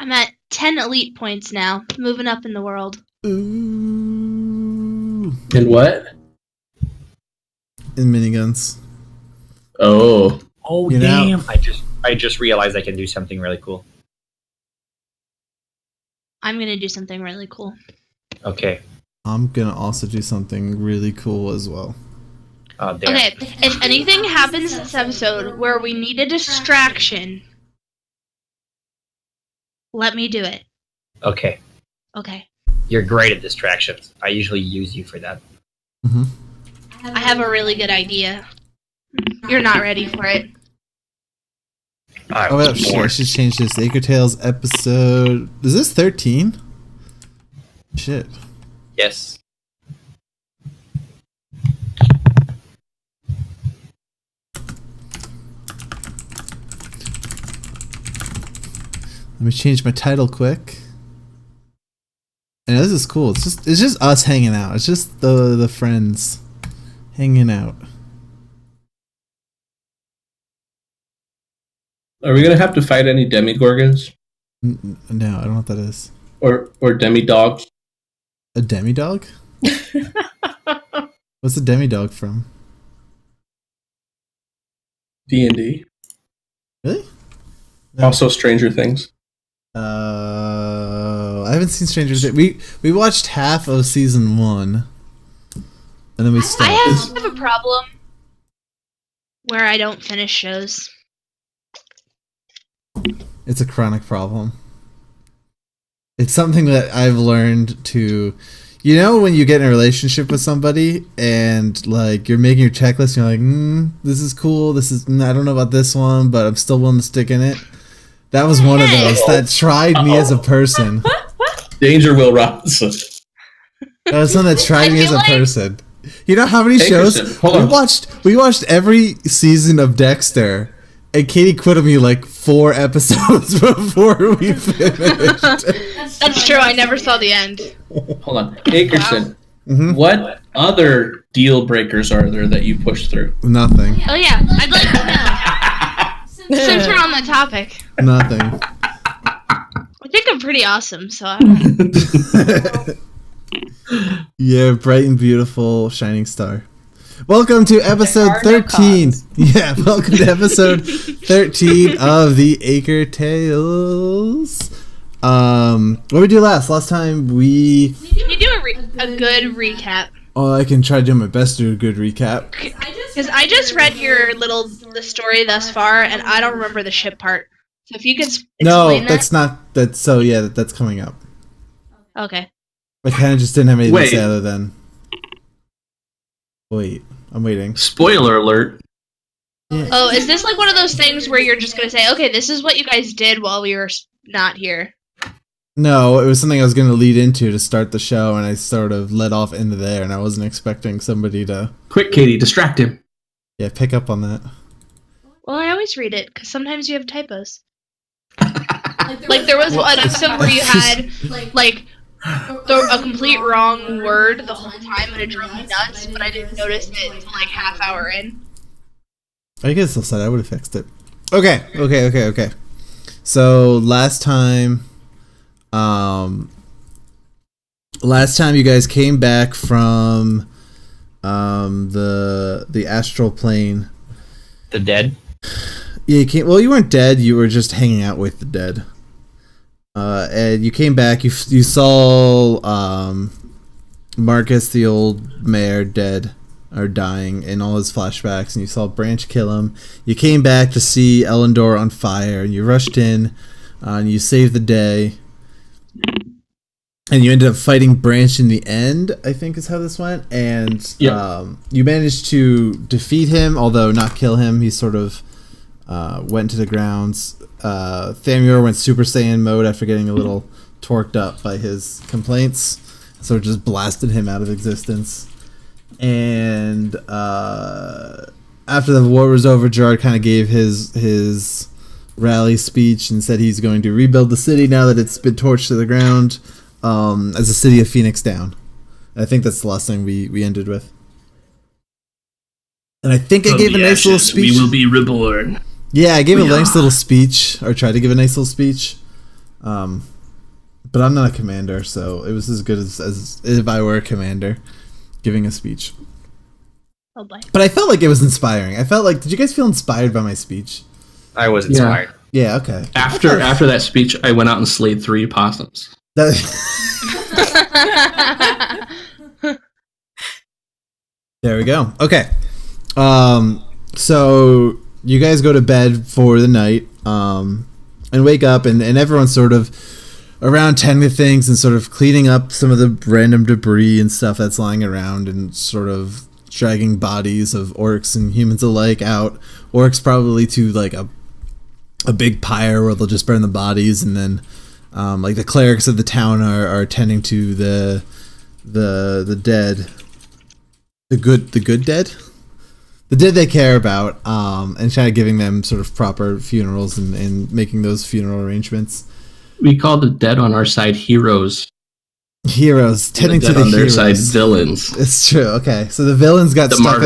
I'm at 10 elite points now, moving up in the world. Ooh. And what? In miniguns. Oh. Oh, You damn. know- I just realized I can do something really cool. I'm going to do something really cool. Okay. I'm gonna also do something really cool as well. Oh, damn. Okay, if anything happens this episode where we need a distraction, let me do it. Okay. Okay. You're great at distractions. I usually use you for that. Mm-hmm. I have a really good idea. You're not ready for it. Oh, shit, I should change this. Akertales episode... Is this 13? Shit. Yes. Let me change my title quick. And this is cool. It's just us hanging out. It's just the friends hanging out. Are we gonna have to fight any demigorgons? No, I don't know what that is. Or demi-dogs? A demidog? What's a demidog from? D&D. Really? Also Stranger Things. I haven't seen Stranger Things. We watched half of season 1, and then we stopped. I have a problem where I don't finish shows. It's a chronic problem. It's something that I've learned to... You know when you get in a relationship with somebody and like you're making your checklist and you're like, this is cool, I don't know about this one, but I'm still willing to stick in it. That was one of those that tried me as a person. Danger, Will Robinson. That was one that tried me as a person. You know how many shows Akerson, we watched every season of Dexter, and Katie quit on me like 4 episodes before we finished. That's true, I never saw the end. Hold on. Akerson, Mhm. what other deal breakers are there that you push through? Nothing. Oh yeah, I'd like to know. Since we're on the topic. Nothing. I think I'm pretty awesome, so I don't know. Yeah, bright and beautiful shining star. Welcome to episode 13. Yeah, welcome to episode 13 of the Akertales. What did we do last? Last time we... Can you do a good recap? Oh, I can try to do my best to do a good recap. Because I just read the story thus far, and I don't remember the ship part. So if you could explain No, that. that's not... So yeah, that's coming up. Okay. I kind of just didn't have anything to Wait. say other than... Wait, I'm waiting. Spoiler alert. Yeah. Oh, is this like one of those things where you're just going to say, okay, this is what you guys did while we were not here? No, it was something I was going to lead into to start the show, and I sort of led off into there, and I wasn't expecting somebody to... Quick, Katie, distract him. Yeah, pick up on that. Well, I always read it, because sometimes you have typos. Like, there was an episode where you had, like, a complete wrong word the whole time, and it drove me nuts, but I didn't notice it until, like, half hour in. I guess I said I would have fixed it. Okay. So, last time you guys came back from the astral plane. The dead? Yeah, you weren't dead, you were just hanging out with the dead. And you came back, you saw Marcus, the old mayor, dead or dying in all his flashbacks, and you saw Branch kill him. You came back to see Ellendor on fire, and you rushed in, and you saved the day. And you ended up fighting Branch in the end, I think is how this went. And you managed to defeat him, although not kill him. He sort of went to the grounds. Thamior went Super Saiyan mode after getting a little torqued up by his complaints. So it just blasted him out of existence. And after the war was over, Gerard kind of gave his rally speech and said he's going to rebuild the city now that it's been torched to the ground as a city of Phoenix Down. And I think that's the last thing we ended with. And I think I gave a nice little speech. We will be reborn. Yeah, I gave a nice little speech, or tried to give a nice little speech. But I'm not a commander, so it was as good as if I were a commander giving a speech. Oh boy. But I felt like it was inspiring. I felt like, did you guys feel inspired by my speech? I was inspired. Yeah, okay. After that speech, I went out and slayed 3 possums. There we go. Okay. So you guys go to bed for the night, and wake up, and everyone's sort of around tending to things and sort of cleaning up some of the random debris and stuff that's lying around, and sort of dragging bodies of orcs and humans alike out. Orcs probably to like a big pyre where they'll just burn the bodies, and then like the clerics of the town are tending to the dead, the good dead, the dead they care about, and kind of giving them sort of proper funerals and making those funeral arrangements. We call the dead on our side heroes. Heroes tending to the on heroes. Their side villains. It's true. Okay, so the villains got stuck.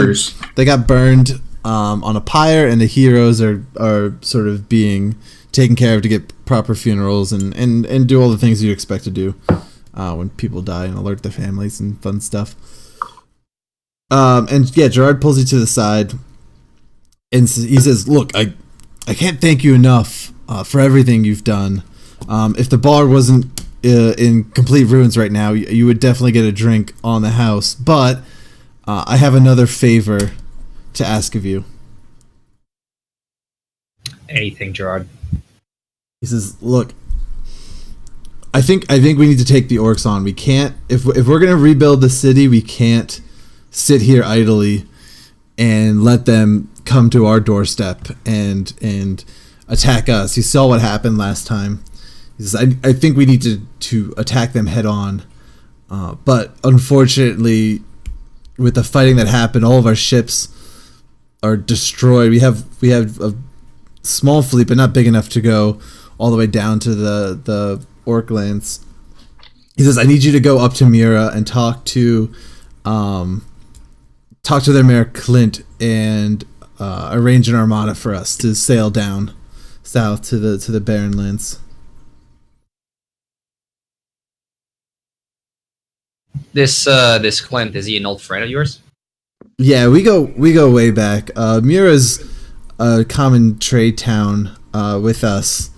They got burned on a pyre, and the heroes are sort of being taken care of to get proper funerals and do all the things you expect to do when people die, and alert their families and fun stuff. And yeah, Gerard pulls you to the side, and he says, "Look, I can't thank you enough for everything you've done. If the bar wasn't in complete ruins right now, you would definitely get a drink on the house. But I have another favor to ask of you." Anything, Gerard. He says, "Look, I think we need to take the orcs on. We can't, if we're gonna rebuild the city, we can't sit here idly and let them come to our doorstep and attack us. You saw what happened last time." He says, I think we need to attack them head on. But unfortunately, with the fighting that happened, all of our ships are destroyed. We have a small fleet, but not big enough to go all the way down to the orc lands. He says, I need you to go up to Mira and talk to their mayor Clint and arrange an armada for us to sail down south to the Barren Lands. This Clint, is he an old friend of yours? Yeah, we go way back. Mira's a common trade town with us.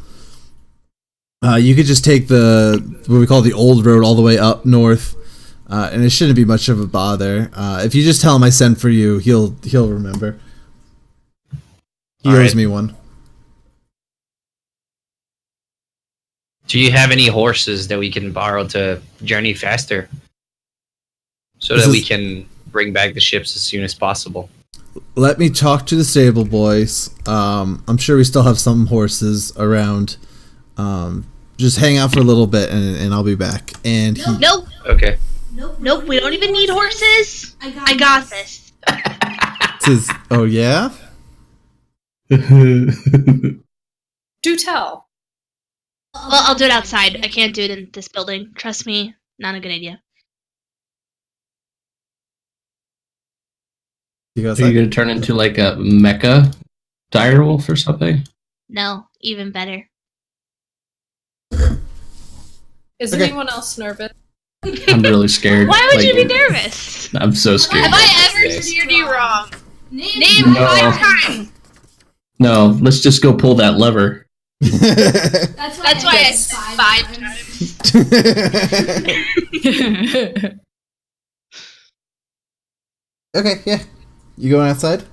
You could just take what we call the old road all the way up north, and it shouldn't be much of a bother. If you just tell him I sent for you, he'll remember. He owes me one. Do you have any horses that we can borrow to journey faster? So that we can bring back the ships as soon as possible. Let me talk to the stable boys. I'm sure we still have some horses around. Just hang out for a little bit, and I'll be back. And Nope. Okay. Nope. We don't even need horses. I got this. Says, oh yeah. Do tell. Well, I'll do it outside. I can't do it in this building. Trust me, not a good idea. Are you going to turn into like a mecha direwolf or something? No, even better. Is anyone else nervous? I'm really scared. Why would you be nervous? I'm so scared. Have I ever steered you wrong? Name 5 times. No, let's just go pull that lever. That's why I said 5 times. Okay, yeah. You going outside?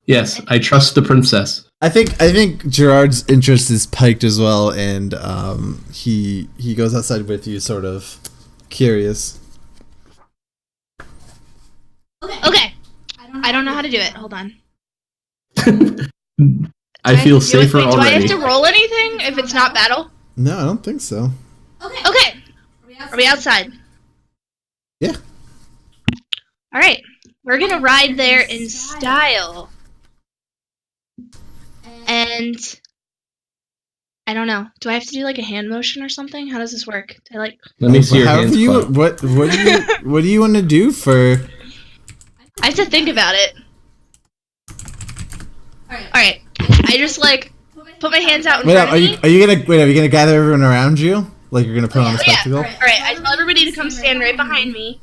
Yes, I trust the princess. I think Gerard's interest is piked as well, and he goes outside with you, sort of curious. Okay. I don't know how to do it. Hold on. I feel safer already. Do I have to roll anything if it's not battle? No, I don't think so. Okay. Are we outside? Yeah. All right. We're gonna ride there in style. And I don't know. Do I have to do like a hand motion or something? How does this work? Let me see your hands. What do you want to do for? I have to think about it. All right. I just put my hands out in Wait, front of me. are you gonna gather everyone around you? Like you're gonna put on the spectacle? All right. I tell everybody to come stand right behind me.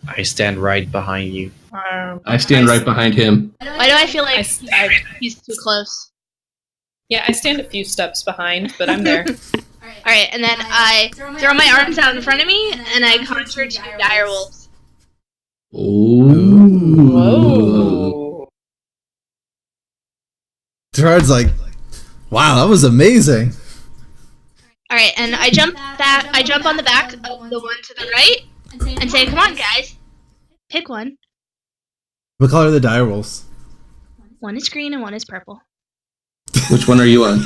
I stand right behind you. I stand right behind him. Why do I feel like he's too close? Yeah, I stand a few steps behind, but I'm there. All right, and then I throw my arms out in front of me, and I conjure 2 dire wolves. Ooh. Whoa. Gerard's like, wow, that was amazing. All right, and I jump on the back of the one to the right, and say, "Come on, guys, pick one." What color are the dire wolves? One is green and one is purple. Which one are you on?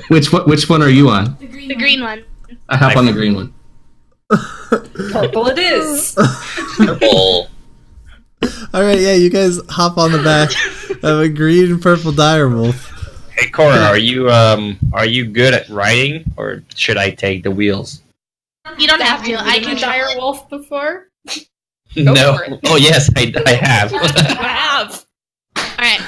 Which one are you on? The green one. I hop on the green one. Purple it is. Purple. All right, yeah, you guys hop on the back of a green and purple dire wolf. Hey Cora, are you good at riding, or should I take the wheels? You don't have to. I can can dire try. wolf before. No. for it. Oh yes, I have. I have. All right.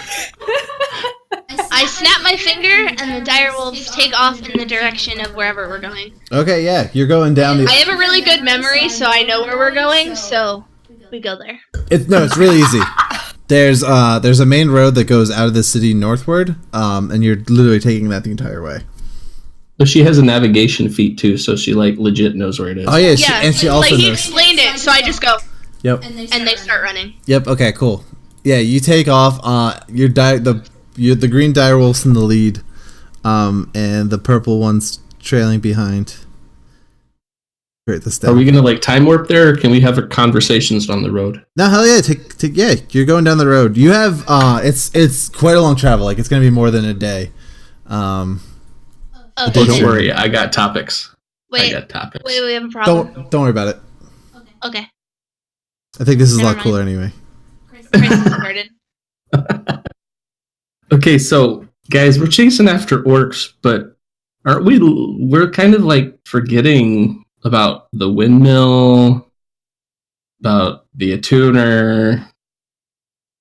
I snap my finger, and the dire wolves take off in the direction of wherever we're going. Okay, yeah, you're going down the. I have a really good memory, so I know where we're going. So we go there. It's really easy. There's a main road that goes out of the city northward, and you're literally taking that the entire way. But she has a navigation feat too, so she like legit knows where it is. Oh yeah, Yeah, she also like he knows. explained it, so I just go, Yep. and they start running. Yep. Okay. Cool. Yeah, you take off. You're the green dire wolf's in the lead, and the purple one's trailing behind. Write this down. Are we gonna like time warp there, or can we have conversations on the road? No, hell yeah! Yeah, you're going down the road. You have it's quite a long travel. Like it's gonna be more than a day. Oh, Don't worry, I got topics. I got topics. Wait, we have a problem. Don't worry about it. Okay. I think this is a Never lot mind. cooler anyway. Chris is averted. Okay, so guys, we're chasing after orcs, but aren't we? We're kind of like forgetting about the windmill, about the attuner.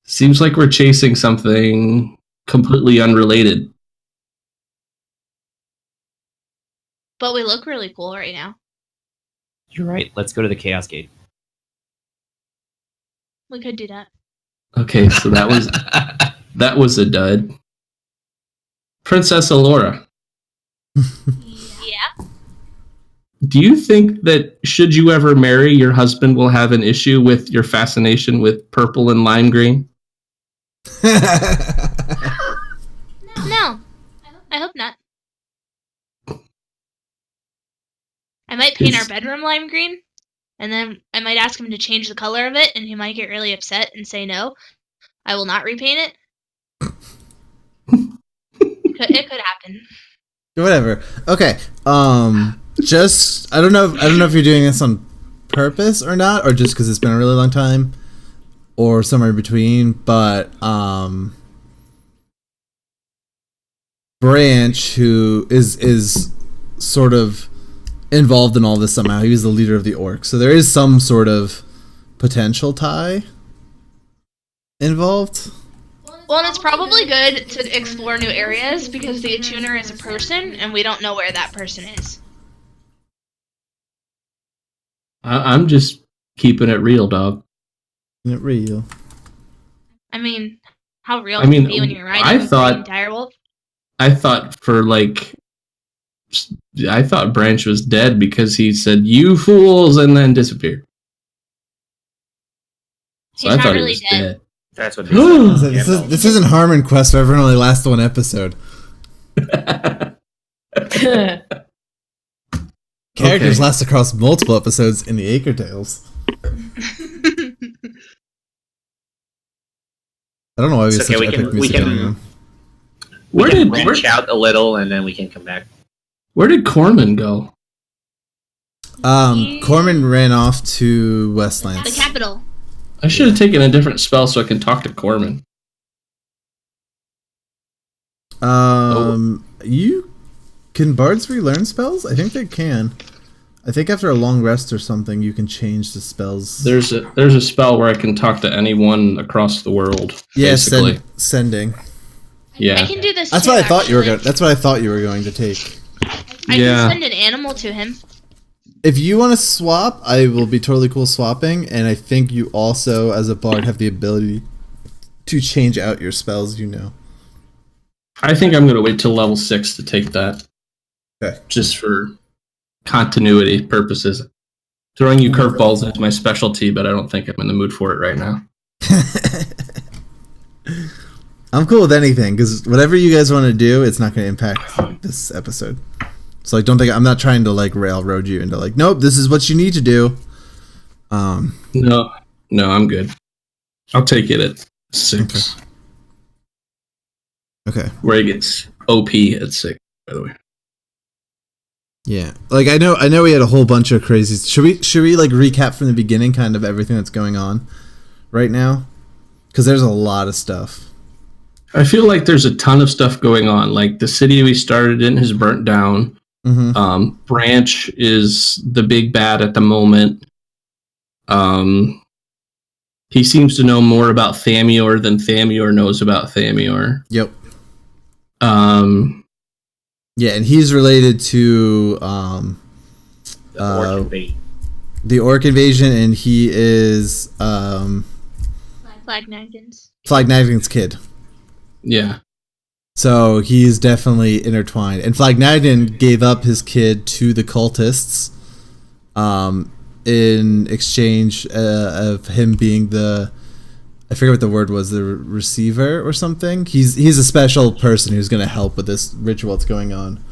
Seems like we're chasing something completely unrelated. But we look really cool right now. You're right. Let's go to the Chaos Gate. We could do that. Okay, so that was a dud. Princess Alora, Yeah. do you think that should you ever marry, your husband will have an issue with your fascination with purple and lime green? No. I hope not. I might paint our bedroom lime green, and then I might ask him to change the color of it, and he might get really upset and say no. I will not repaint it. It could happen. Whatever. Okay. Just I don't know if you're doing this on purpose or not, or just because it's been a really long time, or somewhere in between. But Branch, who is sort of involved in all this somehow. He was the leader of the orcs, so there is some sort of potential tie involved. Well, and it's probably good to explore new areas because the attuner is a person, and we don't know where that person is. I'm just keeping it real, dog. Isn't it real? I mean, how real I can mean, it be when you're riding I a thought- direwolf? I thought Branch was dead because he said "you fools" and then disappeared. So He's I not thought really he was dead. dead. That's what. This isn't Harmon Quest, where everyone only lasts one episode. Characters last across multiple episodes in the Akertales. I don't know why we have It's okay, such we epic can- we music can- going on. We can branch out a little, and then we can come back. Where did Corman go? Corman ran off to The Westlands. capital. I should have taken a different spell so I can talk to Corman. You can bards relearn spells? I think they can. I think after a long rest or something, you can change the spells. There's a spell where I can talk to anyone across the world. Yeah, basically. sending. Yeah, I can do this. That's too, what I thought you were actually. going. That's what I thought you were going to take. I can send an animal to him. If you want to swap, I will be totally cool swapping, and I think you also, as a bard, have the ability to change out your spells. I think I'm going to wait till level 6 to take that. Okay. Just for continuity purposes. Throwing you curveballs is my specialty, but I don't think I'm in the mood for it right now. I'm cool with anything, because whatever you guys want to do, it's not going to impact this episode. So like, don't think I'm not trying to like railroad you into like, nope, this is what you need to do. No, I'm good. I'll take it at 6. Okay. Where it gets OP at 6, by the way. Yeah, like I know we had a whole bunch of crazy. Should we like recap from the beginning, kind of everything that's going on right now? Because there's a lot of stuff. I feel like there's a ton of stuff going on. Like the city we started in has burnt down. Mm-hmm. Branch is the big bad at the moment. He seems to know more about Thamior than Thamior knows about Thamior. Yep. Yeah, and he's related to the orc invasion, and he is Flagnagden's kid. Yeah. So he's definitely intertwined. And Flagnagden gave up his kid to the cultists in exchange of him being the, I forget what the word was, the receiver or something. He's a special person who's going to help with this ritual that's going on.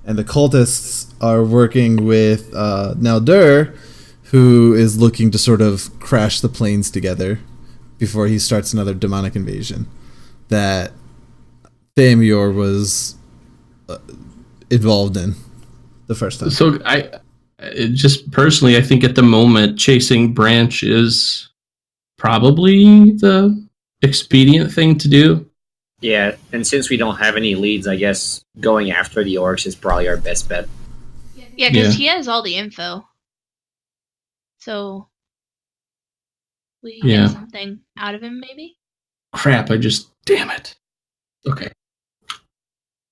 And the cultists are working with Neldur, who is looking to sort of crash the planes together before he starts another demonic invasion that Thamior was involved in the first time. So I think at the moment chasing Branch is probably the expedient thing to do. Yeah, and since we don't have any leads, I guess going after the orcs is probably our best bet. Yeah, because he has all the info. So we can get something out of him, maybe? Crap, damn it. Okay.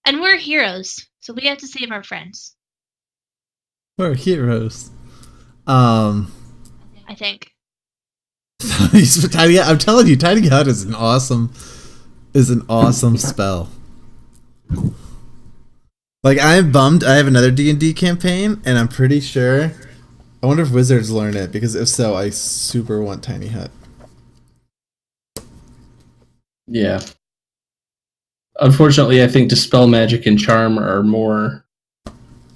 And we're heroes, so we have to save our friends. We're heroes. I think. I'm telling you, Tiny Hut is an awesome spell. Like, I'm bummed. I have another D&D campaign, and I'm pretty sure. I wonder if Wizards learn it, because if so, I super want Tiny Hut. Yeah. Unfortunately, I think Dispel Magic and Charm are more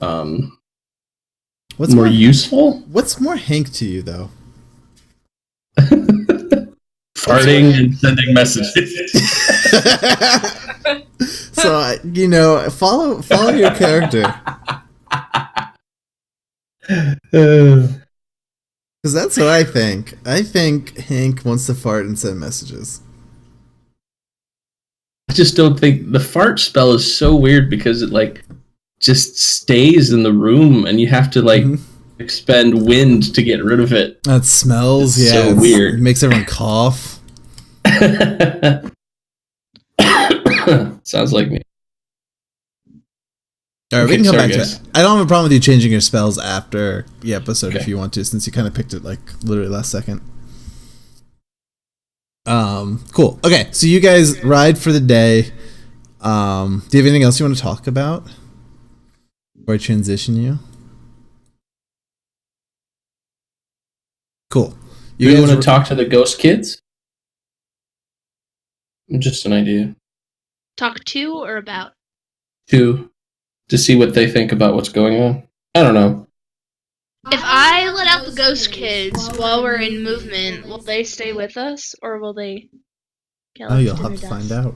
more useful. What's more Hank to you, though? Farting and sending messages. So, follow your character. Because that's what I think. I think Hank wants to fart and send messages. I just don't think the fart spell is so weird because it like just stays in the room and you have to expend wind to get rid of it. That smells, it's so weird. It makes everyone cough. Sounds like me. Alright, we can come back to it. I don't have a problem with you changing your spells after the episode if you want to, since you kind of picked it like literally last second. Cool. Okay, so you guys ride for the day. Do you have anything else you want to talk about before I transition you? Cool. You guys want to talk to the ghost kids? Just an idea. Talk to or about? To see what they think about what's going on. I don't know. If I let out the ghost kids while we're in movement, will they stay with us, or will they get left you'll have to find out.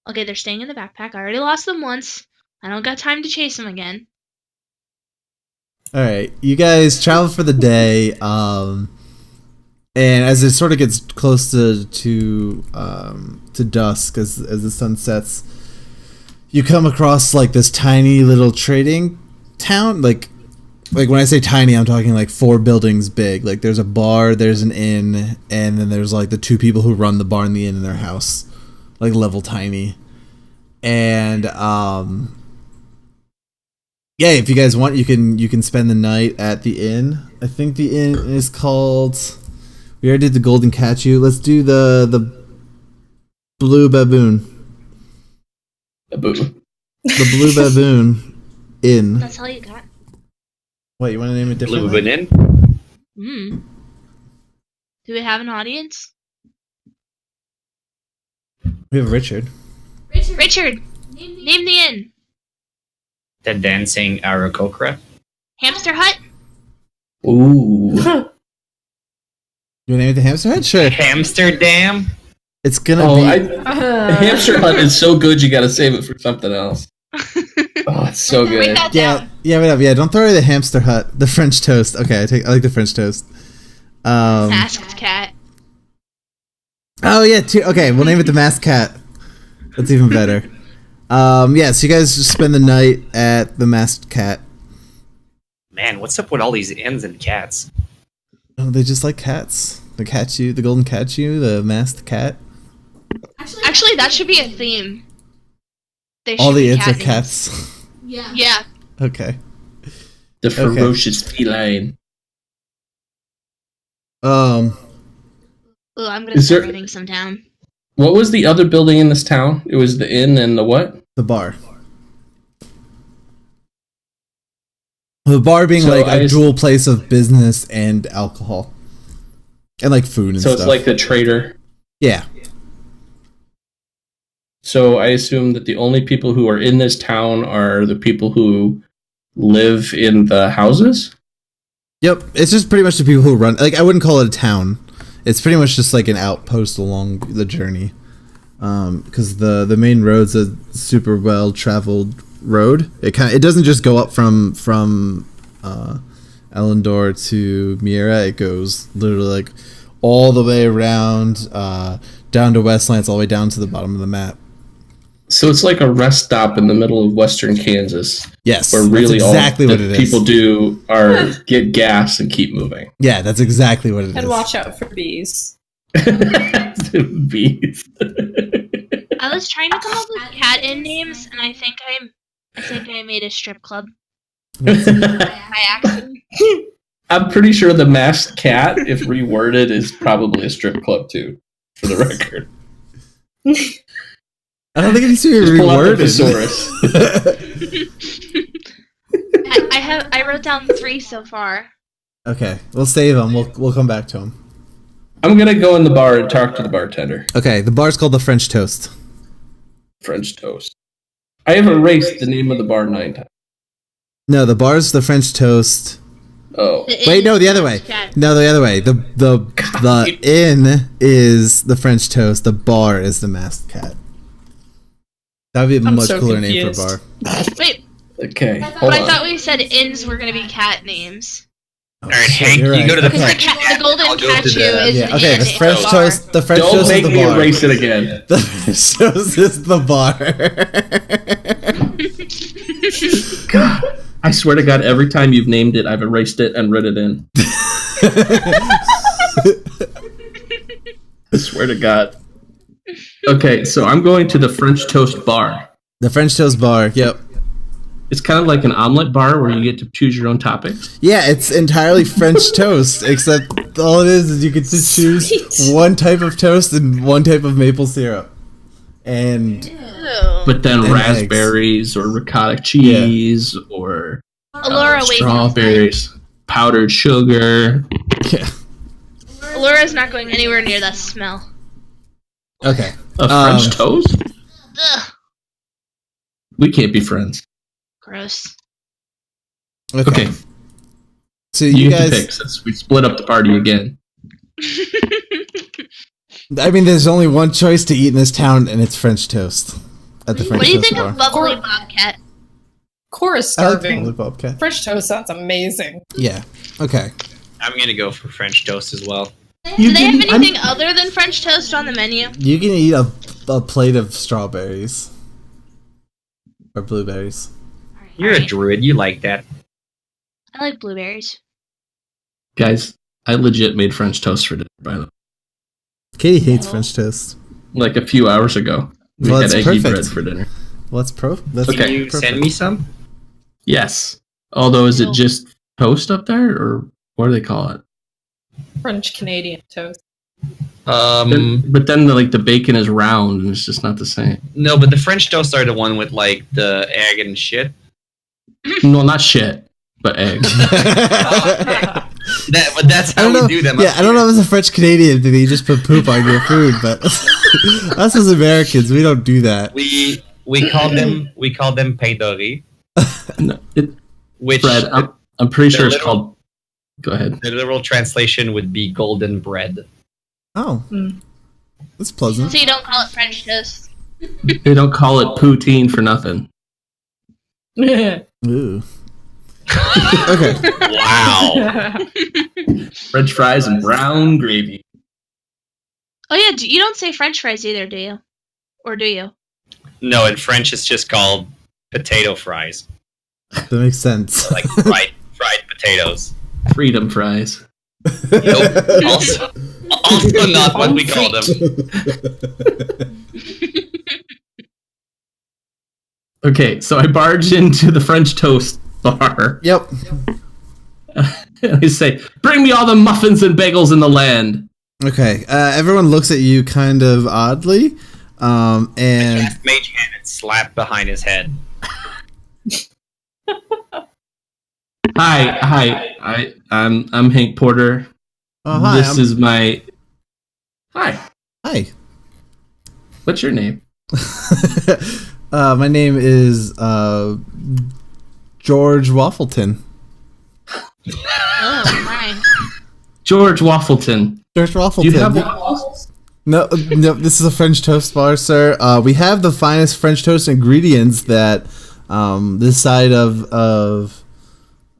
Okay, they're staying in the backpack. I already lost them once. I don't got time to chase them again. Alright, you guys travel for the day, and as it sort of gets close to dusk, as the sun sets, you come across like this tiny little trading town, like when I say tiny, I'm talking like 4 buildings big. Like there's a bar, there's an inn, and then there's like the 2 people who run the bar and the inn in their house, like level tiny. And yeah, if you guys want, you can spend the night at the inn. I think the inn is called. We already did the Golden Catchu. Let's do the Blue Baboon. Baboon. The Blue Baboon Inn. That's all you got. What, you want to name it differently? Blue Baboon Inn? Do we have an audience? We have Richard. Richard, name the inn. The Dancing Aarakocra? Hamster Hut? Ooh. You want to name it the Hamster Hut? Sure. Hamsterdam? It's gonna be. Hamster Hut is so good, you gotta save it for something else. Oh, it's so good. Write that down. Yeah. Don't throw away the Hamster Hut. The French toast. Okay, I like the French toast. Masked cat. Oh yeah. Okay, we'll name it the Masked Cat. That's even better. Yeah. So you guys just spend the night at the Masked Cat. Man, what's up with all these inns and cats? Oh, they just like cats. The Catchu, the Golden Catchu, the Masked Cat. Actually, that should be a theme. They All should the be inns are cat names. cats. Yeah. Okay. The ferocious feline. Oh, I'm gonna Is start there- writing some down. What was the other building in this town? It was the inn and the what? The bar. The bar being So like I a just- dual place of business and alcohol. And like food and So stuff. it's like the trader. Yeah. So I assume that the only people who are in this town are the people who live in the houses? Yep. It's just pretty much the people who run. Like, I wouldn't call it a town. It's pretty much just like an outpost along the journey. Because the main road's a super well traveled road. It doesn't just go up from Elendor to Miera. It goes literally like all the way around down to Westlands, all the way down to the bottom of the map. So it's like a rest stop in the middle of western Kansas. Yes, Where really that's exactly all what that it is. people do are get gas and keep moving. Yeah, that's exactly what it is. And watch out for bees. Bees. I was trying to come up with cat inn names, and I think I made a strip club by accident. I'm pretty sure the masked cat, if reworded, is probably a strip club too, for the record. I don't think it needs to be Pull out the reworded. I wrote down 3 so far. Okay, we'll save them. We'll come back to them. I'm gonna go in the bar and talk to the bartender. Okay, the bar's called the French Toast. French toast. I have erased the name of the bar 9 times. No, the bar's the French Toast. Oh. The Wait, inn no, the is other way. cat. No, the other way. The inn is the French Toast. The bar is the Masked Cat. That would be a I'm much so cooler name for a confused. bar. Wait, Okay. but Hold I on. thought we said inns were gonna be cat names. Oh, Alright, shit, Hank, you're you right. go to the Because front. the golden I'll go to catchu the- is Yeah, an okay, inn, the it's French a bar. Toast. The French Don't Toast make is the me bar. erase it again. The French Toast is the bar. God, I swear to God, every time you've named it, I've erased it and written it in. I swear to God. Okay, so I'm going to the French Toast Bar. The French Toast bar. Yep. It's kind of like an omelet bar where you get to choose your own toppings. Yeah, it's entirely French toast, except all it is you get to choose Sweet. one type of toast and one type of maple syrup. And Ew. But then And raspberries or ricotta cheese or Allura wait. strawberries, powdered sugar. yeah. Allura's not going anywhere near that smell. Okay. A French toast? Ugh, We can't be friends. gross. Okay. Okay, So you you get to guys pick since we split up the party again. I mean there's only one choice to eat in this town and it's French toast. At the French What do you Toast think bar. of bubbly bobcat? Cora's I like starving. the bobcat. French toast sounds amazing. Yeah. Okay. I'm gonna go for French toast as well. Do they have anything other than French toast on the menu? You can eat a plate of strawberries. Or blueberries. You're a druid. You like that. I like blueberries. Guys, I legit made French toast for dinner, by the way. Katie hates French toast. Like a few hours ago. We Well, had that's eggy perfect. bread for dinner. Well, that's Can you send me some? Yes. Although, is it just toast up there, or what do they call it? French Canadian toast. But then the bacon is round, and it's just not the same. No, but the French toast are the one with like the egg and shit. No, not shit, but eggs. But that's how we do them. Yeah, I don't know if it's a French Canadian thing. You just put poop on your food, but us as Americans, we don't do that. We call them pain doré. No, Which Fred, I'm pretty sure it's literal- called. Go ahead. The literal translation would be golden bread. Oh, that's pleasant. So you don't call it French toast? They don't call it poutine for nothing. Ooh. Okay. Wow. French fries and brown gravy. Oh yeah, you don't say French fries either, do you? Or do you? No, in French it's just called potato fries, That makes sense. like fried potatoes. Freedom fries. Nope. Also not what we call them. Okay, so I barge into the French toast bar. Yep. And I say, "Bring me all the muffins and bagels in the land." Okay. Everyone looks at you kind of oddly, and Cast mage hand and slap behind his head. Hi. I'm Hank Porter. oh hi. This is my. Hi. Hi. What's your name? My name is George Waffleton. Oh my. George Waffleton. George Waffleton. Do you have waffles? No, this is a French toast bar, sir. We have the finest French toast ingredients that this side of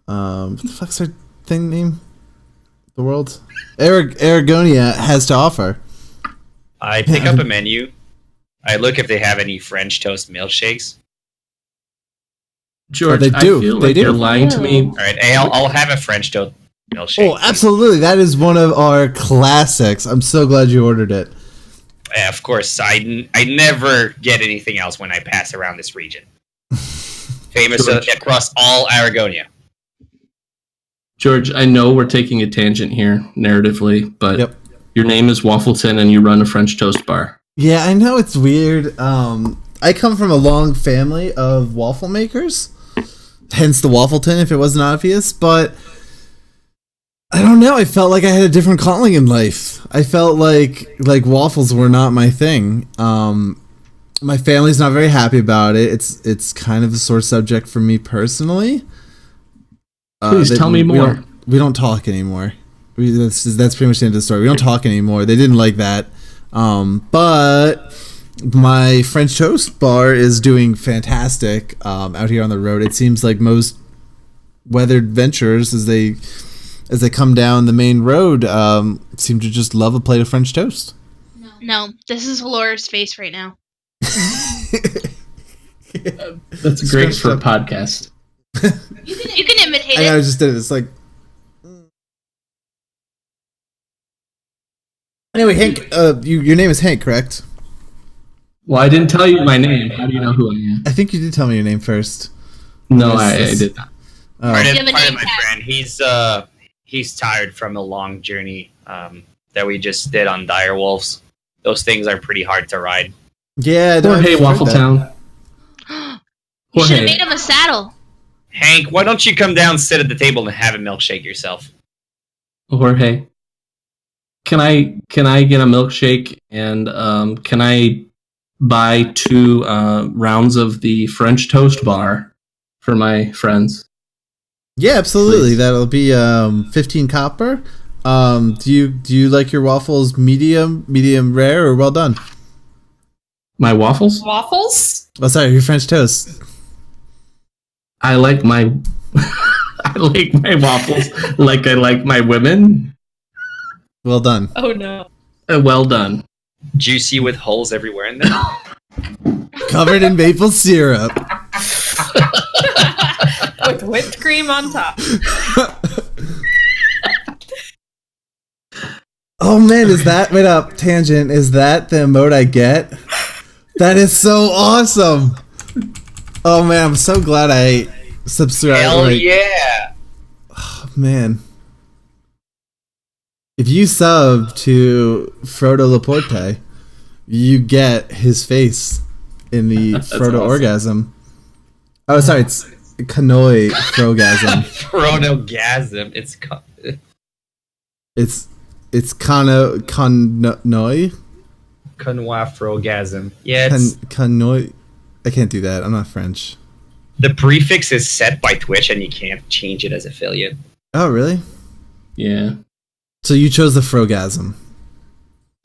what the fuck's her thing name? The world? Aragonia has to offer. I pick up a menu. I look if they have any French toast milkshakes. George, they do. I feel They like do. you're lying to me. All right, hey, I'll have a French toast milkshake. Oh, absolutely. That is one of our classics. I'm so glad you ordered it. Yeah, of course, I never get anything else when I pass around this region. Famous across all Aragonia. George, I know we're taking a tangent here, narratively, but Yep. your name is Waffleton and you run a French toast bar. Yeah, I know it's weird. I come from a long family of waffle makers, hence the Waffleton, if it wasn't obvious. But I don't know. I felt like I had a different calling in life. I felt like waffles were not my thing. My family's not very happy about it. It's kind of a sore subject for me personally. Please tell me more. We don't talk anymore. That's pretty much the end of the story. We don't talk anymore. They didn't like that. But my French toast bar is doing fantastic out here on the road. It seems like most weathered venturers, as they come down the main road, seem to just love a plate of French toast. No, this is Laura's face right now. That's great for a podcast. You can imitate I know, I it. just did it. It's like. Anyway, Hank, your name is Hank, correct? Well, I didn't tell you my name. How do you know who I am? I think you did tell me your name first. No, I did not. Part You of have a my name tag. friend, he's tired from a long journey that we just did on dire wolves. Those things are pretty hard to ride. Yeah, no, Jorge I've heard that. Waffletown. You should have Jorge. made him a saddle. Hank, why don't you come down, sit at the table, and have a milkshake yourself? Jorge. Can I get a milkshake and can I buy 2 rounds of the French toast bar for my friends? Yeah, absolutely. Please. That'll be 15 copper. Do you like your waffles medium rare, or well done? My waffles? Waffles? Oh, sorry, your French toast. I like my waffles like I like my women. Well done. Oh no. Well done. Juicy with holes everywhere in them. Covered in maple syrup. With whipped cream on top. Oh man, wait up, tangent, is that the emote I get? That is so awesome! Oh man, I'm so glad I subscribed. Hell yeah! Oh, man. If you sub to Frodo Laporte, you get his face in the Frodo awesome. Orgasm. Oh, sorry, it's Kanoi Frogasm. Frodo-gasm. It's Kanoi? Conwa Frogasm. Yeah, it's... Kanoi. I can't do that. I'm not French. The prefix is set by Twitch and you can't change it as affiliate. Oh, really? Yeah. So you chose the Frogasm.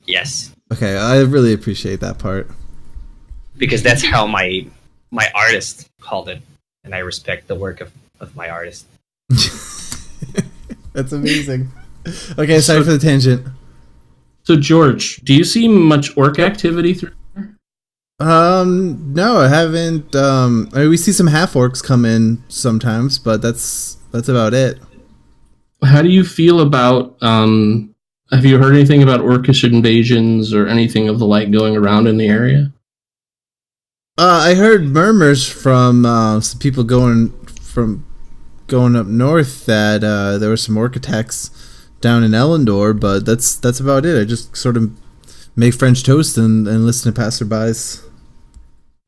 Yes. Okay, I really appreciate that part. Because that's how my artist called it. And I respect the work of my artist. That's amazing. Okay, sorry for the tangent. So George, do you see much orc activity through there? No, I haven't. I mean, we see some half orcs come in sometimes, but that's about it. How do you feel about? Have you heard anything about orcish invasions or anything of the like going around in the area? I heard murmurs from some people going up north that there were some orc attacks down in Ellendor, but that's about it. I just sort of make French toast and listen to passerbys.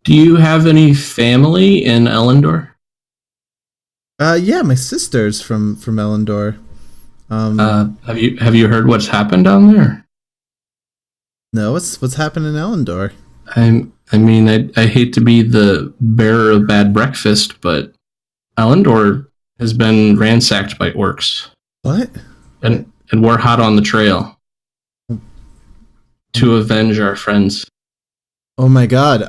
Do you have any family in Ellendor? Yeah, my sister's from Ellendor. Have you heard what's happened down there? No, what's happened in Ellendor? I hate to be the bearer of bad breakfast, but Ellendor has been ransacked by orcs. What? And we're hot on the trail to avenge our friends. Oh my god.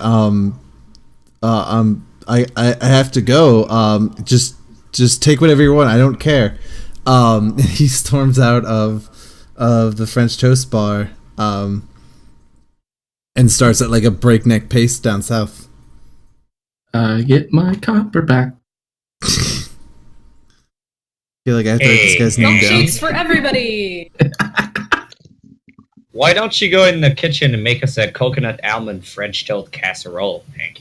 I have to go. Just take whatever you want. I don't care. He storms out of the French toast bar. And starts at like a breakneck pace down south. Get my copper back. I feel like I have to write this guy's name down. Milkshakes for everybody! Why don't you go in the kitchen and make us a coconut almond French toast casserole, Hank?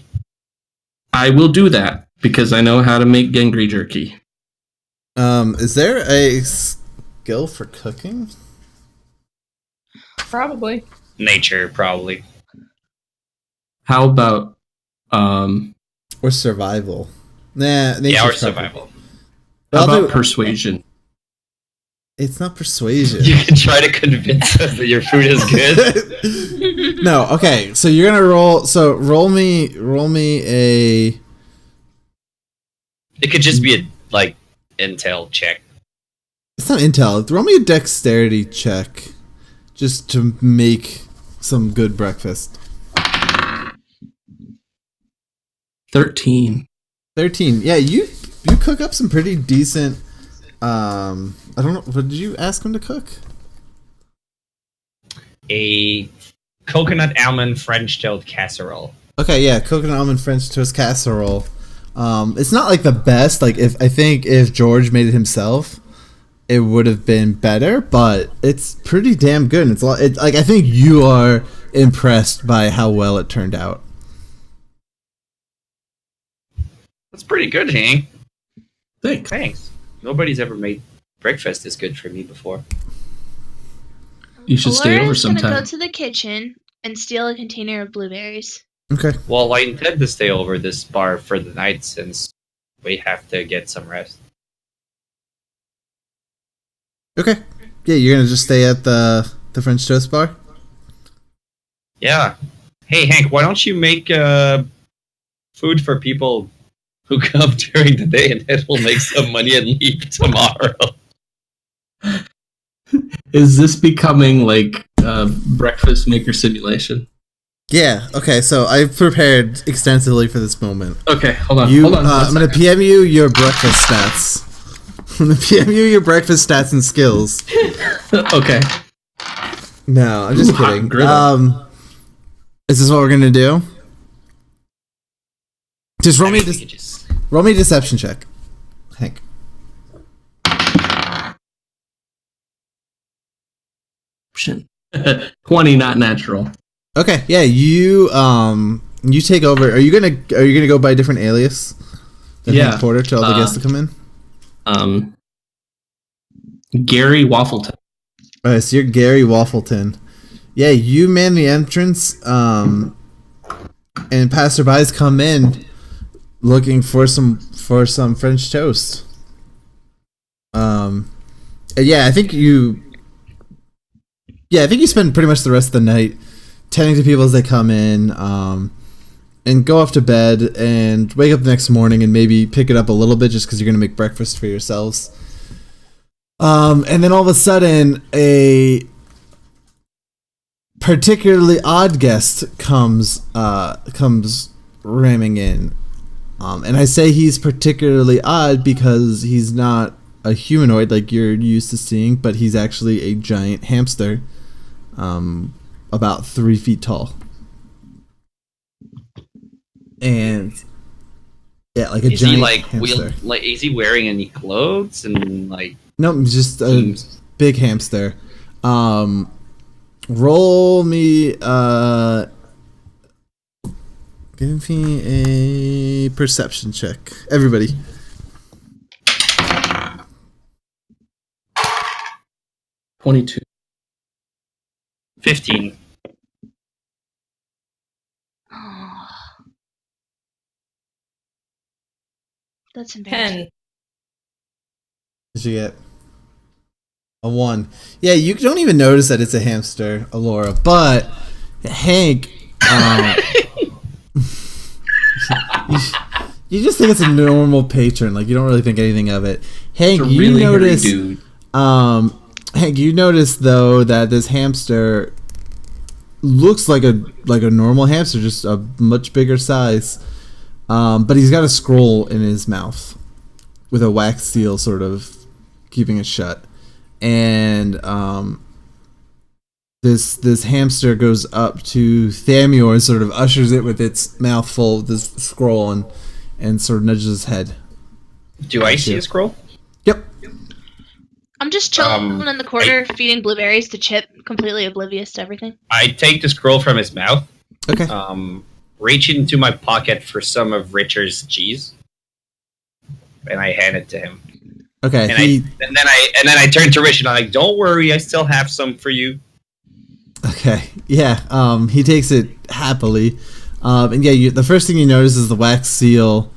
I will do that because I know how to make gangry jerky. Is there a skill for cooking? Probably. Nature, probably. How about or survival? Nah, yeah, or survival. How about persuasion? It's not persuasion. You can try to convince us that your food is good. No, okay. So you're gonna roll. So roll me a. It could just be a like intel check. It's not intel. Roll me a dexterity check, just to make some good breakfast. 13. 13. Yeah, you cook up some pretty decent. I don't know. What did you ask him to cook? A coconut almond French toast casserole. Okay, yeah, coconut almond French toast casserole. It's not like the best. Like I think if George made it himself, it would have been better. But it's pretty damn good. And I think you are impressed by how well it turned out. That's pretty good, Hank. Thanks. Nobody's ever made breakfast this good for me before. You should stay over sometime. Gonna go to the kitchen and steal a container of blueberries. Okay. Well, I intend to stay over this bar for the night since we have to get some rest. Okay. Yeah, you're gonna just stay at the French toast bar? Yeah. Hey, Hank, why don't you make food for people who come during the day and then we'll make some money and leave tomorrow? Is this becoming like breakfast maker simulation? Yeah, okay, so I've prepared extensively for this moment. Okay, hold on. I'm going to PM you your breakfast stats. I'm going to PM you your breakfast stats and skills. Okay. No, I'm just kidding. Is this what we're going to do? Just roll me a deception check. Hank. Shit. 20, not natural. Okay, yeah, you take over. Are you gonna go by a different alias than Hank Porter to all the guests to come in? Gary Waffleton. Alright, so you're Gary Waffleton. Yeah, you man the entrance, and passerbys come in looking for some French toast. I think you spend pretty much the rest of the night tending to people as they come in, and go off to bed and wake up the next morning and maybe pick it up a little bit just because you're gonna make breakfast for yourselves. And then all of a sudden, a particularly odd guest comes ramming in. And I say he's particularly odd because he's not a humanoid like you're used to seeing, but he's actually a giant hamster, about 3 feet tall. And yeah, like a is giant he like hamster. is he wearing any clothes and like? No, just a big hamster. Roll me. Give me a perception check, everybody. 22. 15. That's embarrassing. 10. Did you get a 1? Yeah, you don't even notice that it's a hamster, Alora. But Hank, you just think it's a normal patron. Like you don't really think anything of it. Hank, It's a really you hairy notice. dude. Hank, you notice though that this hamster looks like a normal hamster, just a much bigger size. But he's got a scroll in his mouth with a wax seal sort of keeping it shut. And this hamster goes up to Thamior and sort of ushers it with its mouth full of this scroll and sort of nudges his head. Do I see a scroll? Yep. I'm just chilling in the corner, feeding blueberries to Chip, completely oblivious to everything. I take the scroll from his mouth. Okay. Reach into my pocket for some of Richard's cheese, and I hand it to him. Okay. And then I turn to Rich and I'm like, "Don't worry, I still have some for you." Okay. Yeah. He takes it happily. And yeah, the first thing you notice is the wax seal.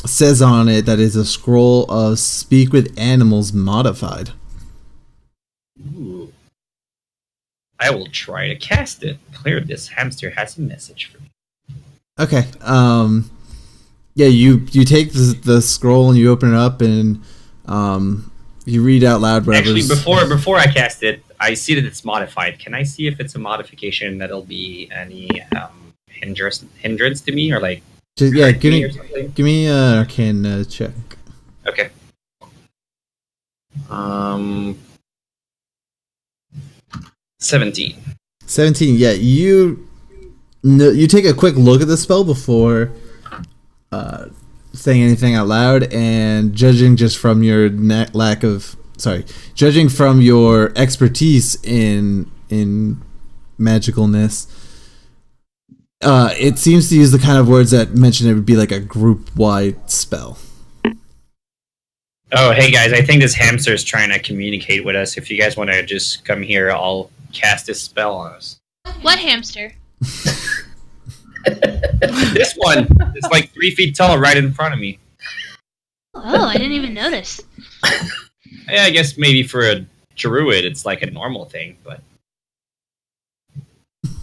Says on it that it's a scroll of Speak with Animals modified. Ooh. I will try to cast it. Clear, this hamster has a message for me. Okay. Yeah, you take the scroll and you open it up and you read out loud whatever. Actually, before I cast it, I see that it's modified. Can I see if it's a modification that'll be any hindrance to me or like? Yeah, give me an arcane check. Okay. 17. 17. Yeah, you take a quick look at the spell before saying anything out loud, and judging from your judging from your expertise in magicalness, it seems to use the kind of words that mention it would be like a group-wide spell. Oh, hey guys, I think this hamster is trying to communicate with us. If you guys want to just come here, I'll cast this spell on us. What hamster? This one! It's like 3 feet tall right in front of me. Oh, I didn't even notice. Yeah, I guess maybe for a druid it's like a normal thing, but...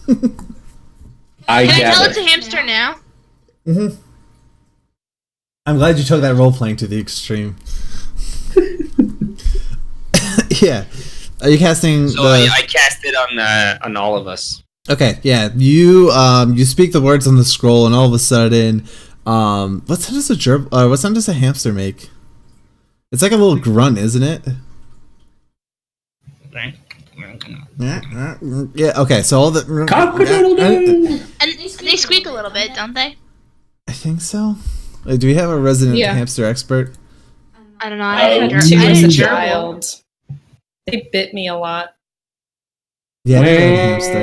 Can I tell it's a hamster now? Mm-hmm. I'm glad you took that role playing to the extreme. Yeah. Are you casting? So I cast it on all of us. Okay. Yeah. You speak the words on the scroll, and all of a sudden, what sound does a hamster make? It's like a little grunt, isn't it? Yeah. Okay. So all the And they squeak a little bit, don't they? I think so. Like, do we have a resident Yeah. hamster expert? I don't know. I had her. As I a didn't child, they bit me a lot. Yeah, I never had a hamster.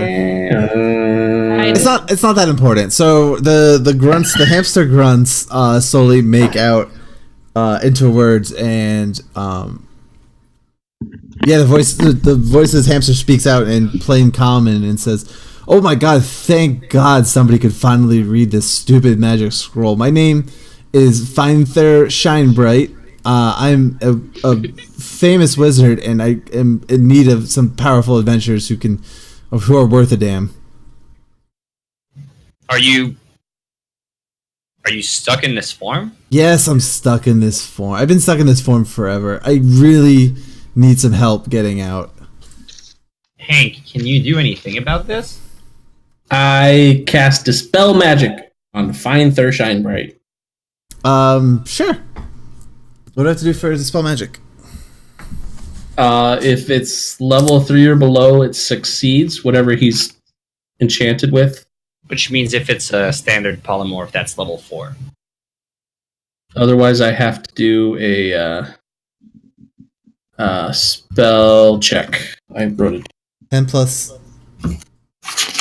It's not that important. So the grunts, the hamster grunts, slowly make out into words, and the voice of this hamster speaks out in plain common and says, "Oh my God! Thank God somebody could finally read this stupid magic scroll. My name is Finther Shinebright. I'm a famous wizard, and I am in need of some powerful adventurers who are worth a damn." Are you stuck in this form? Yes, I'm stuck in this form. I've been stuck in this form forever. I really need some help getting out. Hank, can you do anything about this? I cast Dispel Magic on Finther Shinebright. Sure. What do I have to do for Dispel Magic? If it's level 3 or below, it succeeds, whatever he's enchanted with. Which means if it's a standard polymorph, that's level 4. Otherwise, I have to do a spell check. I wrote it. 10 plus.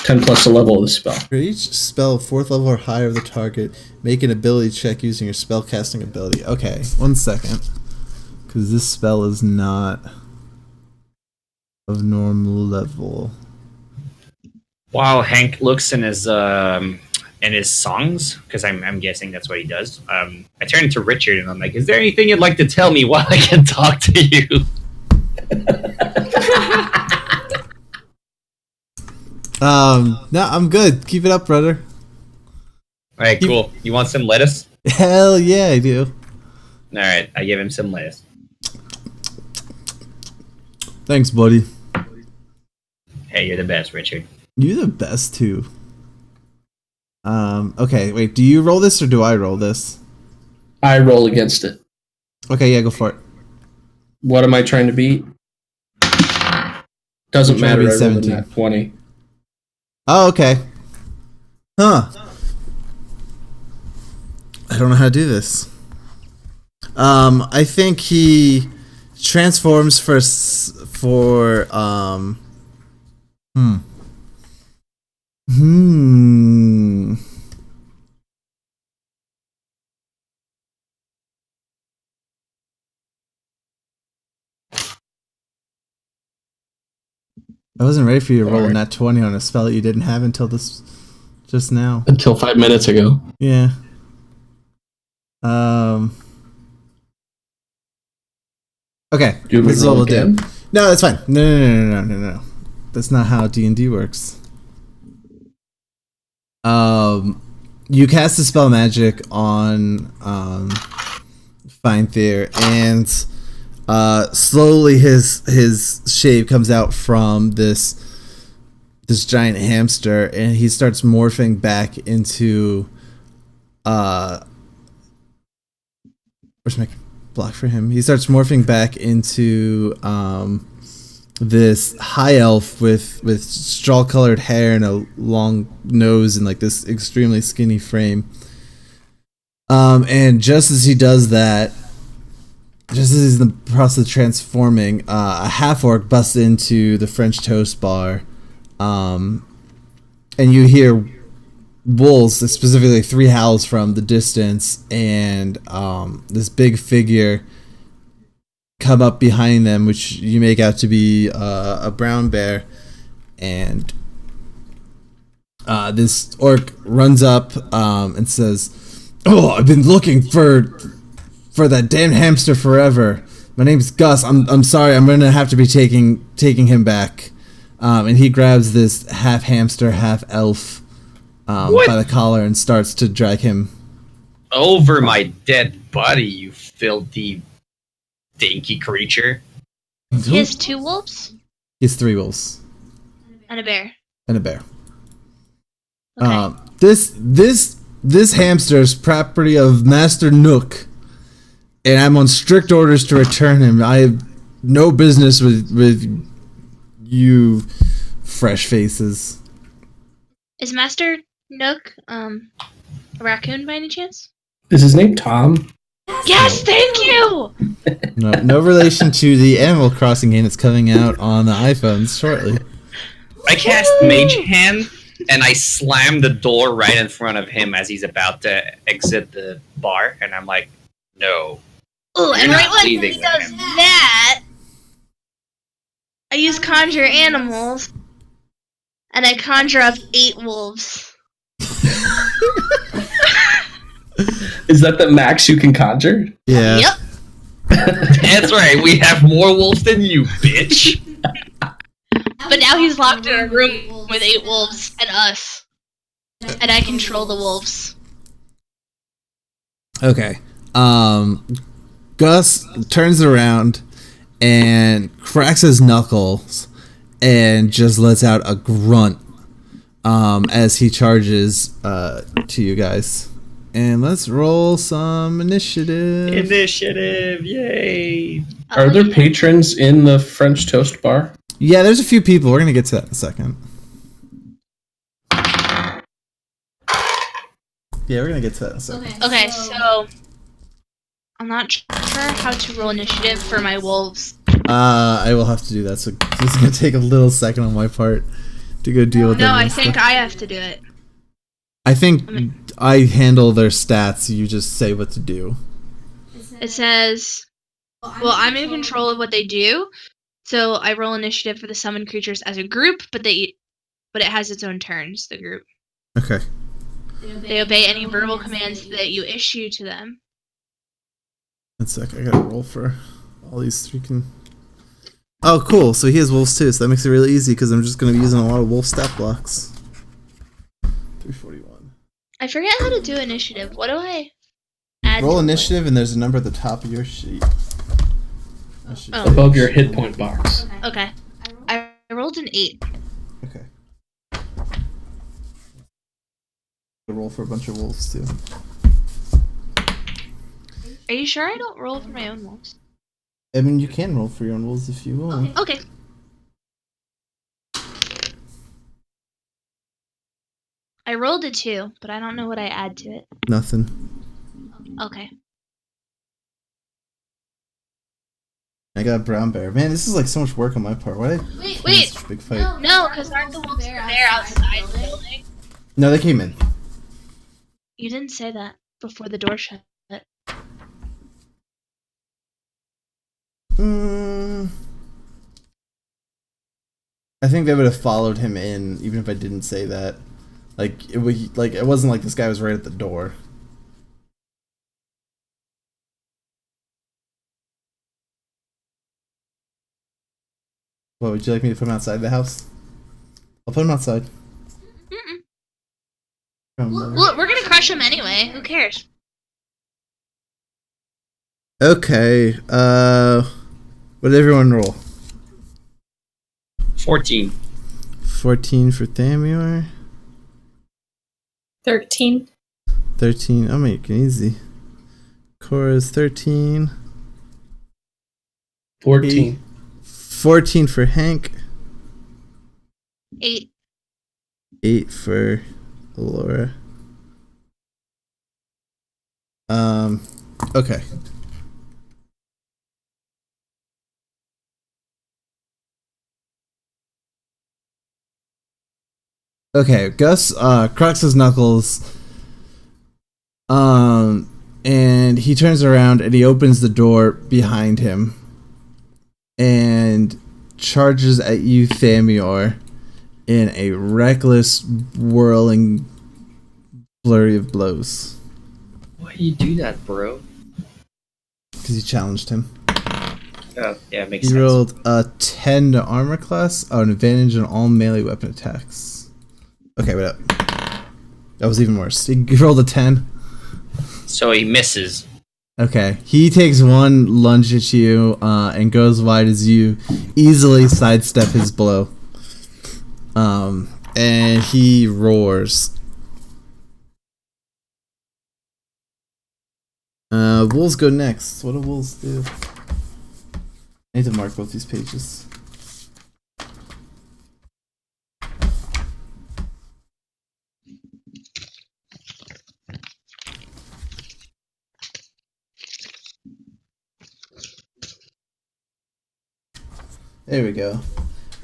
10 plus the level of the spell. For each spell, 4th level or higher of the target, make an ability check using your spell casting ability. Okay, 1 second. Because this spell is not of normal level. While Hank looks in his songs, because I'm guessing that's what he does, I turn to Richard and I'm like, is there anything you'd like to tell me while I can talk to you? No, I'm good. Keep it up, brother. Alright, cool. You want some lettuce? Hell yeah, I do. Alright, I give him some lettuce. Thanks, buddy. Hey, you're the best, Richard. You're the best, too. Okay, wait, do you roll this or do I roll this? I roll against it. Okay, yeah, go for it. What am I trying to beat? Doesn't You're trying to matter. beat I rolled 17. a 20. Oh, okay. Huh. I don't know how to do this. I think he transforms for I wasn't ready for you to roll a nat 20 on a spell that you didn't have until just now. Until 5 minutes ago. Yeah. Okay. Do you want me This is to what roll we'll do. again? No, that's fine. No. That's not how D&D works. You cast a spell magic on Finther, and slowly his shape comes out from this giant hamster, and he starts morphing back into where's my block for him? He starts morphing back into this high elf with straw colored hair and a long nose and like this extremely skinny frame. And just as he does that, just as he's in the process of transforming, a half orc busts into the French toast bar, and you hear wolves, specifically 3 howls from the distance, and this big figure come up behind them, which you make out to be a brown bear, and this orc runs up and says, "Oh, I've been looking for that damn hamster forever. My name's Gus. I'm sorry. I'm gonna have to be taking him back." And he grabs this half hamster, half elf by the collar and starts to drag him over my dead body, you filthy, dinky creature. He has 2 wolves He has 3 wolves and a bear. and a bear. Okay. This hamster is property of Master Nook, and I'm on strict orders to return him. I have no business with you fresh faces. Is Master Nook a raccoon by any chance? Is his name Tom? Yes, thank you! No relation to the Animal Crossing game that's coming out on the iPhones shortly. I cast Mage Hand, and I slam the door right in front of him as he's about to exit the bar, and I'm like, no. Oh, and You're right not when he leaving does him. that, I use Conjure Animals, and I conjure up 8 wolves. Is that the max you can conjure? Yeah. Yep. That's right, we have more wolves than you, bitch. But now he's locked in a room with 8 wolves and us. And I control the wolves. Okay. Gus turns around and cracks his knuckles and just lets out a grunt as he charges to you guys. And let's roll some initiative. Initiative, yay. Are there patrons in the French Toast Bar? Yeah, there's a few people. We're going to get to that in a second. Yeah, we're going to get to that in a second. Okay, so I'm not sure how to roll initiative for my wolves. I will have to do that, so this is going to take a little second on my part to go deal with that. No, I think I have to do it. I think I handle their stats, you just say what to do. It says, well, I'm in control of what they do, so I roll initiative for the summoned creatures as a group, but it has its own turns, the group. Okay. They obey any verbal commands that you issue to them. One sec, I gotta roll for all these freaking... Oh, cool, so he has wolves too, so that makes it really easy, because I'm just gonna be using a lot of wolf stat blocks. 341. I forget how to do initiative. What do I add? Roll initiative, and there's a number at the top of your sheet. Oh. Above your hit point box. Okay. I rolled an 8. Okay. Roll for a bunch of wolves too. Are you sure I don't roll for my own wolves? I mean, you can roll for your own wolves if you want. Okay. I rolled a 2, but I don't know what I add to it. Nothing. Okay. I got a brown bear. Man, this is like so much work on my part. Why did I Wait. such a big fight? No, because aren't the wolves there outside the building? No, they came in. You didn't say that before the door shut. I think they would have followed him in, even if I didn't say that. It wasn't like this guy was right at the door. What, would you like me to put him outside the house? I'll put him outside. Well, we're gonna crush him anyway. Who cares? Okay, what did everyone roll? 14. 14 for Thamior. 13. 13, I'll make it easy. Cora's 13. 14. 14 for Hank. 8. 8 for Laura. Okay. Okay, Gus cracks his knuckles. And he turns around and he opens the door behind him and charges at you, Thamior, in a reckless, whirling flurry of blows. Why do you do that, bro? Because you challenged him. Yeah, it makes He sense. rolled a 10 to armor class. Oh, an advantage on all melee weapon attacks. Okay, wait up. That was even worse. He rolled a 10. So he misses. Okay, he takes one lunge at you and goes wide as you easily sidestep his blow. And he roars. Wolves go next. What do wolves do? I need to mark both these pages. There we go.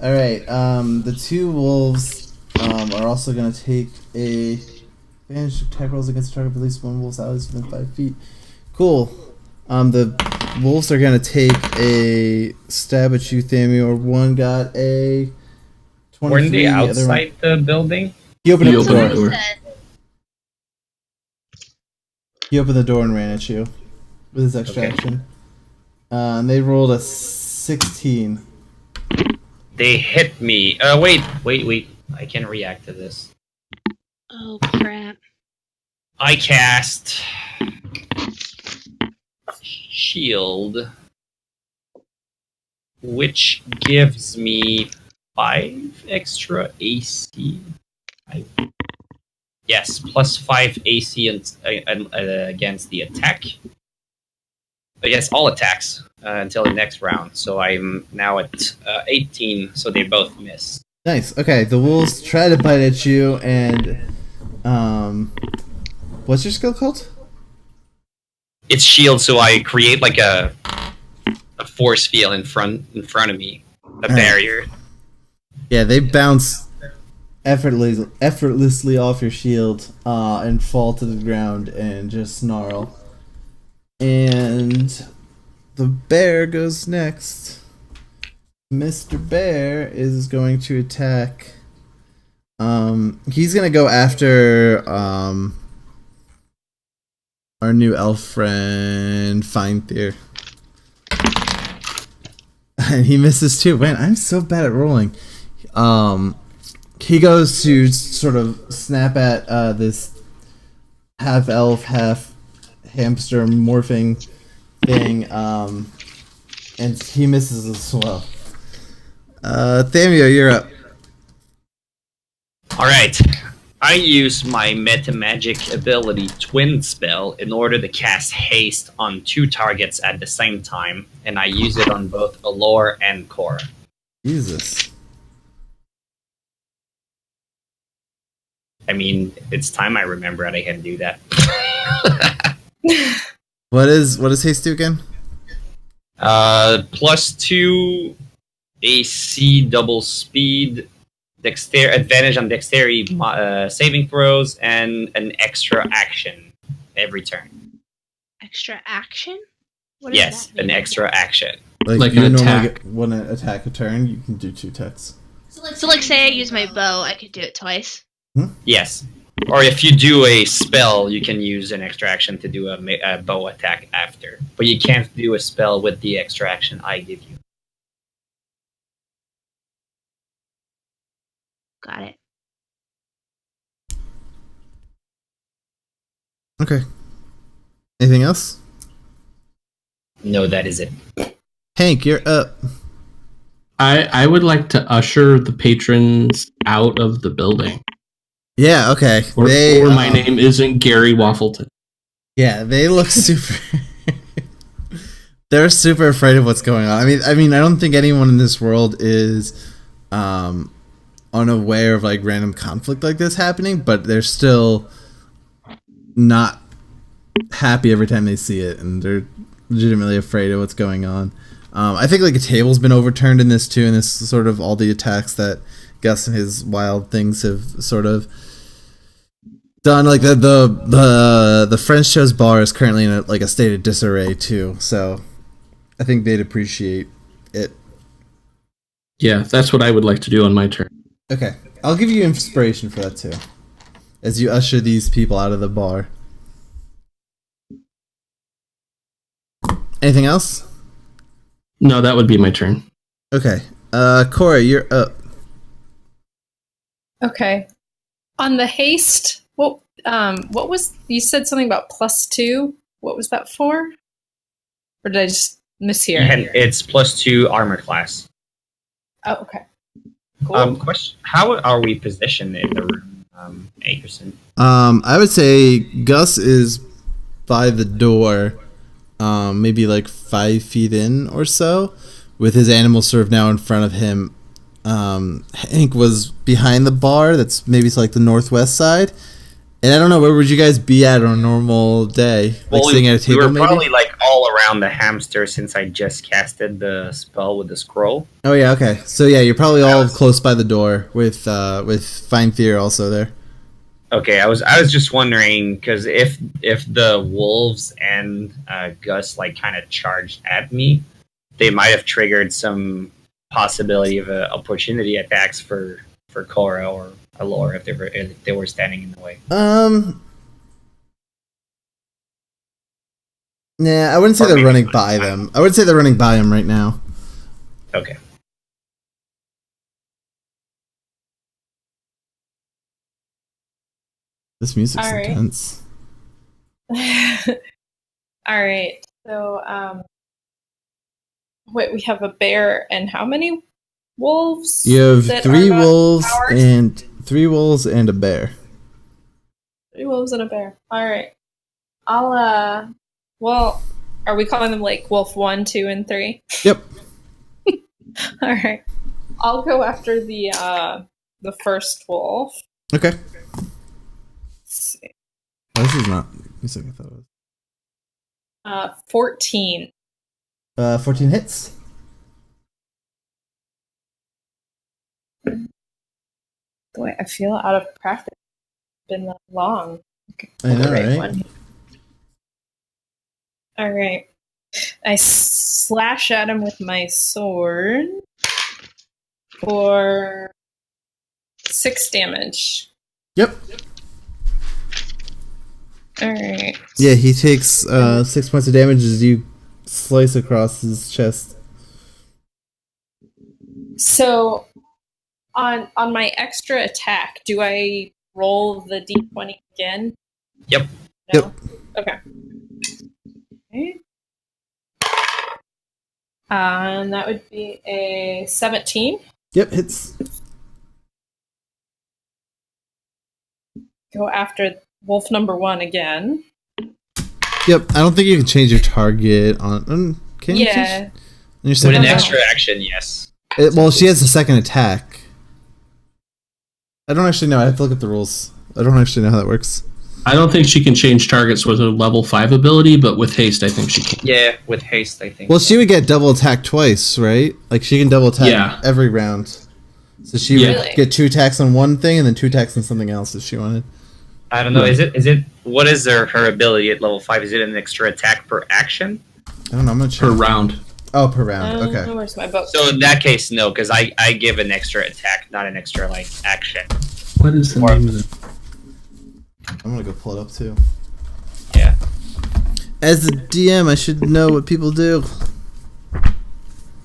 All right. The two wolves are also going to take a advantage attack rolls against a target of at least one wolf's allies within 5 feet. Cool. The wolves are going to take a stab at you, Thamior. One got a 23. Weren't they outside the building? He opened He up the opened door. the door. He opened the door and ran at you with his extra action. And they rolled a 16. They hit me. Wait. I can react to this. Oh crap! I cast shield, which gives me 5 extra AC. Yes, plus 5 AC against the attack. Against all attacks until the next round. So I'm now at 18, so they both miss. Nice. Okay, the wolves try to bite at you, and what's your skill called? It's shield, so I create like a force field in front of me, a barrier. Yeah, they bounce effortlessly off your shield and fall to the ground and just snarl. And the bear goes next. Mr. Bear is going to attack. He's gonna go after our new elf friend Feinthir. And he misses too. Man, I'm so bad at rolling. He goes to sort of snap at this half elf, half hamster morphing thing, and he misses as well. Thamio, you're up. Alright. I use my metamagic ability Twin Spell in order to cast haste on 2 targets at the same time, and I use it on both Allure and Cora. Jesus. I mean, it's time I remember that I can do that. What does haste do again? Plus 2 AC, double speed, advantage on dexterity saving throws, and an extra action every turn. Extra action? What does Yes, that mean? an extra action. Like an you normally attack. get one attack a turn, you can do 2 attacks. So, like, say I use my bow, I could do it twice. Yes. Or if you do a spell, you can use an extra action to do a bow attack after. But you can't do a spell with the extra action I give you. Got it. Okay. Anything else? No, that is it. Hank, you're up. I would like to usher the patrons out of the building. Yeah, okay. Or my name isn't Gary Waffleton. Yeah, they look super. They're super afraid of what's going on. I mean, I don't think anyone in this world is unaware of like random conflict like this happening, but they're still not happy every time they see it, and they're legitimately afraid of what's going on. I think like a table's been overturned in this too, and this is sort of all the attacks that Gus and his wild things have sort of done. Like the French Show's bar is currently in a state of disarray too, so I think they'd appreciate it. Yeah, that's what I would like to do on my turn. Okay, I'll give you inspiration for that too, as you usher these people out of the bar. Anything else? No, that would be my turn. Okay, Corey, you're up. Okay. On the haste, what was, you said something about +2? What was that for? Or did I just mishear? And it's +2 armor class. Oh, okay. Cool. Question: how are we positioned in the room, Akerson? I would say Gus is by the door, maybe like 5 feet in or so, with his animal sort of now in front of him. Hank was behind the bar. That's maybe like the northwest side. And I don't know, where would you guys be at on a normal day? Like sitting at a table, we were maybe? probably like all all around the hamster since I just casted the spell with the scroll. Oh yeah, okay. So yeah, you're probably all close by the door with Fine Fear also there. Okay, I was just wondering because if the wolves and Gus like kind of charged at me, they might have triggered some possibility of opportunity attacks for Cora or Alora if they were standing in the way. Nah, I wouldn't say they're running by them. I would say they're running by him right now. Okay. This music's All right. intense. All right. So, wait, we have a bear and how many wolves? You have that three are not wolves ours? and a bear. 3 wolves and a bear. All right. I'll well, are we calling them like wolf 1, 2, and 3? Yep. All right. I'll go after the first wolf. Okay. Let's see. Oh, this is not. It's like I thought it was. 14. 14 hits. Boy, I feel out of practice. It's been that long. Okay, I know, right right? one. All right. I slash at him with my sword for 6 damage. Yep. All right. Yeah, he takes 6 points of damage as you slice across his chest. So, on my extra attack, do I roll the d20 again? Yep. No? Yep. Okay. And that would be a 17. Yep, hits. Go after wolf number 1 again. Yep, I don't think you can change your target on. Can you? Yeah. On your With second an attack? extra action, yes. Well, she has a second attack. I don't actually know. I have to look at the rules. I don't actually know how that works. I don't think she can change targets with her level 5 ability, but with haste, I think she can. Yeah, with haste, I think. Well, she would get double attack twice, right? Like she can double attack every round. So she would Really? get 2 attacks on one thing and then 2 attacks on something else if she wanted. I don't know. Is it? What is her ability at level 5? Is it an extra attack per action? I don't know. I'm not sure. Per round. Oh, per round. Okay. Where's my book? So in that case, no, because I give an extra attack, not an extra like action. What is the name of it? I'm gonna go pull it up too. Yeah. As the DM, I should know what people do.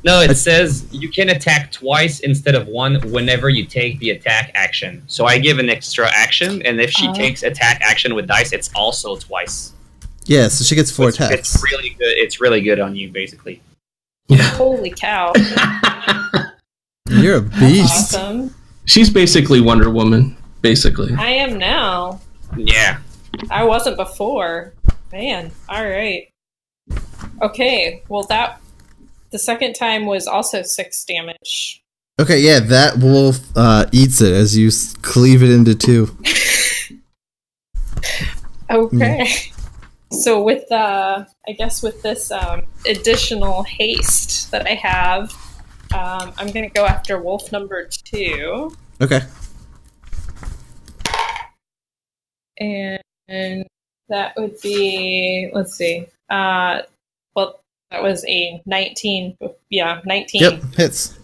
No, it says you can attack twice instead of one whenever you take the attack action. So I give an extra action, and if she takes attack action with dice, it's also twice. Yeah, so she gets 4 attacks. It's really good. It's really good on you, basically. Yeah. Holy cow. You're a beast. Awesome. She's basically Wonder Woman, basically. I am now. Yeah. I wasn't before. Man. All right. Okay. Well, the second time was also 6 damage. Okay, yeah, that wolf eats it as you cleave it into 2. Okay. So with I guess with this additional haste that I have, I'm gonna go after wolf number 2, Okay. and that would be, let's see, well, that was a 19. Yeah, 19. Yep, hits.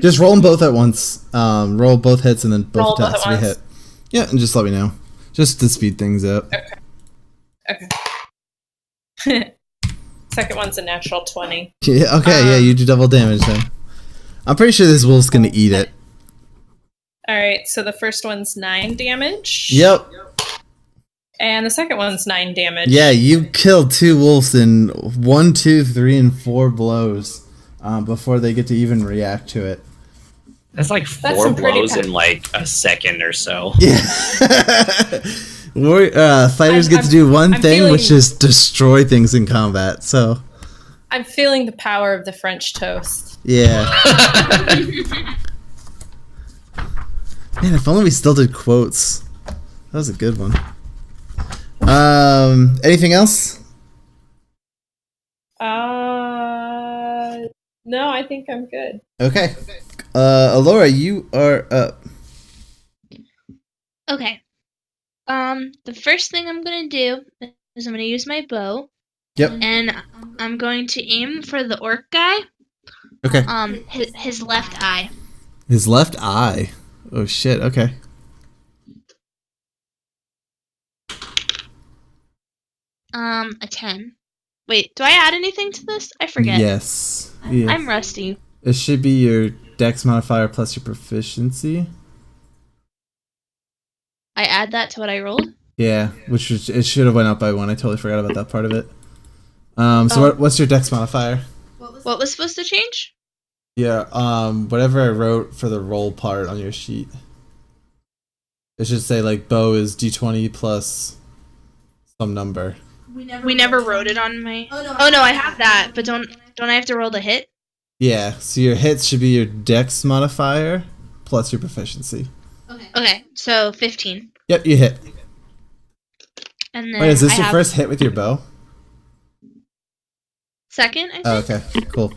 Just roll them both at once. Roll both hits and then both Roll both attacks at to be once. hit. Yeah, and just let me know. Just to speed things up. Okay. Second one's a natural 20. Yeah, okay, yeah, you do double damage then. I'm pretty sure this wolf's gonna eat it. All right, so the first one's 9 damage. Yep. And the second one's 9 damage. Yeah, you killed 2 wolves in 1, 2, 3, and 4 blows before they get to even react to it. That's like That's 4 some pretty blows pow- in like a second or so. Yeah. Fighters get to do one I'm thing, feeling- which is destroy things in combat. So, I'm feeling the power of the French toast. yeah. Man, if only we still did quotes. That was a good one. Anything else? No, I think I'm good. Okay. Alora, you are up. Okay. The first thing I'm gonna do is I'm gonna use my bow. Yep. And I'm going to aim for the orc guy. Okay. His left eye. His left eye. Oh shit. Okay. A 10. Wait, do I add anything to this? I forget. Yes. Yeah. I'm rusty. It should be your dex modifier plus your proficiency. I add that to what I rolled? Yeah, which was, it should have went up by 1. I totally forgot about that part of it. So what's your dex modifier? What was supposed to change? Yeah, whatever I wrote for the roll part on your sheet. It should say like bow is d20 plus some number. We never wrote it on my. Oh no, I have that, but don't I have to roll the hit? Yeah, so your hits should be your dex modifier plus your proficiency. Okay, so 15. Yep, you hit. And then wait, is this your first hit with your bow? Second, I think. Oh, okay, cool.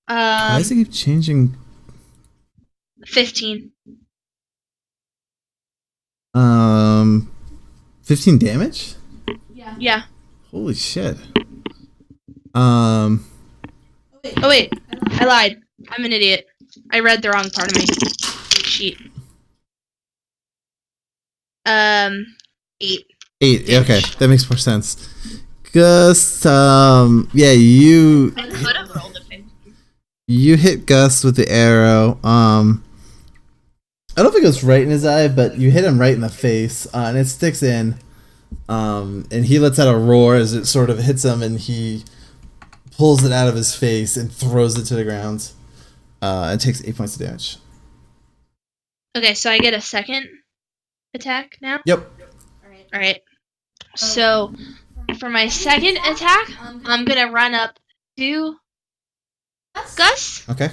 Why does it keep changing? 15. 15 damage? Yeah. Holy shit. Oh wait, I lied. I'm an idiot. I read the wrong part of my sheet. 8. 8. Okay, that makes more sense. Gus, yeah, you I could have rolled a 15. You hit Gus with the arrow. I don't think it was right in his eye, but you hit him right in the face, and it sticks in. And he lets out a roar as it sort of hits him, and he pulls it out of his face and throws it to the ground. And takes 8 points of damage. Okay, so I get a second attack now? Yep. Alright. So, for my second attack, I'm gonna run up to Gus. Okay.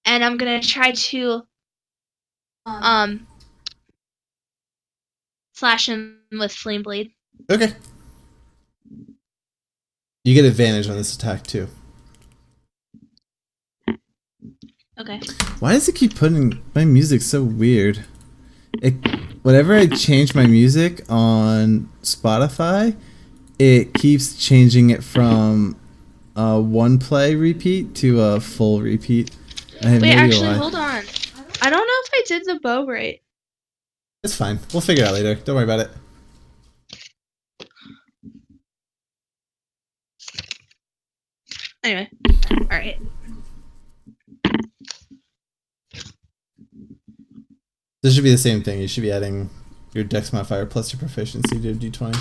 And I'm gonna try to slash him with flame blade. Okay. You get advantage on this attack too. Okay. Why does it keep putting my music so weird? Whenever I change my music on Spotify, it keeps changing it from a 1 play repeat to a full repeat. Wait, actually, hold on. I don't know if I did the bow right. It's fine. We'll figure it out later. Don't worry about it. Anyway, alright. This should be the same thing. You should be adding your dex modifier plus your proficiency to d20.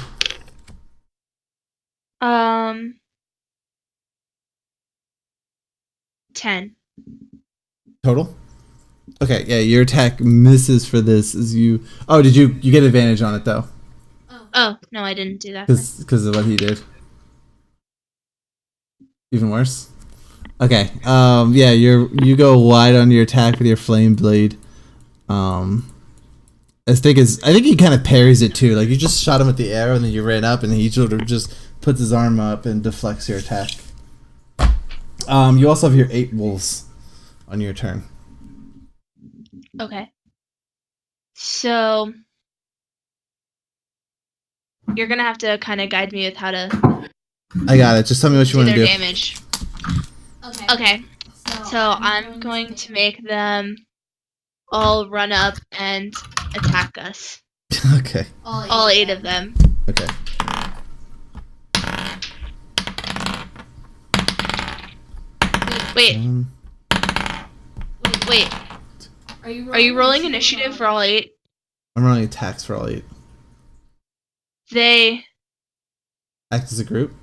10. Total? Okay, yeah, your attack misses for this as you... Oh, did you get advantage on it, though? Oh, no, I didn't do that. Because of what he did. Even worse? Okay, yeah, you go wide on your attack with your flame blade. I think he kind of parries it, too. Like, you just shot him with the arrow, and then you ran up, and he sort of just puts his arm up and deflects your attack. You also have your 8 wolves on your turn. Okay. So you're gonna have to kind of guide me with how to. I got it. Just tell me what you want to do. Damage. Okay. So I'm going to make them all run up and attack us. Okay. All 8 of them. Okay. Wait. Wait. Are you rolling initiative for all 8? I'm rolling attacks for all 8. They act as a group?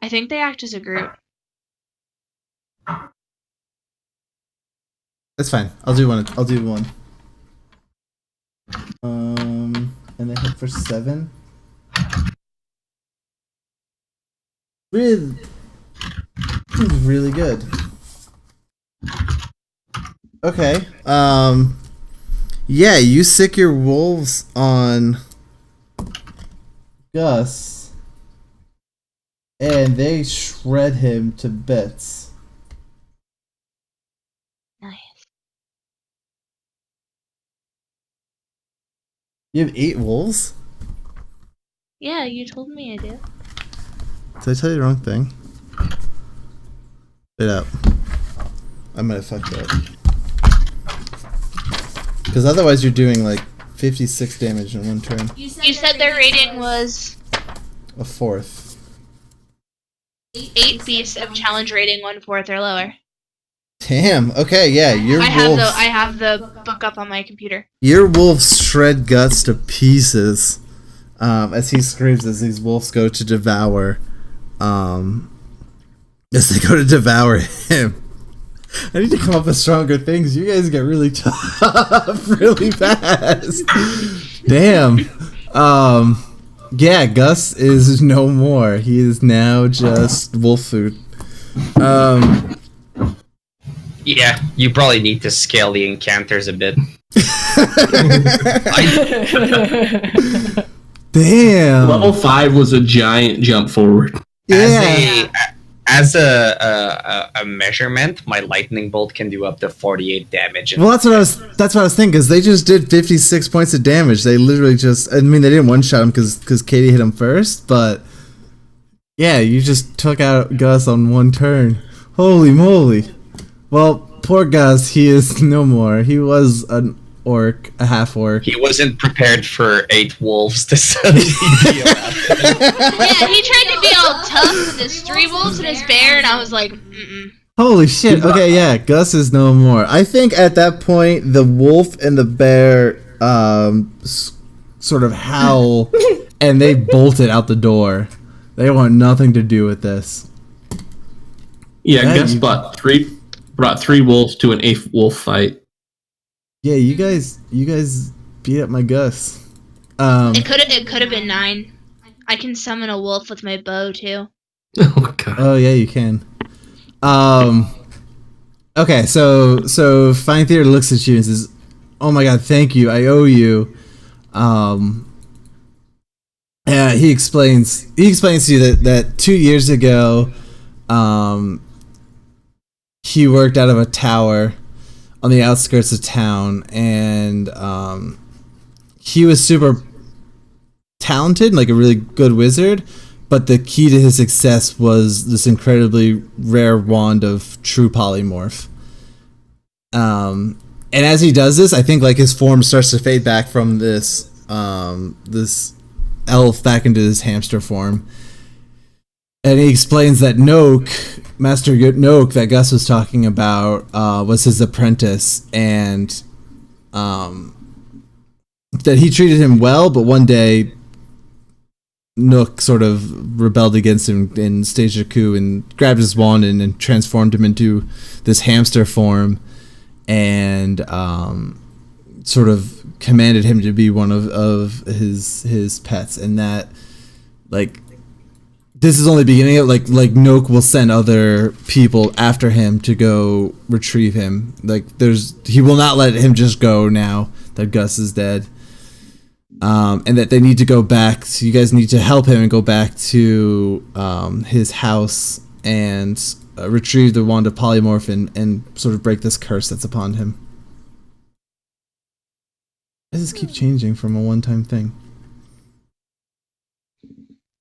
I think they act as a group. That's fine. I'll do one. And they hit for 7. Really good. Okay. Yeah, you sick your wolves on Gus, and they shred him to bits. Nice. You have 8 wolves? Yeah, you told me I do. Did I tell you the wrong thing? Wait up. I might have fucked up. Because otherwise you're doing like 56 damage in one turn. You said their rating was A 4th. 8 beasts of challenge rating 1/4 or lower. Damn. Okay, yeah, I have the book up on my computer. Your wolves shred Guts to pieces as he screams as these wolves go to devour. As they go to devour him. I need to come up with stronger things. You guys get really tough really fast. Damn. Yeah, Gus is no more. He is now just wolf food. Yeah, you probably need to scale the encounters a bit. Damn. Level 5 was a giant jump forward. Yeah. As a measurement, my lightning bolt can do up to 48 damage. Well, that's what I was thinking, because they just did 56 points of damage. They literally just, I mean, they didn't one-shot him because Katie hit him first, but yeah, you just took out Gus on one turn. Holy moly. Well, poor Gus, he is no more. He was an orc, a half-orc. He wasn't prepared for 8 wolves to suddenly be around. Yeah, he tried to be all tough with his 3 wolves and his bear, and I was like, mm-mm. Holy shit. Okay, yeah, Gus is no more. I think at that point, the wolf and the bear sort of howl, and they bolted out the door. They want nothing to do with this. Yeah, Gus brought 3 wolves to an 8th wolf fight. Yeah, you guys beat up my Gus. It could have been 9. I can summon a wolf with my bow too. Oh god. Oh yeah, you can. Okay, so Fine Theater looks at you and says, "Oh my god, thank you. I owe you." Yeah, he explains to you that 2 years ago, he worked out of a tower on the outskirts of town, and he was super talented, like a really good wizard, but the key to his success was this incredibly rare wand of true polymorph. And as he does this, I think like his form starts to fade back from this this elf back into his hamster form. And he explains that Master Noak, that Gus was talking about, was his apprentice, and that he treated him well, but one day Nook sort of rebelled against him and staged a coup and grabbed his wand and transformed him into this hamster form, and sort of commanded him to be one of his pets, and that like this is only beginning of like Noak will send other people after him to go retrieve him. Like he will not let him just go now that Gus is dead. And that they need to go back. So you guys need to help him and go back to his house and retrieve the wand of polymorph and sort of break this curse that's upon him. It just keeps changing from a one-time thing.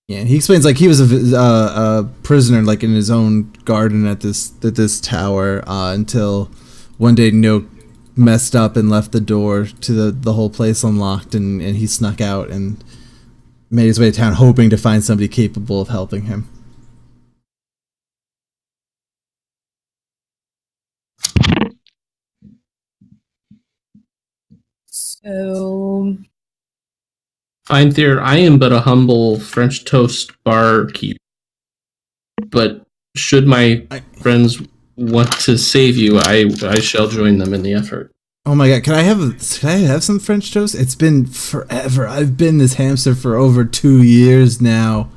Yeah, and he explains like he was a prisoner like in his own garden at this tower until one day Noak messed up and left the door to the whole place unlocked, and he snuck out and made his way to town hoping to find somebody capable of helping him. So Fine Theater, I am but a humble French toast barkeep. But should my friends want to save you, I shall join them in the effort. Oh my god, can I have some French toast? It's been forever. I've been this hamster for over 2 years now.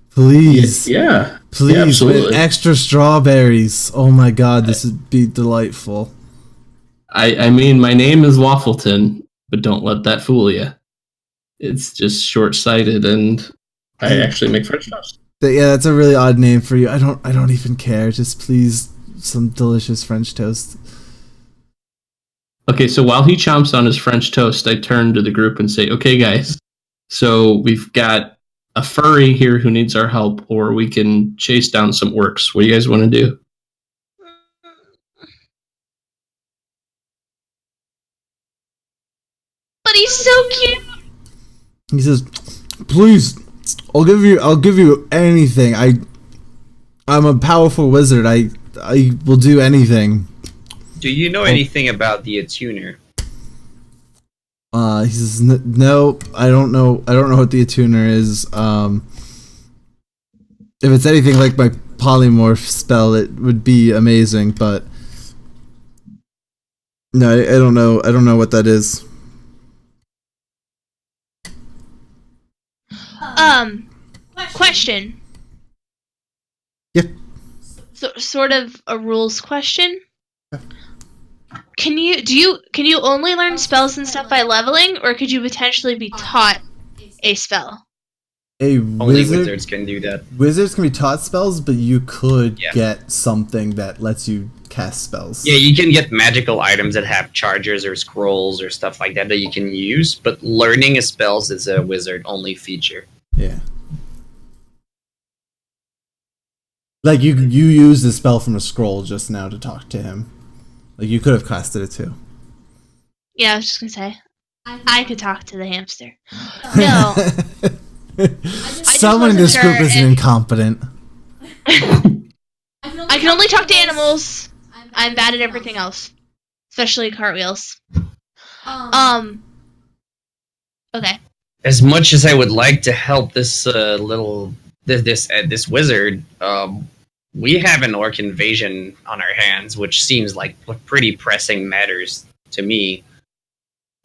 Please. Yeah. Please, yeah, absolutely. with extra strawberries. Oh my god, this would be delightful. I mean, my name is Waffleton, but don't let that fool you. It's just short-sighted, and I actually make French toast. that's a really odd name for you. I don't even care. Just please, some delicious French toast. Okay, so while he chomps on his French toast, I turn to the group and say, okay, guys, so we've got a furry here who needs our help, or we can chase down some orcs. What do you guys want to do? But he's so cute. He says, please, I'll give you anything. I'm a powerful wizard. I will do anything. Do you know anything about the attuner? He says, no, I don't know what the attuner is. If it's anything like my polymorph spell, it would be amazing, but no, I don't know what that is. Question. Yeah. So, sort of a rules question. Can you only learn spells and stuff by leveling, or could you potentially be taught a spell? Only wizards can do that. Wizards can be taught spells, but you could get something that lets you cast spells. Yeah, you can get magical items that have chargers or scrolls or stuff like that you can use, but learning spells is a wizard-only feature. Yeah. Like, you use the spell from a scroll just now to talk to him. Like, you could have casted it too. Yeah, I was just gonna say. I could talk to the hamster. No. Someone in this group is incompetent. I can only talk to animals. I'm bad at everything else. Especially cartwheels. Okay. As much as I would like to help this this wizard, we have an orc invasion on our hands, which seems like pretty pressing matters to me.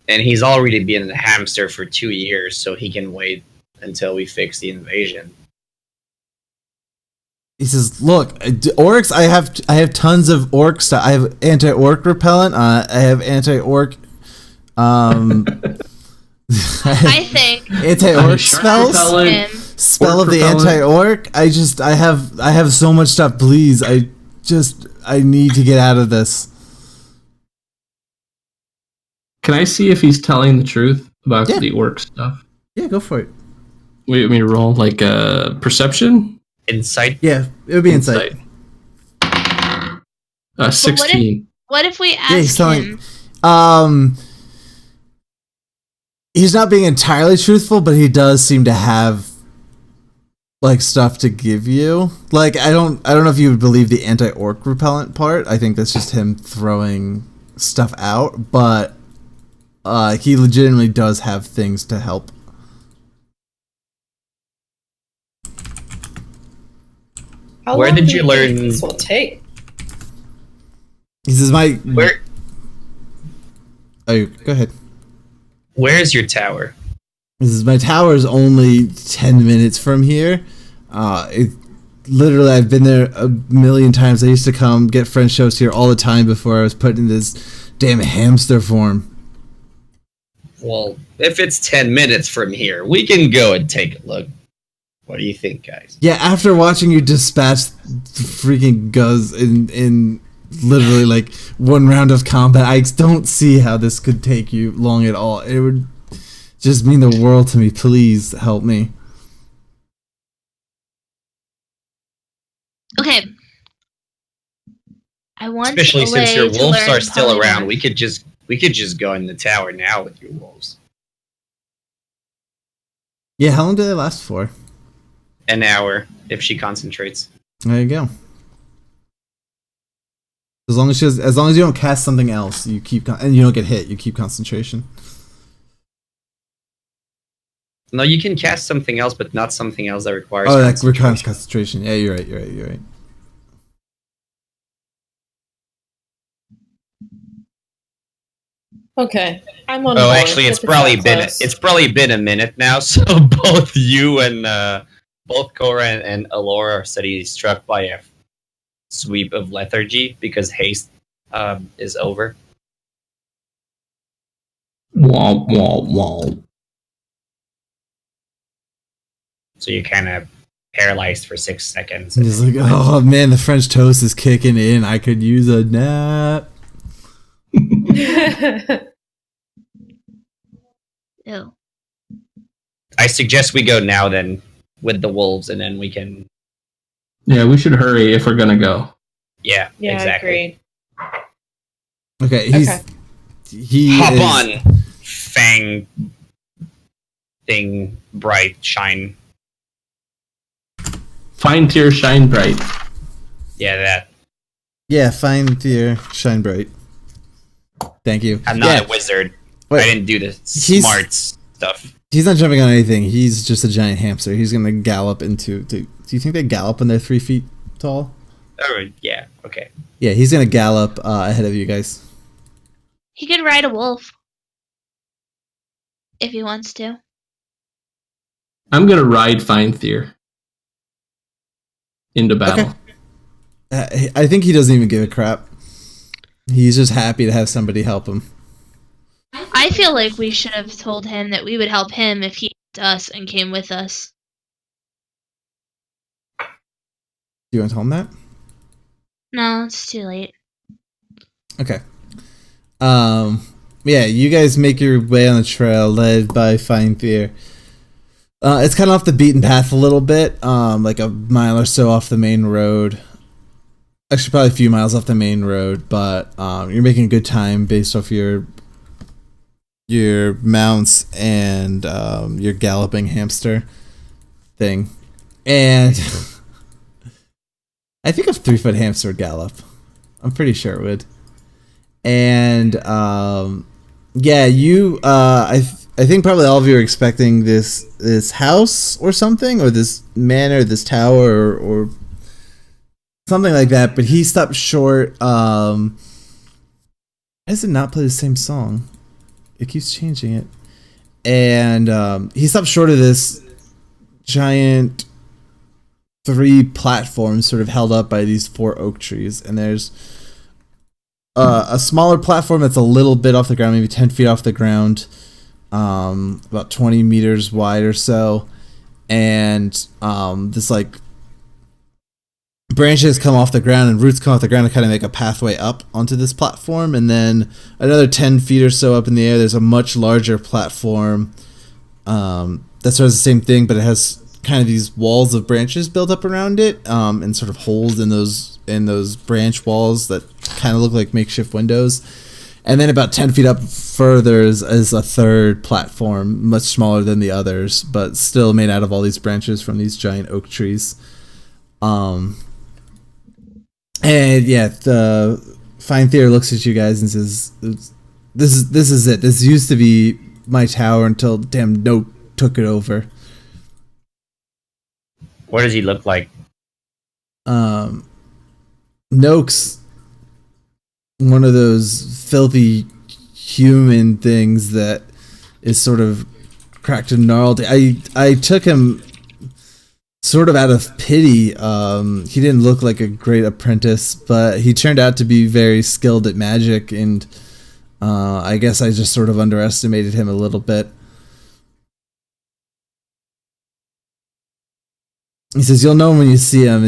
And he's already been a hamster for 2 years, so he can wait until we fix the invasion. He says, "Look, orcs. I have tons of orc stuff. I have anti-orc repellent. I have anti-orc. I think anti-orc spells. Spell of the anti-orc. I have so much stuff. Please, I need to get out of this." Can I see if he's telling the truth about the orc stuff? Yeah, go for it. Wait, let me roll like perception. Insight. Yeah, it would be insight. 16. What if we ask him? He's not being entirely truthful, but he does seem to have like stuff to give you. Like, I don't know if you would believe the anti-orc repellent part. I think that's just him throwing stuff out, but he legitimately does have things to help. Where did you learn this will take? He says, Where? Oh, go ahead. Where's your tower? This is my tower is only 10 minutes from here. Literally, I've been there a million times. I used to come get French toast here all the time before I was put in this damn hamster form. Well, if it's 10 minutes from here, we can go and take a look. What do you think, guys? Yeah, after watching you dispatch the freaking Guz in literally like one round of combat, I don't see how this could take you long at all. It would just mean the world to me. Please help me. Okay. I want especially since your wolves are still polymorph. around. We could just go in the tower now with your wolves. Yeah, how long do they last for? An hour if she concentrates. There you go. As long as you don't cast something else, you keep and you don't get hit, you keep concentration. No, you can cast something else, but not something else that requires. Oh, that requires concentration. Yeah, you're right. Okay, I'm on. Oh, actually, it's probably been a minute now. So both you and both Cora and Alora are steadily struck by a sweep of lethargy because haste is over. Womp womp womp. So you kind of paralyzed for 6 seconds. And he's like, oh man, the French toast is kicking in. I could use a nap. Ew. I suggest we go now then with the wolves, and then we can. Yeah, we should hurry if we're gonna go. Yeah, exactly. Agreed. Okay, he hop is, on, Fang, thing, bright, shine. Find Tear Shine Bright. Yeah, that. Yeah, find Fear, shine bright. Thank you. I'm not a wizard. Wait, I didn't do the smart stuff. He's not jumping on anything. He's just a giant hamster. He's gonna gallop into. Do you think they gallop when they're 3 feet tall? Oh, yeah. Okay. Yeah, he's gonna gallop ahead of you guys. He could ride a wolf. If he wants to. I'm gonna ride Find Tear into battle. Okay. I think he doesn't even give a crap. He's just happy to have somebody help him. I feel like we should have told him that we would help him if he helped us and came with us. Do you want to tell him that? No, it's too late. Okay. Yeah, you guys make your way on the trail led by Find Fear. It's kind of off the beaten path a little bit, like a mile or so off the main road. Actually, probably a few miles off the main road, but you're making good time based off your mounts and your galloping hamster thing. And I think a 3-foot hamster would gallop. I'm pretty sure it would. And yeah, you I think probably all of you are expecting this house or something, or this manor, this tower, or something like that. But he stopped short. Why does it not play the same song? It keeps changing it. And he stopped short of this giant 3 platforms sort of held up by these 4 oak trees. And there's a smaller platform that's a little bit off the ground, maybe 10 feet off the ground, about 20 meters wide or so. And this like branches come off the ground and roots come off the ground to kind of make a pathway up onto this platform. And then another 10 feet or so up in the air, there's a much larger platform that sort of the same thing, but it has kind of these walls of branches built up around it, and sort of holes in those branch walls that kind of look like makeshift windows. And then about 10 feet up further is a third platform, much smaller than the others, but still made out of all these branches from these giant oak trees. And yeah, the Find Theater looks at you guys and says, "This is it. This used to be my tower until damn Note took it over." What does he look like? Noak's one of those filthy human things that is sort of cracked and gnarled. I took him sort of out of pity. He didn't look like a great apprentice, but he turned out to be very skilled at magic, and I guess I just sort of underestimated him a little bit. He says, "You'll know him when you see him.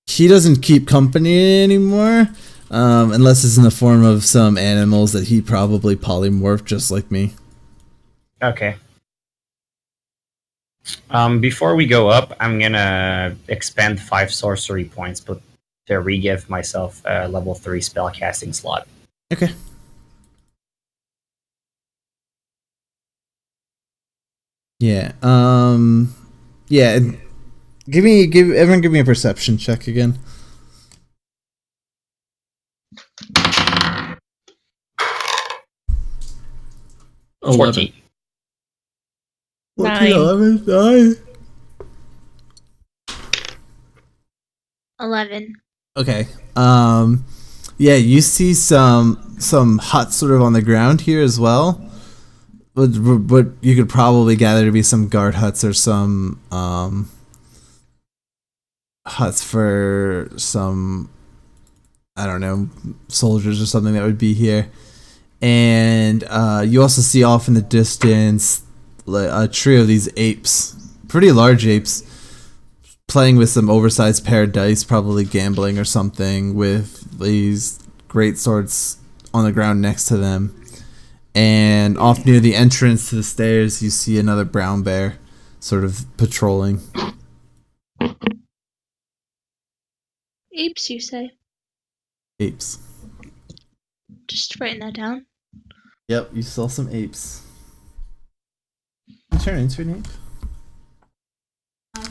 He doesn't keep company anymore, unless it's in the form of some animals that he probably polymorphed just like me." Okay. Before we go up, I'm gonna expend 5 sorcery points, but to re-give myself a level 3 spell casting slot. Okay. Yeah. Yeah. Everyone give me a perception check again. 14. 9. 11. Okay. Yeah, you see some huts sort of on the ground here as well. But you could probably gather to be some guard huts or some huts for some, I don't know, soldiers or something that would be here. And you also see off in the distance a trio of these apes pretty large apes, playing with some oversized paired dice, probably gambling or something, with these great swords on the ground next to them. And off near the entrance to the stairs, you see another brown bear sort of patrolling. Apes, you say? Apes. Just writing that down. Yep, you saw some apes. You turn into an ape?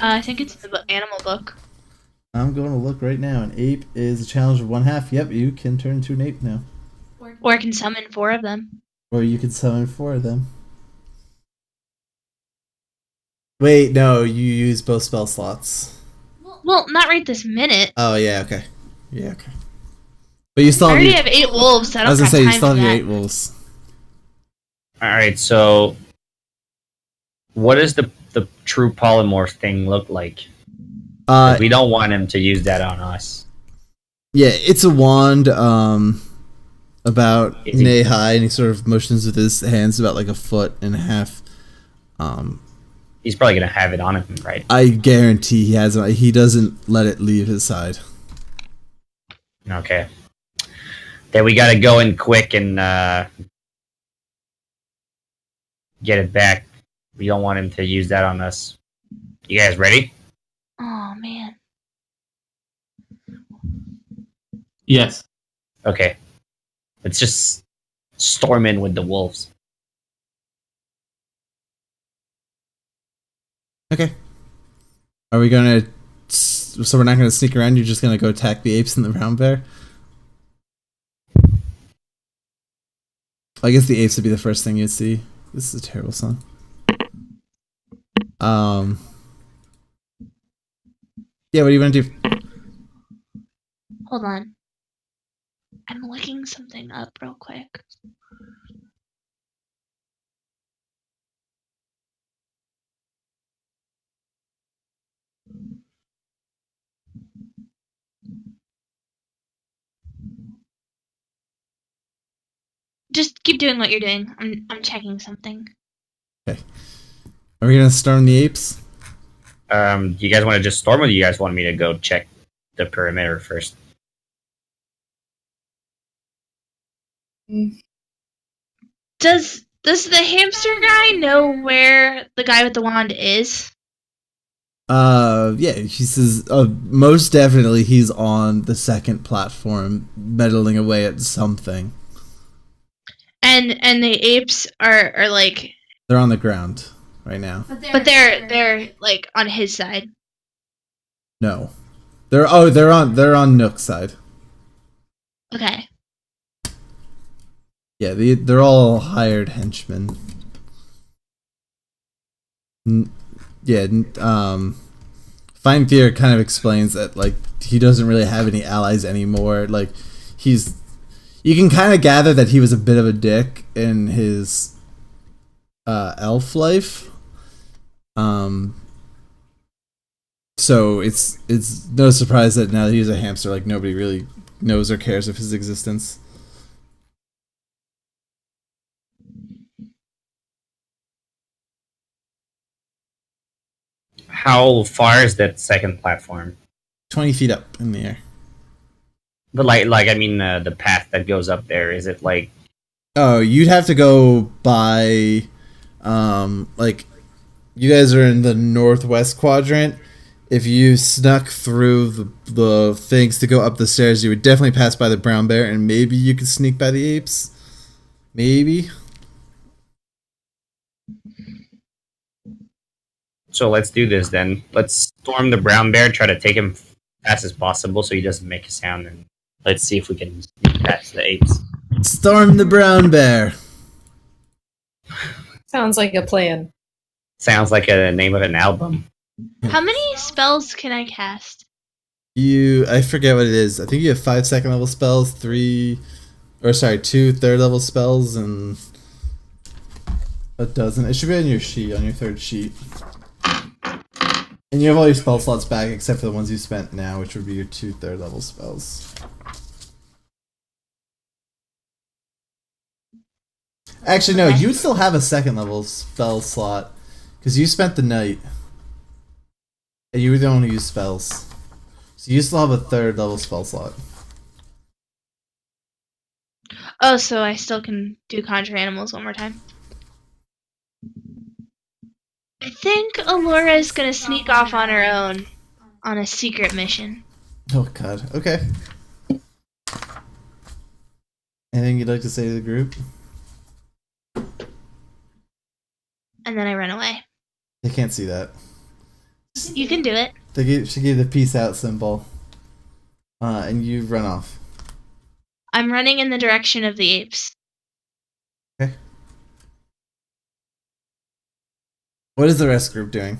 I think it's the animal book. I'm going to look right now. An ape is a challenge of 1/2. Yep, you can turn into an ape now. Or I can summon 4 of them. Or you can summon 4 of them. Wait, no, you use both spell slots. Well, not right this minute. Oh, yeah, okay. Yeah, okay. But you still I already have 8 wolves. I was don't gonna have say, you time still for have your that. 8 wolves. Alright, so what does the true polymorph thing look like? We don't want him to use that on us. Yeah, it's a wand about knee high, and he sort of motions with his hands about like 1.5 feet. He's probably gonna have it on him, right? I guarantee he has it. He doesn't let it leave his side. Okay. Then we gotta go in quick and get it back. We don't want him to use that on us. You guys ready? Oh, man. Yes. Okay. Let's just storm in with the wolves. Okay. Are we gonna... So we're not gonna sneak around, you're just gonna go attack the apes and the brown bear? I guess the apes would be the first thing you'd see. This is a terrible song. Yeah, what do you want to do? Hold on. I'm looking something up real quick. Just keep doing what you're doing. I'm checking something. Okay. Are we gonna storm the apes? Do you guys want to just storm, or do you guys want me to go check the perimeter first? Does the hamster guy know where the guy with the wand is? Yeah, he says, most definitely he's on the second platform, meddling away at something. And the apes are like... They're on the ground right now. But they're like on his side. No. They're on Nook's side. Okay. Yeah, they're all hired henchmen. Fine Fear kind of explains that, like, he doesn't really have any allies anymore. Like, you can kind of gather that he was a bit of a dick in his elf life. So it's no surprise that now that he's a hamster, like, nobody really knows or cares of his existence. How far is that second platform? 20 feet up in the air. But I mean, the path that goes up there, is it like... Oh, you'd have to go by, like, you guys are in the northwest quadrant. If you snuck through the things to go up the stairs, you would definitely pass by the brown bear, and maybe you could sneak by the apes. Maybe. So let's do this then. Let's storm the brown bear, try to take him fast as possible so he doesn't make a sound, and let's see if we can sneak past the apes. Storm the brown bear. Sounds like a plan. Sounds like a name of an album. How many spells can I cast? I forget what it is. I think you have 5 second level spells, 2 third level spells, and a dozen. It should be on your sheet, on your third sheet. And you have all your spell slots back except for the ones you spent now, which would be your 2 third level spells. Actually, no, you would still have a second level spell slot because you spent the night. And you were the one who used spells. So you still have a 3rd level spell slot. Oh, so I still can do conjure animals one more time. I think Alora is gonna sneak off on her own on a secret mission. Oh god. Okay. Anything you'd like to say to the group? And then I run away. They can't see that. You can do it. She gave the peace out symbol. And you run off. I'm running in the direction of the apes. Okay. What is the rest group doing?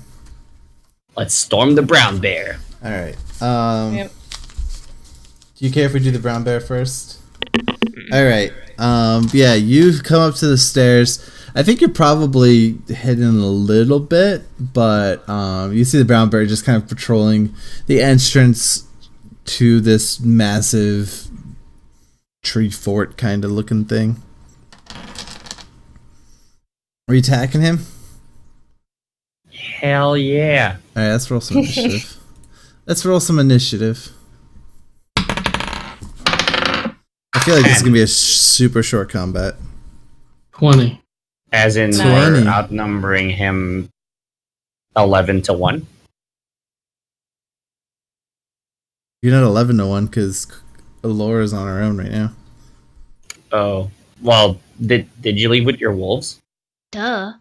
Let's storm the brown bear. Alright. Yep. Do you care if we do the brown bear first? Alright. Yeah, you've come up to the stairs. I think you're probably hidden a little bit, but you see the brown bear just kind of patrolling the entrance to this massive tree fort kind of looking thing. Are you attacking him? Hell yeah. Alright, let's roll some initiative. Let's roll some initiative. I feel like this is going to be a super short combat. 20. As in, 20. we're outnumbering him 11 to 1. You're not 11 to 1 because Alora's on her own right now. Oh. Well, did you leave with your wolves? Duh.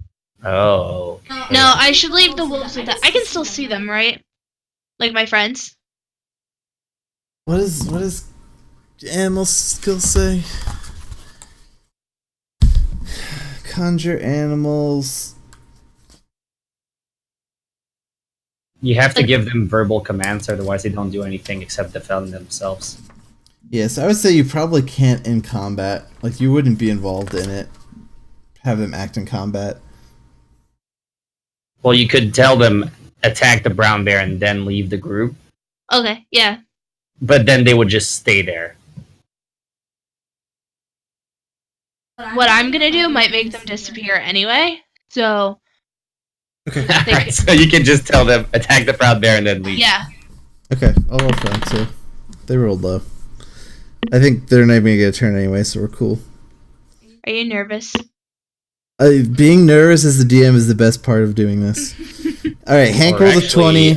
Oh. No, I should leave the wolves with that. I can still see them, right? Like my friends. What does animal skills say? Conjure animals. You have to give them verbal commands, otherwise they don't do anything except defend themselves. Yes, I would say you probably can't in combat. Like, you wouldn't be involved in it. Have them act in combat. Well, you could tell them, attack the brown bear and then leave the group. Okay, yeah. But then they would just stay there. What I'm gonna do might make them disappear anyway, so... Okay. Alright, so you can just tell them, attack the brown bear and then leave. Yeah. Okay, I'll roll for them too. They rolled low. I think they're not even gonna get a turn anyway, so we're cool. Are you nervous? Being nervous as the DM is the best part of doing this. Alright, Hank rolled a 20.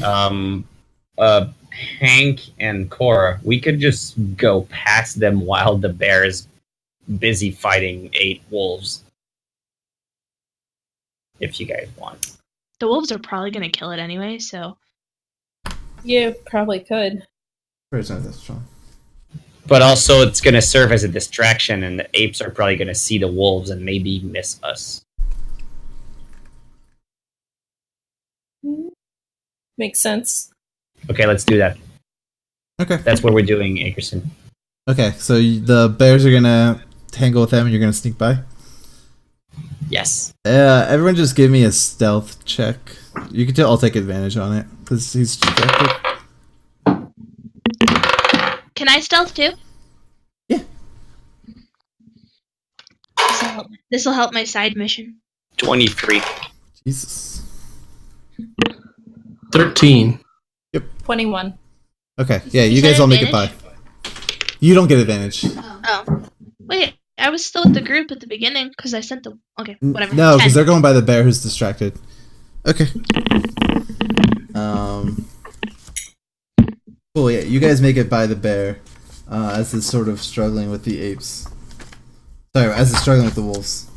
Hank and Cora, we could just go past them while the bear is busy fighting 8 wolves. If you guys want. The wolves are probably gonna kill it anyway, so... You probably could. It's not that strong. But also, it's going to serve as a distraction, and the apes are probably going to see the wolves and maybe miss us. Makes sense. Okay, let's do that. Okay. That's what we're doing, Akerson. Okay, so the bears are gonna tangle with them and you're gonna sneak by? Yes. Everyone just give me a stealth check. You can tell I'll take advantage on it, because he's distracted. Can I stealth too? Yeah. This'll help my side mission. 23. Jesus. 13. 21. Okay, yeah, you said guys all make it by. advantage? You don't get advantage. Oh. Wait, I was still with the group at the beginning, because I sent the... Okay, whatever. No, 10. because they're going by the bear who's distracted. Okay. Cool, yeah, you guys make it by the bear, as it's sort of struggling with the apes. Sorry, as it's struggling with the wolves.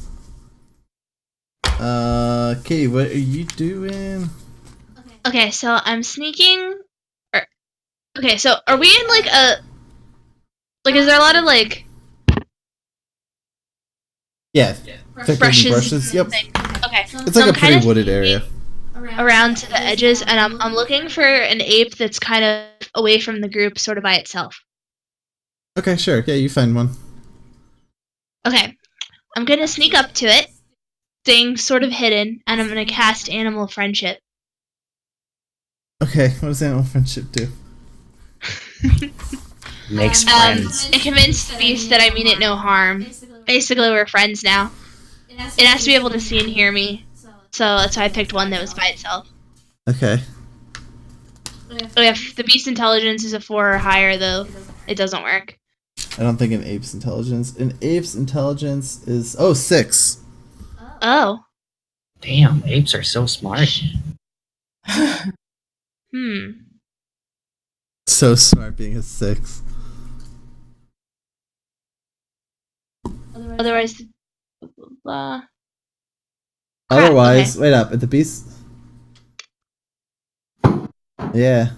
Katie, what are you doing? Okay, so I'm sneaking... Okay, so are we in, like, a... Like, is there a lot of, like... Yeah, thick brushes. Yep. Thing? Okay. It's So like I'm a pretty kinda wooded area. around to the edges, and I'm looking for an ape that's kind of away from the group, sort of by itself. Okay, sure. Yeah, you find one. Okay, I'm gonna sneak up to it, staying sort of hidden, and I'm gonna cast Animal Friendship. Okay, what does animal friendship do? Makes friends. And convince the beast that I mean it no harm. Basically, we're friends now. It has to be able to see and hear me, so that's why I picked one that was by itself. Okay. If the beast intelligence is a 4 or higher, though, it doesn't work. I don't think an ape's intelligence. An ape's intelligence is 6. Oh. Damn, apes are so smart. So smart being a 6. Otherwise, Otherwise, wait up. At the beast. Yeah.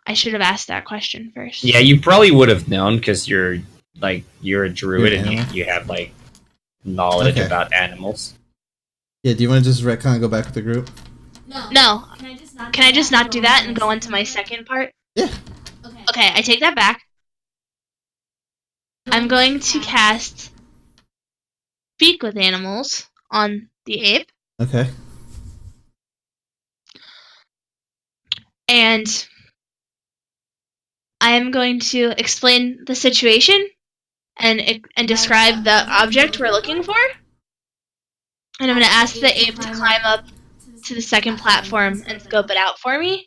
I should have asked that question first. Yeah, you probably would have known because you're a druid You're an and you have like knowledge about animals. Yeah, do you want to just retcon and go back to the group? No. Can I just not do that and go into my second part? Yeah. Okay, I take that back. I'm going to cast Speak with Animals on the ape. Okay. And I am going to explain the situation and describe the object we're looking for. And I'm going to ask the ape to climb up to the second platform and scope it out for me.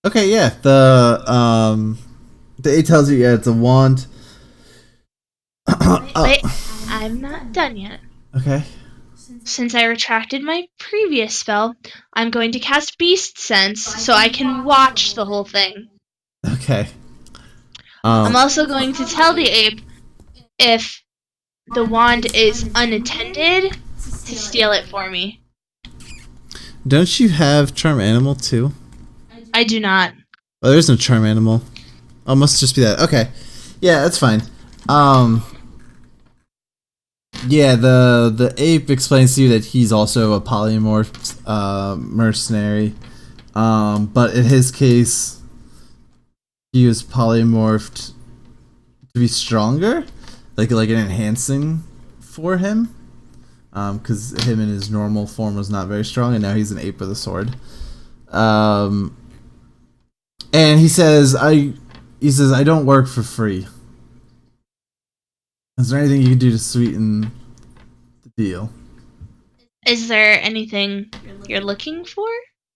Okay, yeah. The ape tells you, it's a wand. Wait, I'm not done yet. Okay. Since I retracted my previous spell, I'm going to cast Beast Sense so I can watch the whole thing. Okay. I'm also going to tell the ape if the wand is unattended to steal it for me. Don't you have Charm Animal too? I do not. Oh, there's no Charm Animal. Oh, it must just be that. Okay. Yeah, that's fine. Yeah, the ape explains to you that he's also a polymorphed mercenary. But in his case, he was polymorphed to be stronger, like an enhancing for him. Because him in his normal form was not very strong, and now he's an ape with a sword. And he says, I don't work for free. Is there anything you can do to sweeten the deal? Is there anything you're looking for?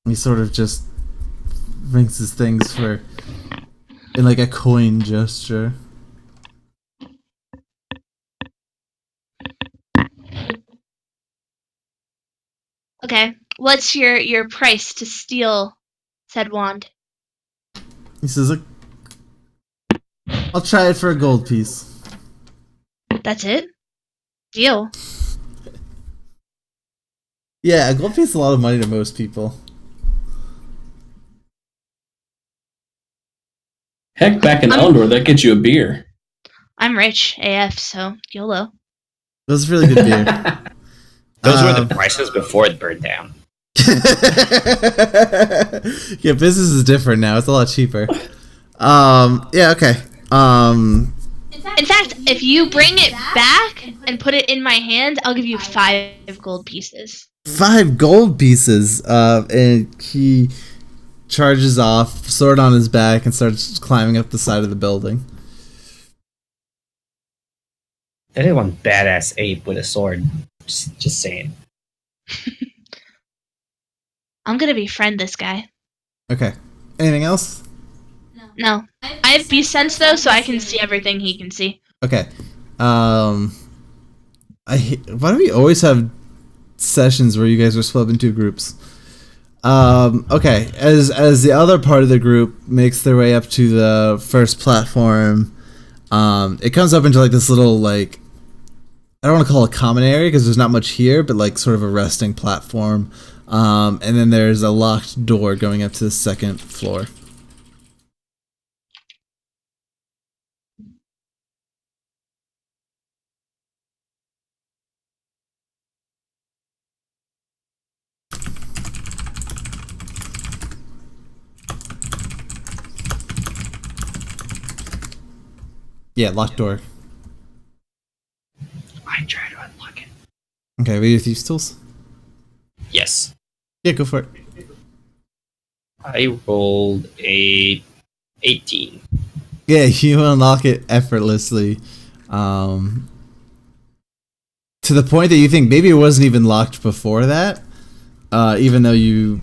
He sort of just brings his things in like a coin gesture. Okay, what's your price to steal said wand? He says, I'll try it for a gold piece. That's it? Deal. Yeah, a gold piece is a lot of money to most people. Heck, back in Eldor, that gets you a beer. I'm rich AF, so YOLO. That was really good beer. Those were the prices before it burned down. Yeah, business is different now. It's a lot cheaper. Yeah, okay. In fact, if you bring it back and put it in my hand, I'll give you 5 gold pieces. 5 gold pieces. And he charges off, sword on his back, and starts climbing up the side of the building. That is one badass ape with a sword. Just saying. I'm gonna befriend this guy. Okay. Anything else? No. I have beast sense though, so I can see everything he can see. Okay. Why do we always have sessions where you guys are split up into groups? Okay. As the other part of the group makes their way up to the first platform, it comes up into like this little like, I don't want to call it a common area because there's not much here, but like sort of a resting platform. And then there's a locked door going up to the second floor. Yeah, locked door. I try to unlock it. Okay, we have thieves' tools? Yes. Yeah, go for it. I rolled a 18. Yeah, you unlock it effortlessly. to the point that you think maybe it wasn't even locked before that, even though you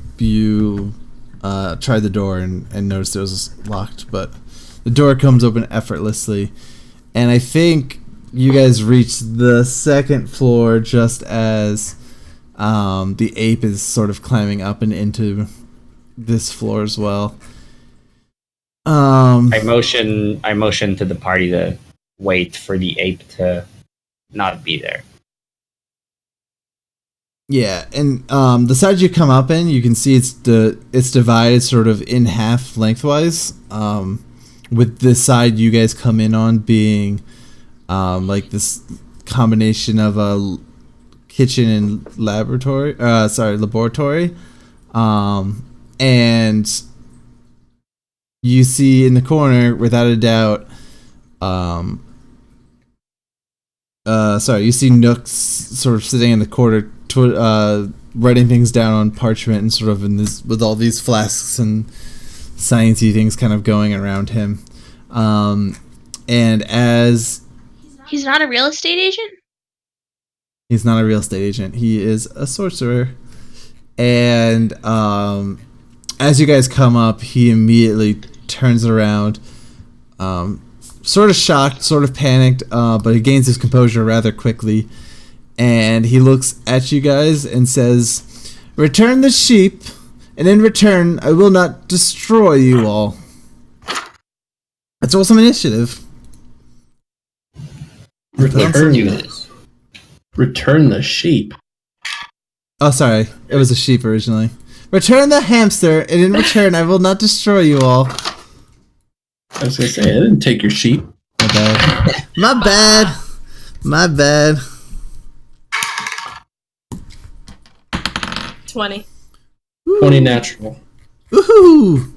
tried the door and noticed it was locked, but the door comes open effortlessly, and I think you guys reach the second floor just as the ape is sort of climbing up and into this floor as well. I motion to the party to wait for the ape to not be there. Yeah, and the side you come up in, you can see it's divided sort of in half lengthwise. With the side you guys come in on being like this combination of a kitchen and laboratory. And you see in the corner, without a doubt, you see Nooks sort of sitting in the corner, writing things down on parchment and sort of with all these flasks and sciencey things kind of going around him. And as he's not a real estate agent? He's not a real estate agent. He is a sorcerer. And as you guys come up, he immediately turns around, sort of shocked, sort of panicked, but he gains his composure rather quickly. And he looks at you guys and says, "Return the sheep, and in return, I will not destroy you all." Let's roll some initiative. Return the sheep. Oh, sorry. It was a sheep originally. Return the hamster, and in return, I will not destroy you all. I was going to say, I didn't take your sheep. My bad. My bad. My bad. 20. 20 natural. Woohoo!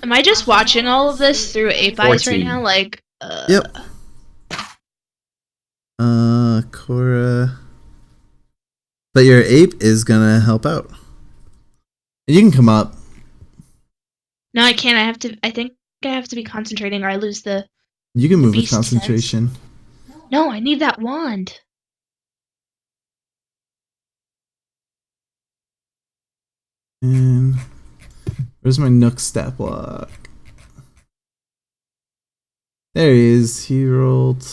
Am I just watching all of this through ape eyes right now? Like, Yep. Cora. But your ape is gonna help out. You can come up. No, I can't. I think I have to be concentrating or I lose the... You can move with beast concentration. sense. No, I need that wand. And where's my Nook stat block? There he is. He rolled.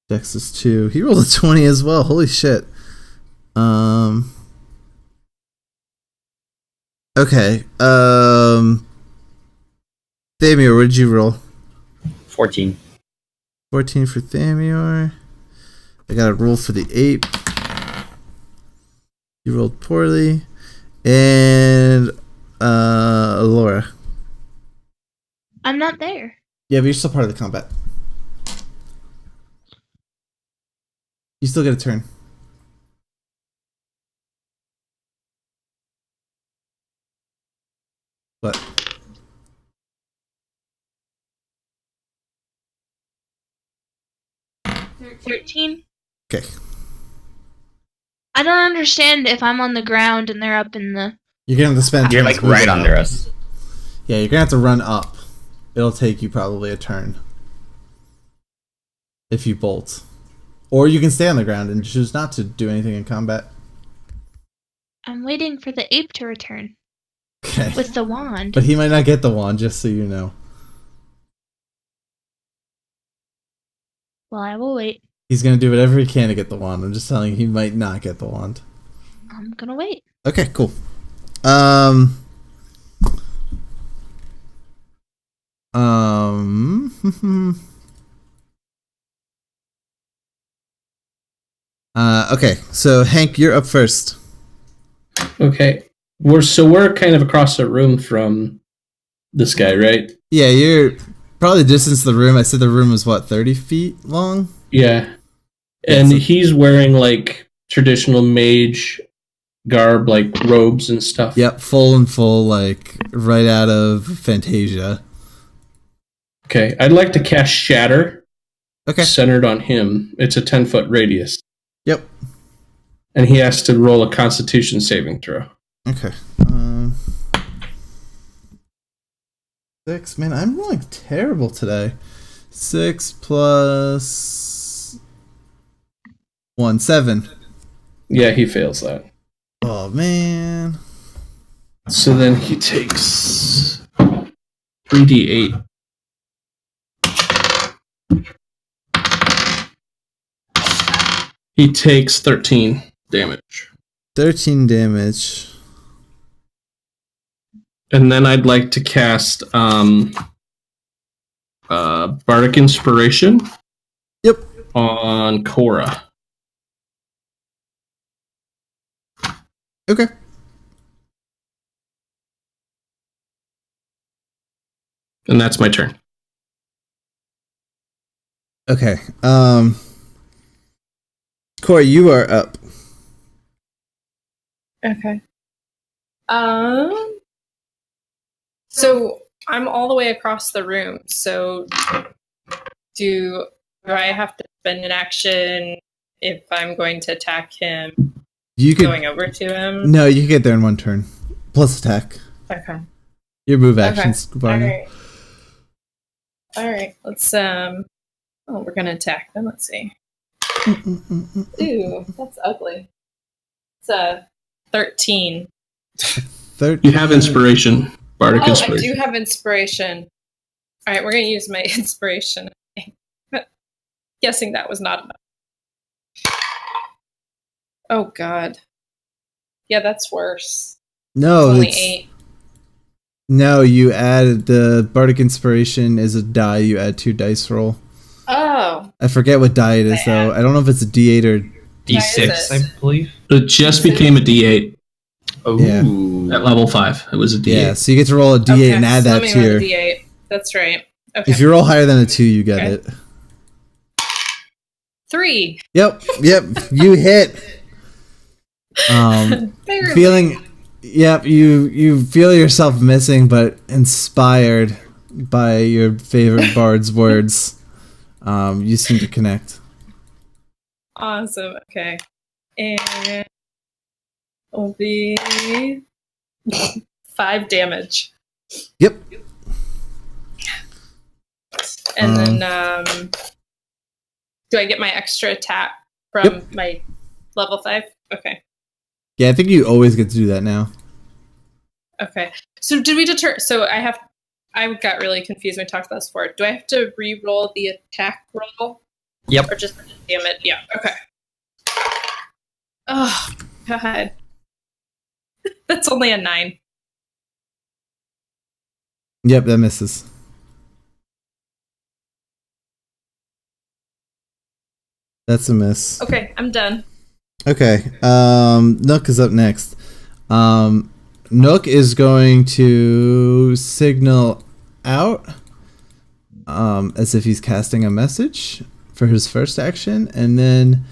Dex is 2. He rolled a 20 as well. Holy shit. Okay. Thamior, what did you roll? 14. 14 for Thamior. I got a roll for the ape. You rolled poorly. And Laura. I'm not there. Yeah, but you're still part of the combat. You still get a turn. What? $13. Okay. I don't understand if I'm on the ground and they're up in the... You're gonna have to spend. You're like right under us. Yeah, you're gonna have to run up. It'll take you probably a turn if you bolt, or you can stay on the ground and choose not to do anything in combat. I'm waiting for the ape to return. Okay. With the wand. But he might not get the wand, just so you know. Well, I will wait. He's gonna do whatever he can to get the wand. I'm just telling you, he might not get the wand. I'm gonna wait. Okay, cool. Okay, so Hank, you're up first. Okay. We're kind of across the room from this guy, right? Yeah, you're probably the distance of the room. I said the room was what, 30 feet long? Yeah. And he's wearing like traditional mage garb, like robes and stuff. Yep, full, like right out of Fantasia. Okay, I'd like to cast Shatter. Okay. Centered on him. It's a 10-foot radius. Yep. And he has to roll a Constitution saving throw. Okay. 6. Man, I'm rolling terrible today. 6 plus 1, 7. Yeah, he fails that. Oh man. So then he takes 3d8. He takes 13 damage. 13 damage. And then I'd like to cast Bardic Inspiration. Yep. On Korra. Okay. And that's my turn. Okay. Corey, you are up. Okay. So I'm all the way across the room. So do I have to spend an action if I'm going to attack him? You could going over to him. No, you can get there in one turn. Plus attack. Okay. Your move actions. Okay. All right. Let's we're gonna attack them. Let's see. Ooh, that's ugly. It's a 13. 13. You have inspiration. Bardic inspiration. I do have inspiration. All right, we're gonna use my inspiration. Guessing that was not enough. Oh God. Yeah, that's worse. No, it's only 8. No, you add the Bardic Inspiration is a die. You add 2 dice roll. Oh. I forget what die it is though. I don't know if it's a D8 or D6, I believe. It just became a D8. Oh. Yeah. At level 5, it was a D8. Yeah, so you get to roll a D8 and add that to your D8. That's right. Okay. If you roll higher than a 2, you get it. 3. Yep. You hit. Feeling. Yep. You feel yourself missing, but inspired by your favorite bard's words. You seem to connect. Awesome. Okay. And will be 5 damage. Yep. And then, do I get my extra attack from my level 5? Okay. Yeah, I think you always get to do that now. Okay. So did we deter? So I got really confused when we talked about this before. Do I have to re-roll the attack roll? Yep. Or just damn it? Yeah. Okay. Oh God. That's only a 9. Yep, that misses. That's a miss. Okay, I'm done. Okay, Nook is up next. Nook is going to signal out as if he's casting a message for his first action, and then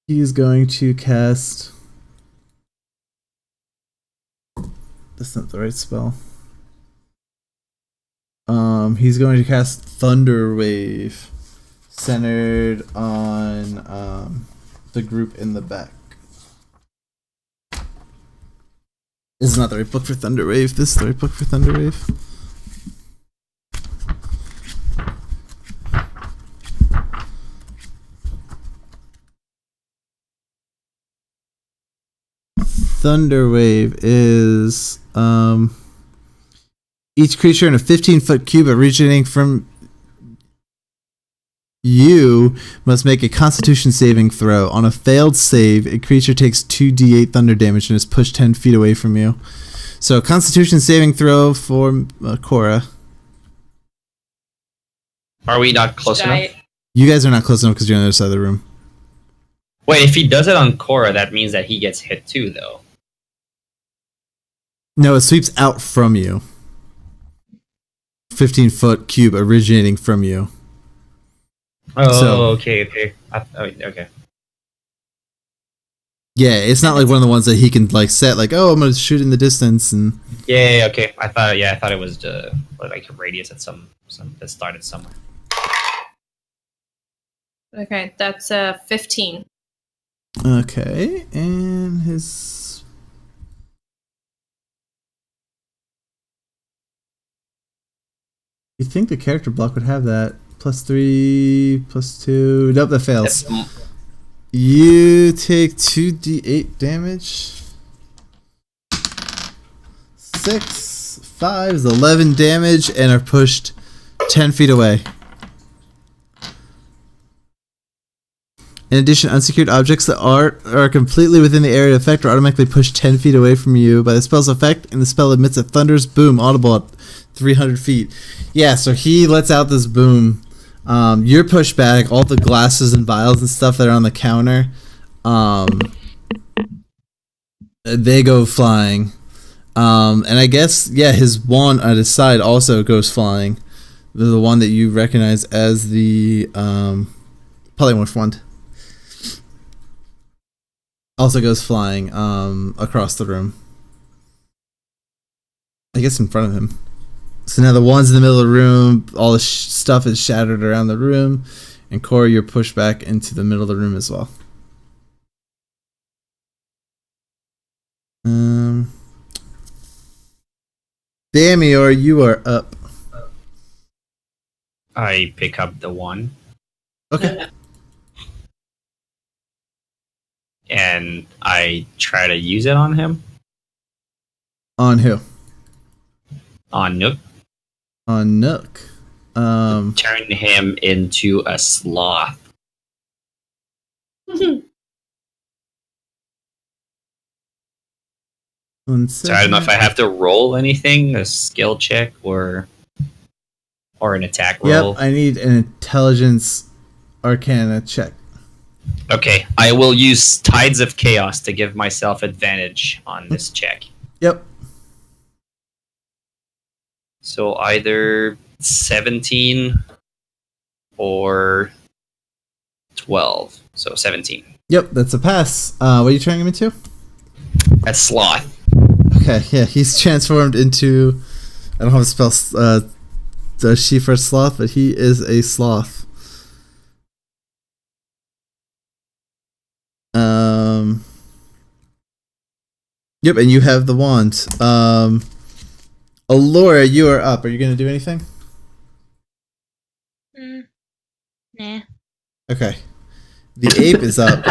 he's going to cast... That's not the right spell. He's going to cast Thunder Wave, centered on the group in the back. This is not the right book for Thunder Wave. This is the right book for Thunder Wave. Thunder Wave is each creature in a 15-foot cube originating from you must make a Constitution saving throw. On a failed save, a creature takes 2d8 thunder damage and is pushed 10 feet away from you. So, Constitution saving throw for Korra. Are we not close enough? You guys are not close enough because you're on the other side of the room. Wait, if he does it on Korra, that means that he gets hit too, though. No, it sweeps out from you. 15-foot cube originating from you. Oh, okay. Okay. Yeah, it's not like one of the ones that he can like set like, oh, I'm gonna shoot in the distance and. Yeah, okay. I thought it was like a radius at some that started somewhere. Okay, that's 15. Okay, and his. You think the character block would have that? +3, +2. Nope, that fails. You take 2d8 damage. 6, 5 is 11 damage and are pushed 10 feet away. In addition, unsecured objects that are completely within the area of effect are automatically pushed 10 feet away from you by the spell's effect, and the spell emits a thunderous boom audible at 300 feet. Yeah, so he lets out this boom. You're pushed back. All the glasses and vials and stuff that are on the counter, they go flying. And I guess, yeah, his wand at his side also goes flying. The one that you recognize as the polymorph wand also goes flying across the room. I guess in front of him. So now the wand's in the middle of the room. All the stuff is shattered around the room. And Corey, you're pushed back into the middle of the room as well. Damior, you are up. I pick up the one. Okay. And I try to use it on him. On who? On Nook. On Nook. Turn him into a sloth. So I don't know if I have to roll anything, a skill check or an attack roll. Yep, I need an intelligence arcana check. Okay, I will use Tides of Chaos to give myself advantage on this check. Yep. So either 17 or 12. So 17. Yep, that's a pass. What are you turning him into? A sloth. Okay, yeah, he's transformed into... I don't have a spell... does she for a sloth, but he is a sloth. Yep, and you have the wand. Alora, you are up. Are you going to do anything? Nah. Okay. The ape is up.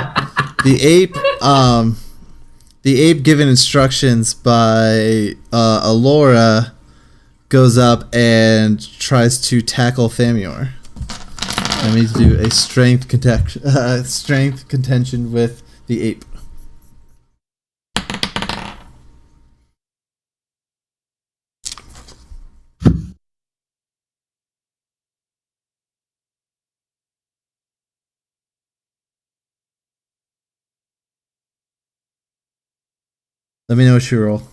The ape given instructions by Alora goes up and tries to tackle Thamior. I need to do a strength contention with the ape. Let me know what you roll.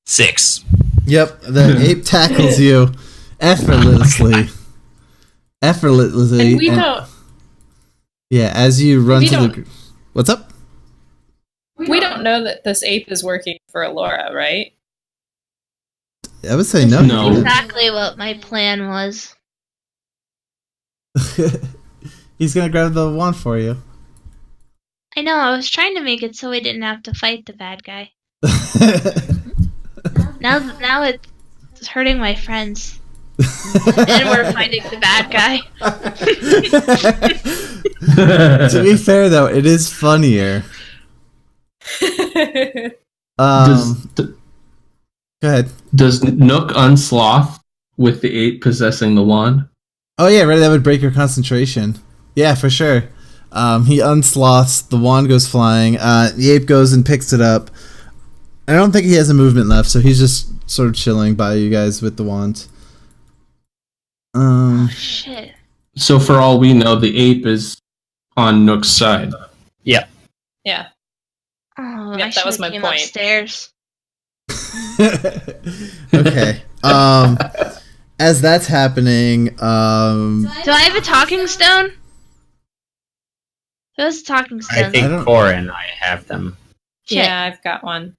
6. Yep, the ape tackles you effortlessly. And we don't. Yeah, as you run to the. What's up? We don't know that this ape is working for Alora, right? I would say no. No. Exactly what my plan was. He's gonna grab the wand for you. I know, I was trying to make it so we didn't have to fight the bad guy. Now it's hurting my friends. And we're fighting the bad guy. To be fair, though, it is funnier. Go ahead. Does Nook unsloth with the ape possessing the wand? Oh yeah, right. That would break your concentration. Yeah, for sure. He unsloths. The wand goes flying. The ape goes and picks it up. I don't think he has a movement left, so he's just sort of chilling by you guys with the wand. Oh shit. So for all we know, the ape is on Nook's side. Yeah. Yeah. Oh, Yep, that was my came point. Upstairs. Okay. As that's happening, Do I have a talking stone? Who has a talking stone? I think Cora and I have them. Shit. Yeah, I've got one.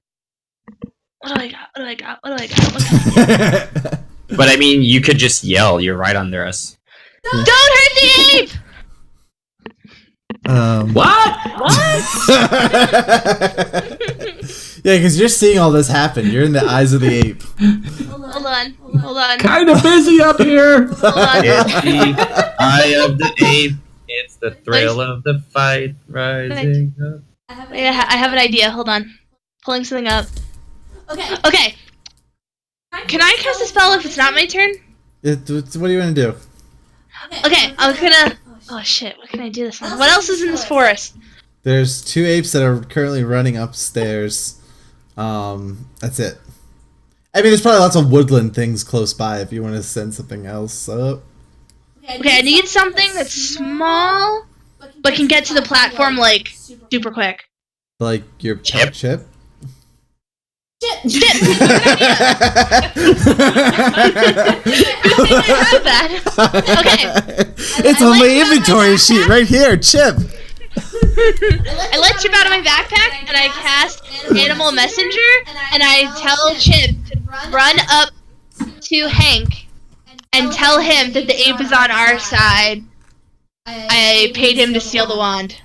What do I got? What do I got? What do I got? What can I do? But I mean, you could just yell. You're right under us. Don't hurt the ape! What? Yeah, because you're seeing all this happen. You're in the eyes of the ape. Hold on. Kind of busy up here. Hold on. It's the eye of the ape. It's the thrill of the fight rising up. Wait, I have an idea. Hold on. Pulling something up. Okay. Can I cast a spell if it's not my turn? What do you want to do? Okay, I'm gonna... Oh shit, what can I do this on? What else is in this forest? There's 2 apes that are currently running upstairs. That's it. I mean, there's probably lots of woodland things close by if you want to send something else up. Okay, I need something that's small, but can get to the platform, like, super quick. Like your pet Chip? Chip! Good thing I have that. Okay. It's on my inventory sheet right here, Chip! I let Chip out of my backpack, and I cast Animal Messenger, and I tell Chip to run up to Hank and tell him that the ape is on our side. I paid him to steal the wand.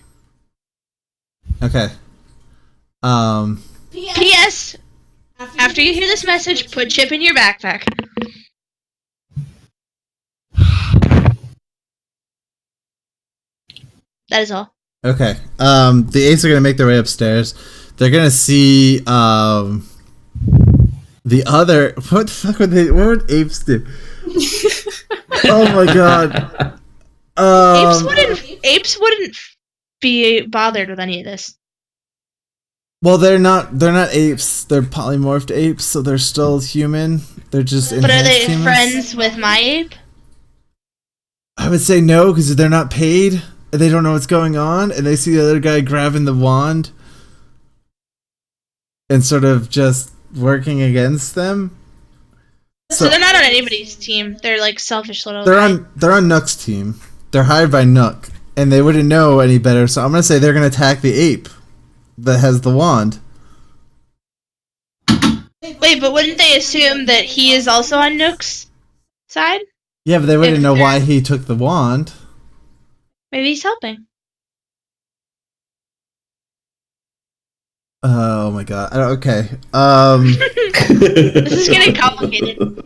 Okay. P.S. After you hear this message, put Chip in your backpack. That is all. Okay. The apes are gonna make their way upstairs. They're gonna see the other. What the fuck would they? What would apes do? Oh my god. Apes wouldn't be bothered with any of this. Well, they're not apes. They're polymorphed apes, so they're still human. They're just. But are they humans. friends with my ape? I would say no, because they're not paid. They don't know what's going on, and they see the other guy grabbing the wand and sort of just working against them. So they're not on anybody's team. They're like selfish little. They're on Nook's team. They're hired by Nook, and they wouldn't know any better. So I'm gonna say they're gonna attack the ape that has the wand. Wait, but wouldn't they assume that he is also on Nook's side? Yeah, but they wouldn't know why he took the wand. Maybe he's helping. Oh my god. Okay. This is getting complicated.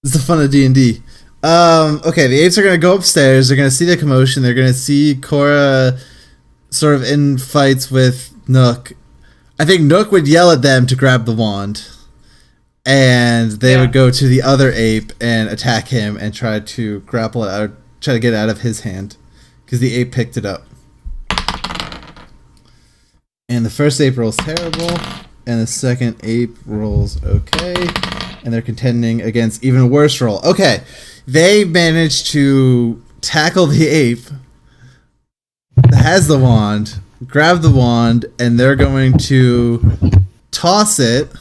It's the fun of D&D. Okay, the apes are gonna go upstairs. They're gonna see the commotion. They're gonna see Cora sort of in fights with Nook. I think Nook would yell at them to grab the wand, and they would go to the other ape and attack him and try to grapple it out, try to get it out of his hand, because the ape picked it up. And the first ape rolls terrible, and the second ape rolls okay, and they're contending against even worse roll. Okay, they managed to tackle the ape that has the wand, grab the wand, and they're going to toss it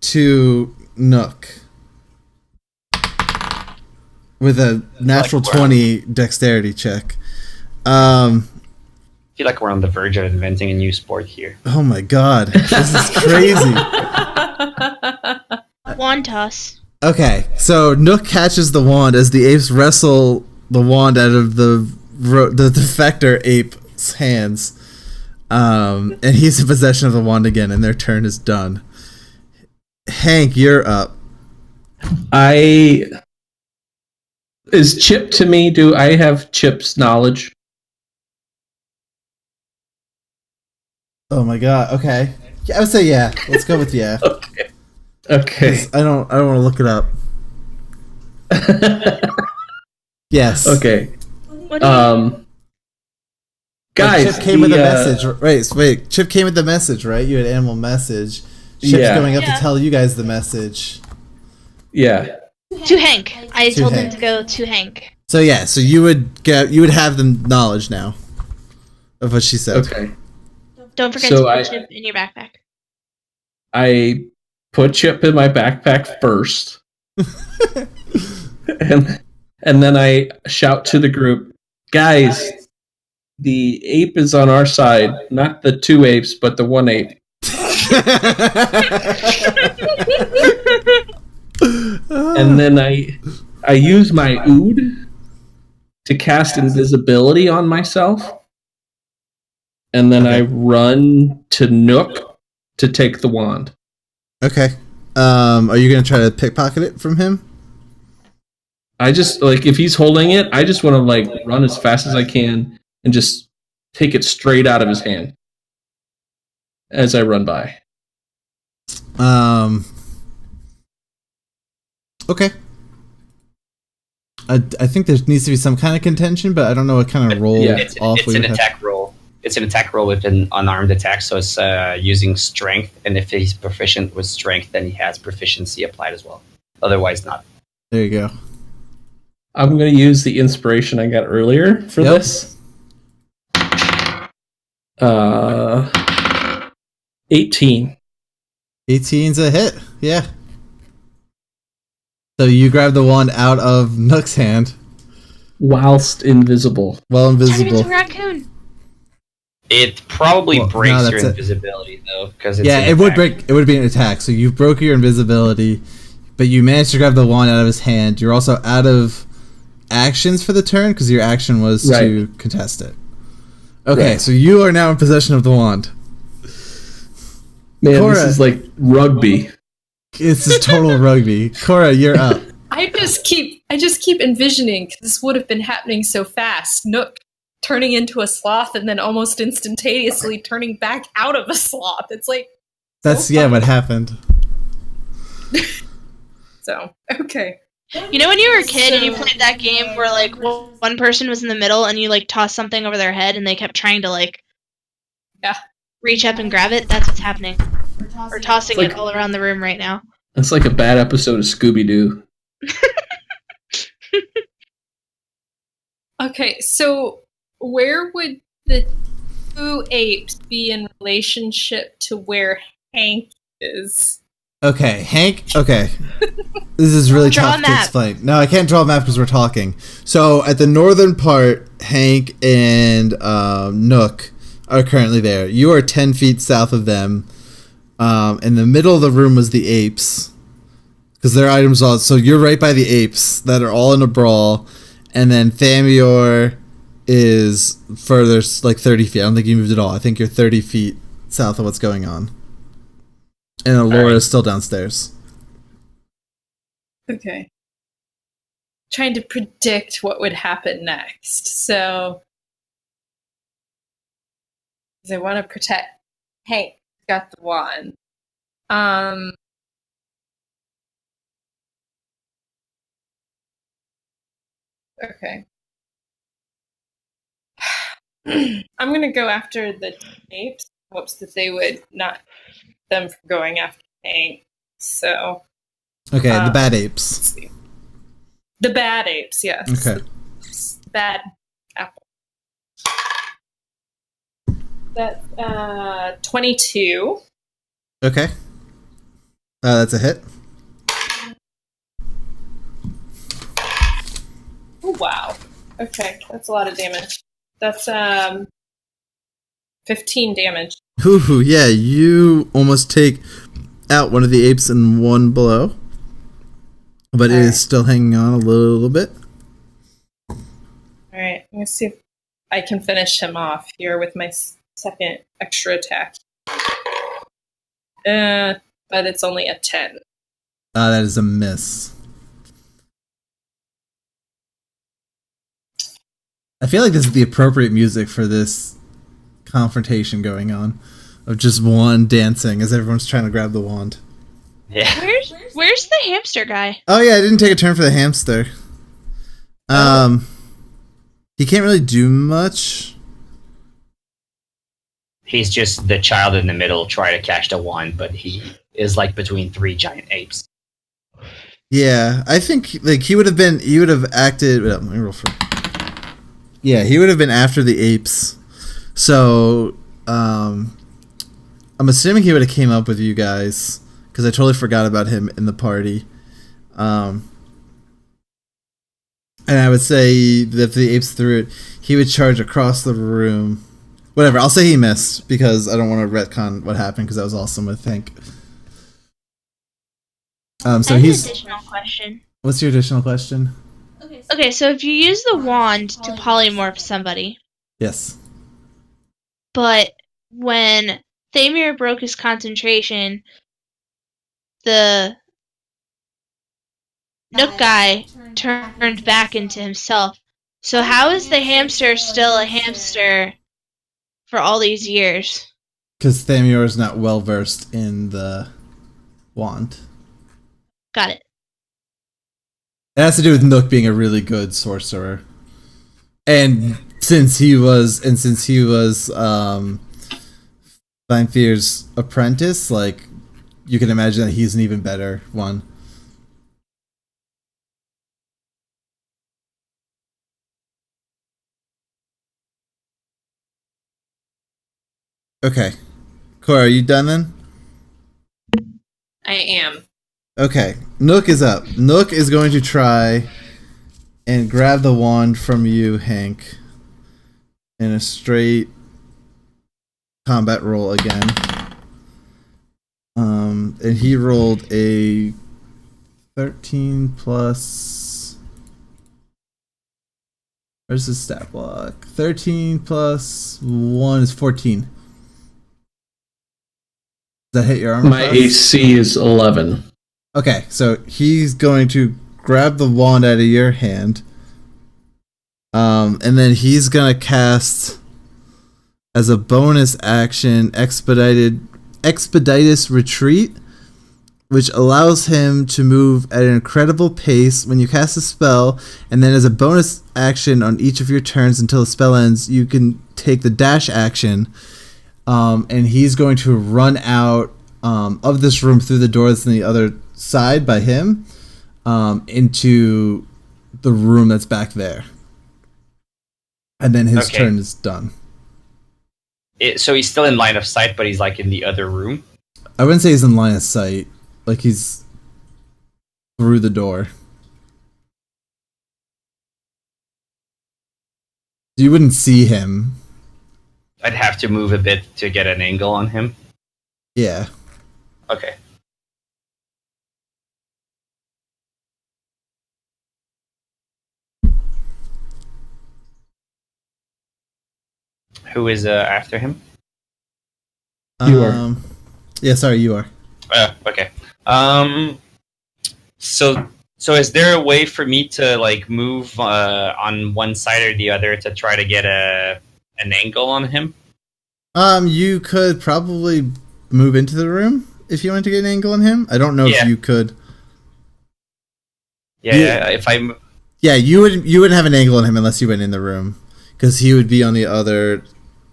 to Nook with a natural 20 dexterity check. I feel like we're on the verge of inventing a new sport here. Oh my god, this is crazy. Wand toss. Okay, so Nook catches the wand as the apes wrestle the wand out of the defector ape's hands. And he's in possession of the wand again, and their turn is done. Hank, you're up. Is Chip to me? Do I have Chip's knowledge? Oh my god. Okay. Yeah, I would say yeah. Let's go with yeah. Okay. I don't want to look it up. Yes. Okay. Guys, Chip came with a message. Wait. Chip came with the message, right? You had animal message. Chip's going up to tell you guys the message. Yeah. To Hank. I told him to go to Hank. So yeah. So you would have the knowledge now of what she said. Okay. Don't forget to put Chip in your backpack. I put Chip in my backpack first. and then I shout to the group, guys, the ape is on our side. Not the 2 apes, but the 1 ape. And then I use my ood to cast invisibility on myself. And then I run to Nook to take the wand. Okay. Are you gonna try to pickpocket it from him? I just if he's holding it, I just want to run as fast as I can and just take it straight out of his hand as I run by. Okay. I think there needs to be some kind of contention, but I don't know what kind of roll. It's an attack roll. It's an attack roll with an unarmed attack, so it's using strength, and if he's proficient with strength, then he has proficiency applied as well. Otherwise, not. There you go. I'm going to use the inspiration I got earlier for this. 18. 18's a hit. Yeah. So you grab the wand out of Nook's hand. Whilst invisible. Well, invisible. Turn into a raccoon. It probably breaks your invisibility, though. It would break. It would be an attack. So you broke your invisibility, but you managed to grab the wand out of his hand. You're also out of actions for the turn because your action was to contest it. Okay, so you are now in possession of the wand. Man, Cora, this is like rugby. This is total rugby. Cora, you're up. I just keep envisioning, because this would have been happening so fast, Nook turning into a sloth and then almost instantaneously turning back out of a sloth. It's like... That's, what happened. So, okay. You know when you were a kid and you played that game where, one person was in the middle and you, tossed something over their head and they kept trying to, reach up and grab it? That's what's happening. We're tossing it all around the room right now. That's like a bad episode of Scooby-Doo. Okay, so where would the two apes be in relationship to where Hank is? Okay, Hank. Okay, this is really tough to explain. No, I can't draw a map because we're talking. So at the northern part, Hank and Nook are currently there. You are 10 feet south of them. In the middle of the room was the apes, because their items all. So you're right by the apes that are all in a brawl, and then Thamior is further, 30 feet. I don't think you moved at all. I think you're 30 feet south of what's going on. And Alora is still downstairs. Okay. Trying to predict what would happen next. So, because I want to protect Hank. Got the wand. Okay. I'm gonna go after the apes. Hopes that they would not them from going after Hank. So. Okay, the bad apes. Let's see. The bad apes, yes. Okay. Bad apple. That's 22. Okay. That's a hit. Oh, wow. Okay, that's a lot of damage. That's 15 damage. Ooh, yeah, you almost take out one of the apes in one blow. But it is still hanging on a little bit. Alright, let me see if I can finish him off here with my second extra attack. But it's only a 10. That is a miss. I feel like this is the appropriate music for this confrontation going on. Of just one dancing as everyone's trying to grab the wand. Yeah. Where's the hamster guy? Oh yeah, I didn't take a turn for the hamster. He can't really do much. He's just the child in the middle trying to catch the wand, but he is between three giant apes. Yeah, I think he would have acted. Let me roll for. Yeah, he would have been after the apes. So, I'm assuming he would have came up with you guys because I totally forgot about him in the party. And I would say that if the apes threw it, he would charge across the room. Whatever, I'll say he missed because I don't want to retcon what happened because that was awesome with Hank. So he's. An additional question. What's your additional question? Okay, so if you use the wand to polymorph somebody, yes, but when Thamir broke his concentration, the Nook guy turned back into himself. So how is the hamster still a hamster for all these years? Because Thamir is not well versed in the wand. Got it. It has to do with Nook being a really good sorcerer. And since he was Thamfir's apprentice, like, you can imagine that he's an even better one. Okay. Cora, are you done then? I am. Okay. Nook is up. Nook is going to try and grab the wand from you, Hank, in a straight combat roll again. And he rolled a 13 plus... Where's his stat block? 13 plus 1 is 14. Does that hit your armor My class? AC is 11. Okay, so he's going to grab the wand out of your hand. And then he's going to cast, as a bonus action, Expeditious Retreat, which allows him to move at an incredible pace when you cast a spell, and then as a bonus action on each of your turns until the spell ends, you can take the dash action, and he's going to run out of this room through the door that's on the other side by him, into the room that's back there. And then his turn is done. So he's still in line of sight, but he's like in the other room? I wouldn't say he's in line of sight. Like, he's through the door. You wouldn't see him. I'd have to move a bit to get an angle on him. Yeah. Okay. Who is after him? You are. Yeah, sorry, you are. Okay. So is there a way for me to like move on one side or the other to try to get an angle on him? You could probably move into the room if you wanted to get an angle on him. I don't know if you could. Yeah, if I'm. Yeah, you wouldn't have an angle on him unless you went in the room, because he would be on the other.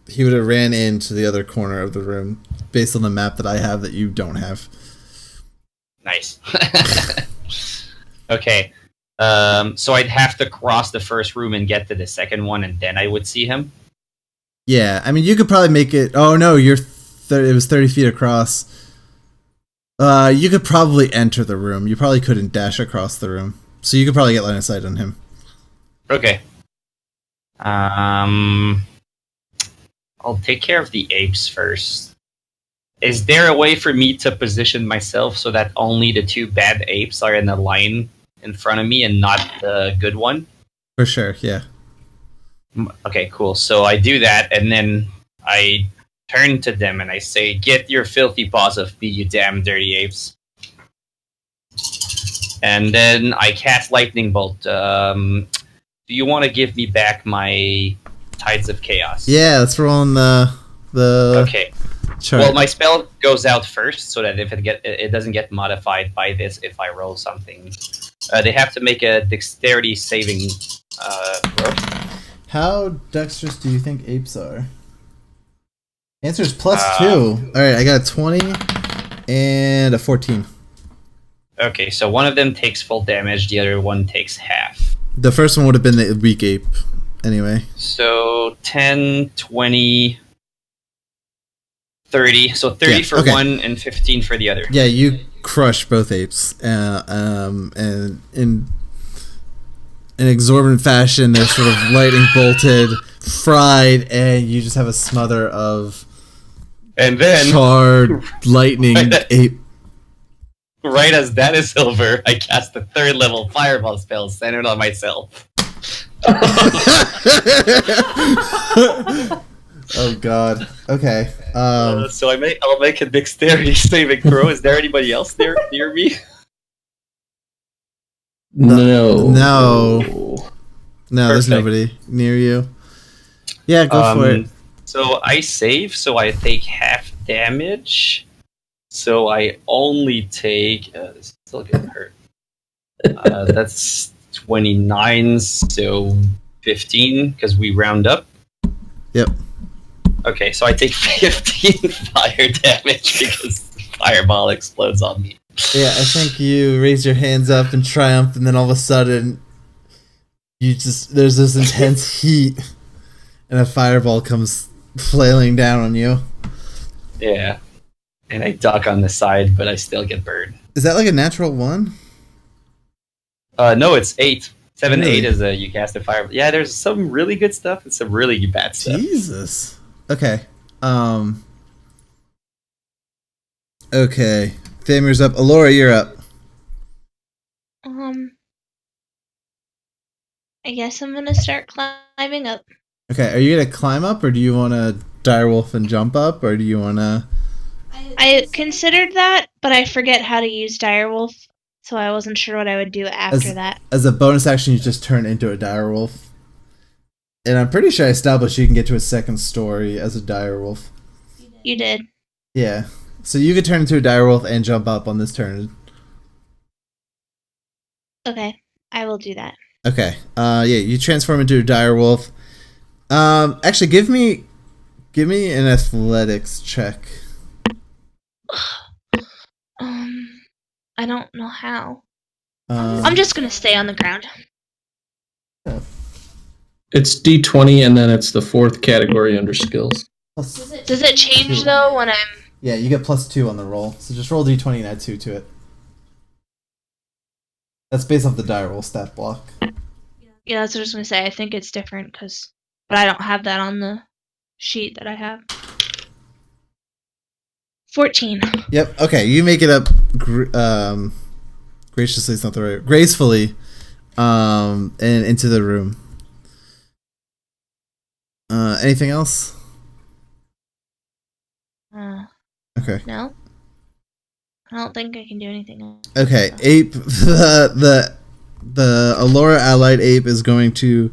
He would have ran into the other corner of the room, based on the map that I have that you don't have. Nice. Okay. So I'd have to cross the first room and get to the second one, and then I would see him. Yeah, I mean, you could probably make it. Oh no, it was 30 feet across. You could probably enter the room. You probably couldn't dash across the room, so you could probably get line of sight on him. Okay. I'll take care of the apes first. Is there a way for me to position myself so that only the two bad apes are in a line in front of me and not the good one? For sure, yeah. Okay, cool. So I do that, and then I turn to them and I say, "Get your filthy paws off me, you damn dirty apes." And then I cast Lightning Bolt. Do you want to give me back my Tides of Chaos? Yeah, let's roll on the Okay. chart. Well, my spell goes out first, so that if it doesn't get modified by this if I roll something. They have to make a dexterity saving throw. How dexterous do you think apes are? Answer is +2. Alright, I got a 20 and a 14. Okay, so one of them takes full damage, the other one takes half. The first one would have been the weak ape, anyway. So 10, 20, 30. So 30 for one and 15 for the other. Yeah, you crush both apes. And in an exorbitant fashion, they're sort of lightning bolted, fried, and you just have a smother of charred lightning ape. Right as that is over, I cast a 3rd level fireball spell centered on myself. Oh God. Okay. So I'll make a dexterity saving throw. Is there anybody else there near me? No. No. There's nobody near you. Yeah, go for it. So I save, so I take half damage. So I only take. This is still getting hurt. That's 29, so 15, because we round up. Yep. Okay, so I take 15 fire damage because the fireball explodes on me. Yeah, I think you raise your hands up in triumph, and then all of a sudden, there's this intense heat, and a fireball comes flailing down on you. Yeah. And I duck on the side, but I still get burned. Is that like a natural 1? No, it's 8. 7, Really? 8 is you cast a fire. Yeah, there's some really good stuff and some really bad stuff. Jesus. Okay. Okay. Famir's up. Alora, you're up. I guess I'm gonna start climbing up. Okay, are you gonna climb up, or do you want to direwolf and jump up, or do you want to... I considered that, but I forget how to use direwolf, so I wasn't sure what I would do after that. As a bonus action, you just turn into a direwolf. And I'm pretty sure I established you can get to a second story as a direwolf. You did. Yeah. So you could turn into a direwolf and jump up on this turn. Okay, I will do that. Okay. Yeah, you transform into a direwolf. Actually, give me an athletics check. I don't know how. I'm just gonna stay on the ground. It's D20, and then it's the 4th category under skills. Does it change though when I'm... Yeah, you get +2 on the roll. So just roll D20 and add 2 to it. That's based off the direwolf stat block. Yeah, that's what I was gonna say. I think it's different but I don't have that on the sheet that I have. 14. Yep. Okay, you make it up. Graciously is not the right. Gracefully, and into the room. Anything else? Okay. No. I don't think I can do anything else. Okay, ape. The Alora allied ape is going to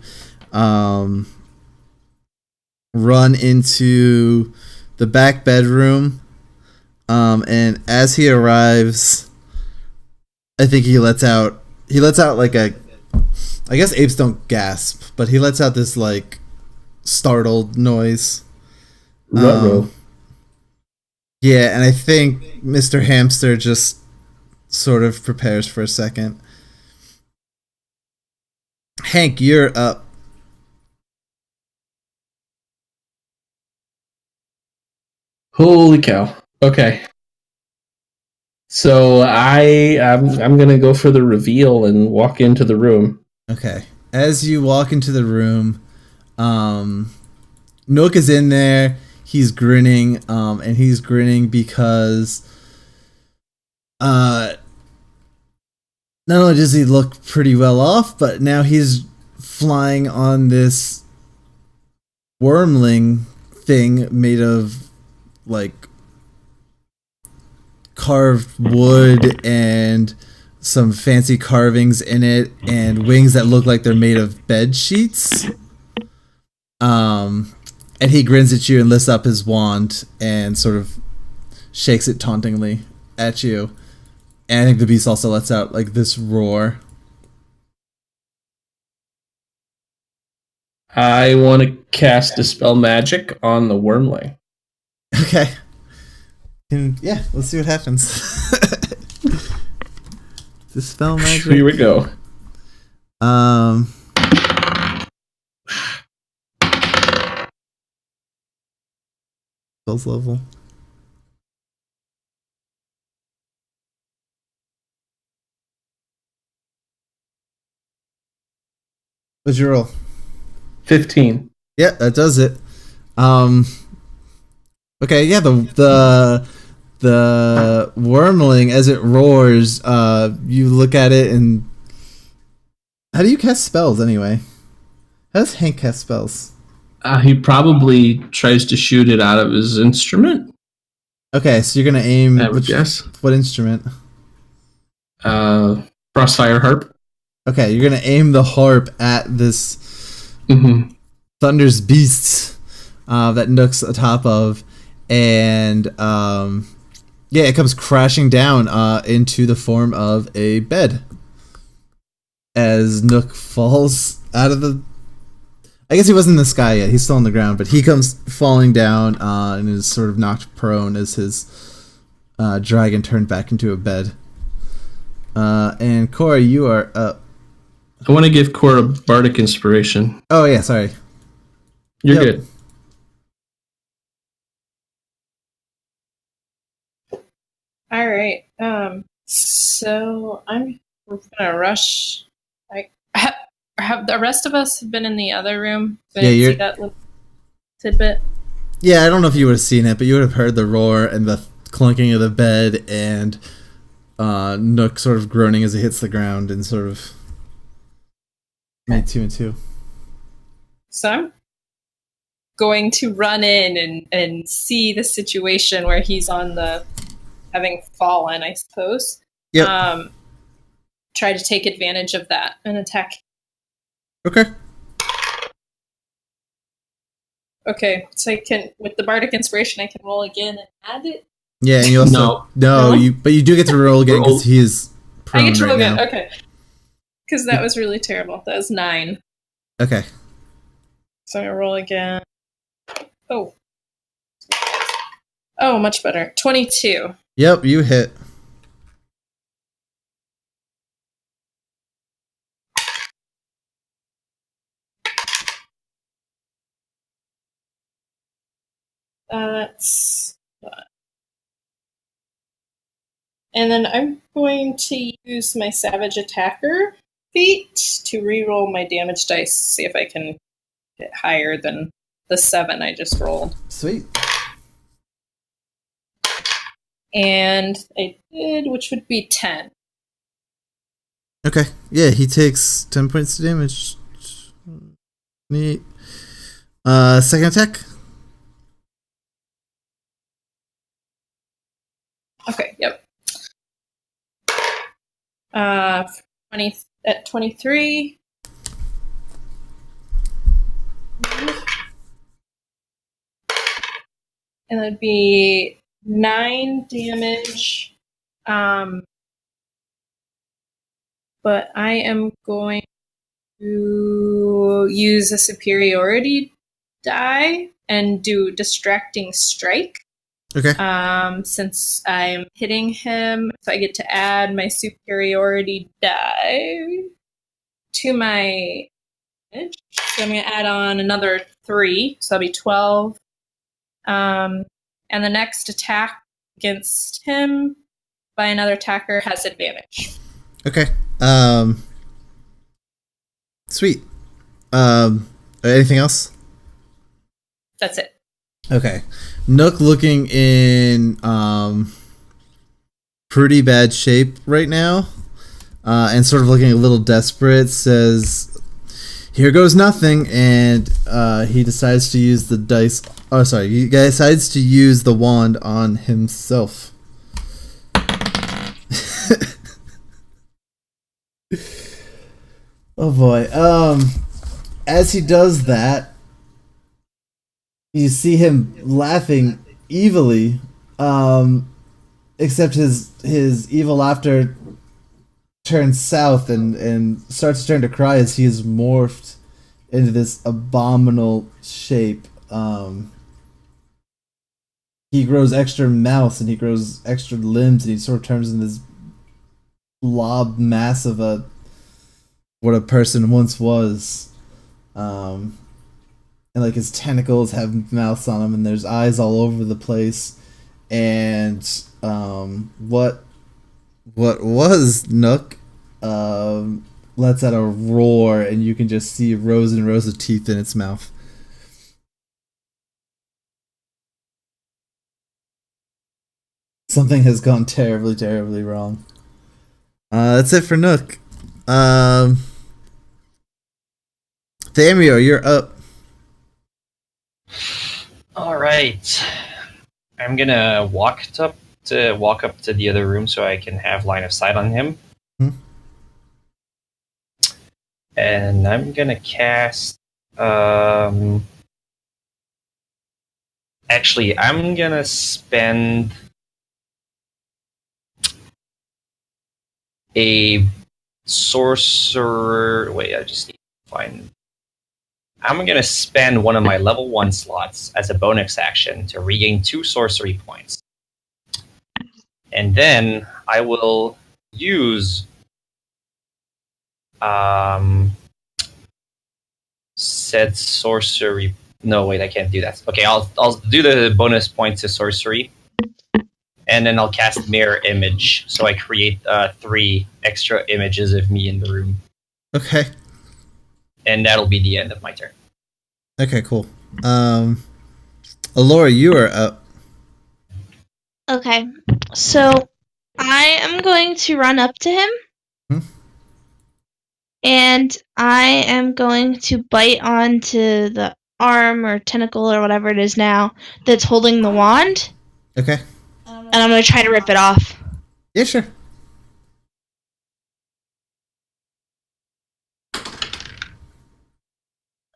run into the back bedroom. And as he arrives, I think he lets out like a, I guess apes don't gasp, but he lets out this like startled noise. Yeah, and I think Mr. Hamster just sort of prepares for a second. Hank, you're up. Holy cow. Okay. So I'm gonna go for the reveal and walk into the room. Okay. As you walk into the room, Nook is in there. He's grinning, and he's grinning because not only does he look pretty well off, but now he's flying on this wormling thing made of like carved wood and some fancy carvings in it and wings that look like they're made of bed sheets. And he grins at you and lifts up his wand and sort of shakes it tauntingly at you. And I think the beast also lets out like this roar. I want to cast Dispel Magic on the wormling. Okay. And yeah, let's see what happens. Dispel Magic. Here we go. Spells level. What's your roll? 15. Yeah, that does it. Okay, yeah, the wormling as it roars, you look at it and how do you cast spells anyway? How does Hank cast spells? He probably tries to shoot it out of his instrument. Okay, so you're gonna aim. I would guess. What instrument? Crossfire harp. Okay, you're gonna aim the harp at this thunder's beast that Nook's atop of, and it comes crashing down into the form of a bed as Nook falls out of the. I guess he wasn't in the sky yet. He's still on the ground, but he comes falling down and is sort of knocked prone as his dragon turned back into a bed. And Cora, you are up. I want to give Cora bardic inspiration. Oh yeah, sorry. You're good. All right. So we're gonna rush. Have the rest of us been in the other room? See that little tidbit? Yeah, I don't know if you would have seen it, but you would have heard the roar and the clunking of the bed and Nook sort of groaning as it hits the ground and sort of made 2 and 2. So I'm going to run in and see the situation where he's on the having fallen, I suppose. Yep. Try to take advantage of that and attack. Okay. Okay, so I can, with the bardic inspiration, I can roll again and add it. Yeah, and you also no, but you do get to roll again because he is prone. I get to roll again. Now. Okay, because that was really terrible. That was 9. Okay. So I'm gonna roll again. Oh, much better. 22. Yep, you hit. That's fun. And then I'm going to use my Savage Attacker feat to reroll my damage dice, see if I can get higher than the 7 I just rolled. Sweet. And I did, which would be 10. Okay. Yeah, he takes 10 points of damage. Neat. Second attack. Okay, yep. 20 at 23. And that'd be 9 damage. But I am going to use a superiority die and do distracting strike. Okay. Since I'm hitting him, so I get to add my superiority die to my damage. So I'm going to add on another 3, so that'll be 12. And the next attack against him by another attacker has advantage. Okay. Sweet. Anything else? That's it. Okay. Nook looking in pretty bad shape right now, and sort of looking a little desperate, says, "Here goes nothing," and he decides to use the dice. Oh, sorry. He decides to use the wand on himself. Oh boy. As he does that, you see him laughing evilly, except his evil laughter turns south and starts to turn to cry as he is morphed into this abominable shape. He grows extra mouth and he grows extra limbs and he sort of turns into this blob mass of what a person once was. And like his tentacles have mouths on them, and there's eyes all over the place. And what was Nook lets out a roar, and you can just see rows and rows of teeth in its mouth. Something has gone terribly, terribly wrong. That's it for Nook. Thamio, you're up. All right. I'm gonna walk up to the other room so I can have line of sight on him. Hmm. And I'm gonna cast. Actually, I'm gonna spend a sorcerer. Wait, I just need to find. I'm gonna spend one of my level 1 slots as a bonus action to regain 2 sorcery points. And then I will use said sorcery. No, wait, I can't do that. Okay, I'll do the bonus point to sorcery, and then I'll cast mirror image, so I create 3 extra images of me in the room, Okay. and that'll be the end of my turn. Okay, cool. Alora, you are up. Okay, so I am going to run up to him. And I am going to bite onto the arm or tentacle or whatever it is now that's holding the wand. Okay. And I'm going to try to rip it off. Yeah, sure.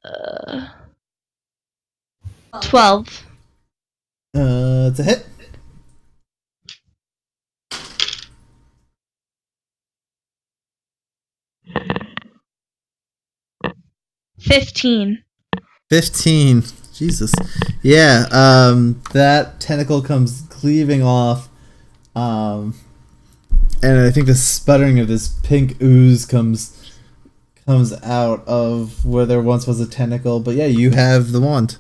Uh, 12. It's a hit. $15. 15. Jesus. Yeah, that tentacle comes cleaving off. And I think the sputtering of this pink ooze comes out of where there once was a tentacle. But yeah, you have the wand.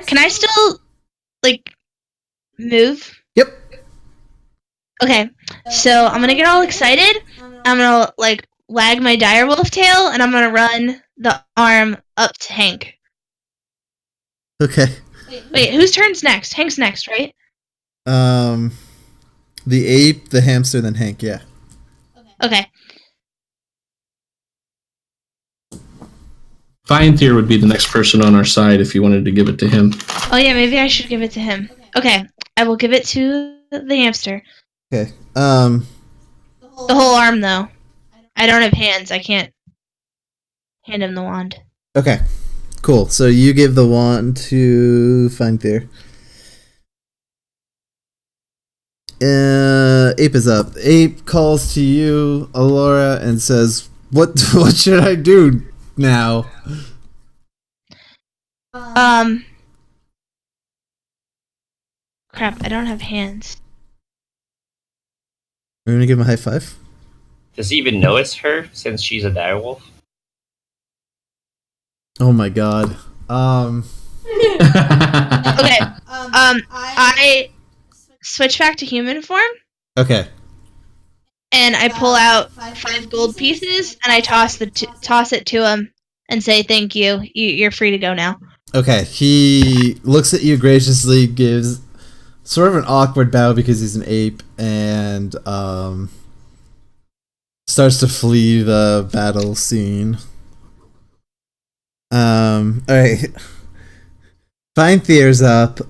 Can I still, move? Yep. Okay, so I'm going to get all excited. I'm going to, wag my direwolf tail, and I'm going to run the arm up to Hank. Okay. Wait, whose turn's next? Hank's next, right? The ape, the hamster, then Hank, yeah. Okay. Feinthir would be the next person on our side if you wanted to give it to him. Oh yeah, maybe I should give it to him. Okay, I will give it to the hamster. Okay. The whole arm, though. I don't have hands. I can't hand him the wand. Okay. Cool. So you give the wand to Feinthir. Ape is up. Ape calls to you, Alora, and says, "What should I do now?" Crap, I don't have hands. We're gonna give him a high five. Does he even know it's her since she's a direwolf? Oh my god. Okay. I switch back to human form. Okay. And I pull out 5 gold pieces and I toss it to him and say thank you. You're free to go now. Okay. He looks at you graciously, gives sort of an awkward bow because he's an ape, and starts to flee the battle scene. Alright. Feinthir's up.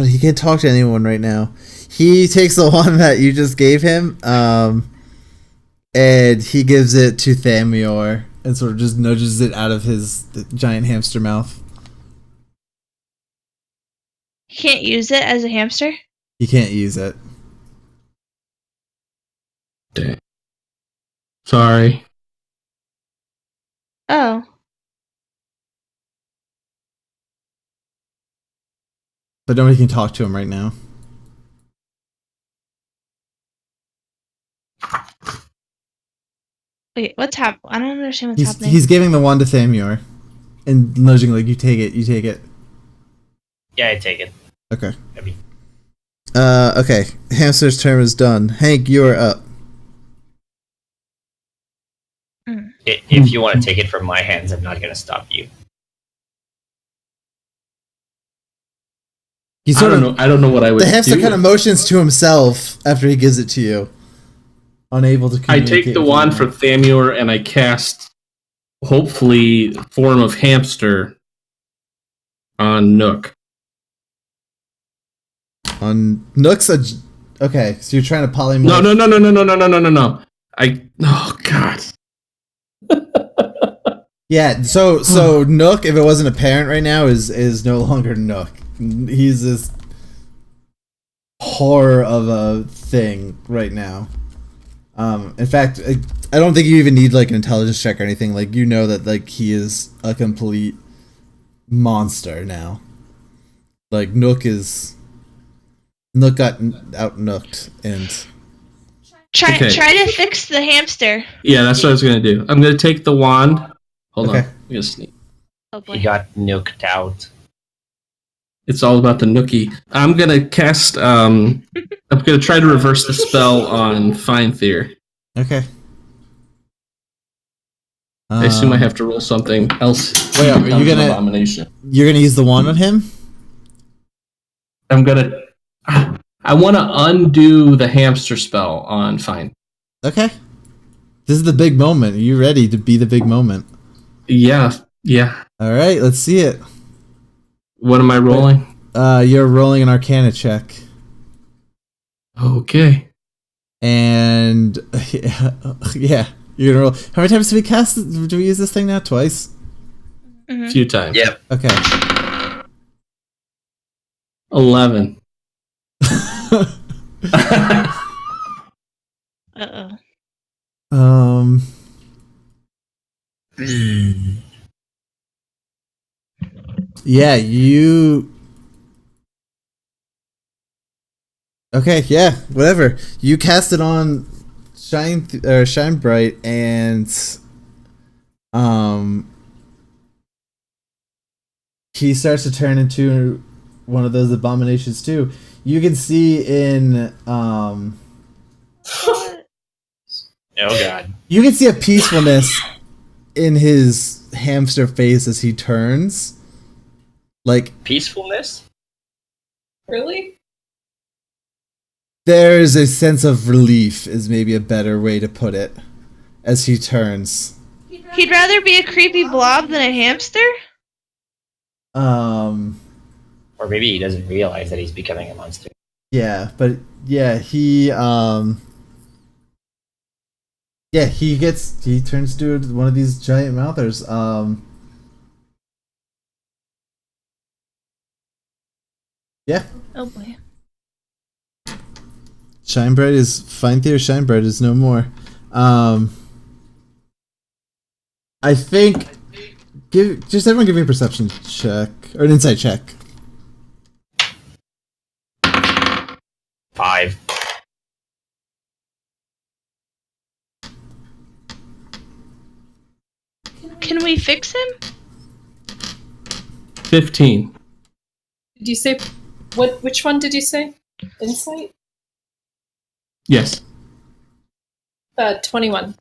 He can't talk to anyone right now. He takes the one that you just gave him, and he gives it to Thamior and sort of just nudges it out of his giant hamster mouth. You can't use it as a hamster? You can't use it. Dang. Sorry. Oh. But nobody can talk to him right now. Wait, what's happening? I don't understand what's happening. He's giving the wand to Thamior and nudging like, you take it. Yeah, I take it. Okay. Maybe. Okay. Hamster's turn is done. Hank, you are up. If you want to take it from my hands, I'm not going to stop you. I don't know what I would do. The hamster kind of motions to himself after he gives it to you. Unable to I communicate. take the wand from Thamior and I cast hopefully form of hamster on Nook. On Nook's okay, so you're trying to polymorph. No. Oh god. Yeah, so Nook, if it wasn't apparent right now, is no longer Nook. He's this horror of a thing right now. In fact, I don't think you even need like an intelligence check or anything. Like you know that like he is a complete monster now. Like Nook got out Nooked and try to fix the hamster. Yeah, that's what I was gonna do. I'm gonna take the wand. Hold on. I'm gonna sneak. Oh boy. He got nuked out. It's all about the nookie. I'm gonna cast. I'm gonna try to reverse the spell on Find Fear. Okay. I assume I have to roll something else. Wait, are you gonna? Abomination. You're gonna use the wand on him? I'm gonna. I want to undo the hamster spell on Find. Okay. This is the big moment. Are you ready to be the big moment? Yeah. All right, let's see it. What am I rolling? You're rolling an Arcana check. Okay. And yeah, you're gonna roll. How many times do we use this thing now? Twice? A few times. Yep. Okay. 11. Uh-oh. Yeah, you. Okay, yeah, whatever. You cast it on Shine Bright, and he starts to turn into one of those abominations too. You can see in Oh god. you can see a peacefulness in his hamster face as he turns. Like Peacefulness? Really? there's a sense of relief is maybe a better way to put it as he turns. He'd rather be a creepy blob than a hamster? Or maybe he doesn't realize that he's becoming a monster. Yeah, but yeah, he turns to one of these giant mouthers. Yeah. Oh boy. Find Fear Shinebright is no more. I think everyone give me a perception check or an insight check. 5. Can we fix him? 15. Did you say what? Which one did you say? Insight. Yes. 21.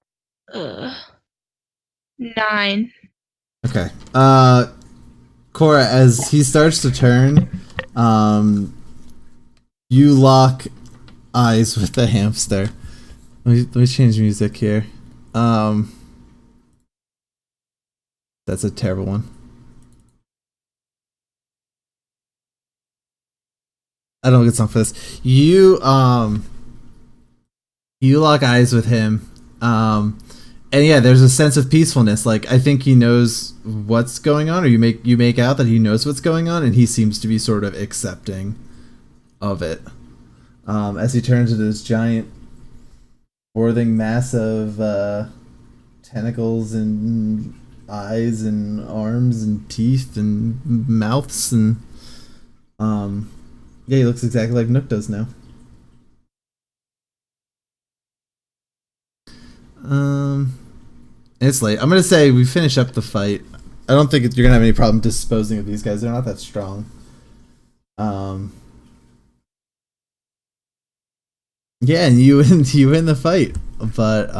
9. Okay. Cora, as he starts to turn, you lock eyes with the hamster. Let me change music here. That's a terrible one. I don't have a good song for this. You lock eyes with him. And yeah, there's a sense of peacefulness. Like I think he knows what's going on, or you make out that he knows what's going on, and he seems to be sort of accepting of it. As he turns into this giant worthing mass of tentacles and eyes and arms and teeth and mouths and yeah, he looks exactly like Nook does now. It's late. I'm gonna say we finish up the fight. I don't think you're gonna have any problem disposing of these guys. They're not that strong. Yeah, and you win the fight, but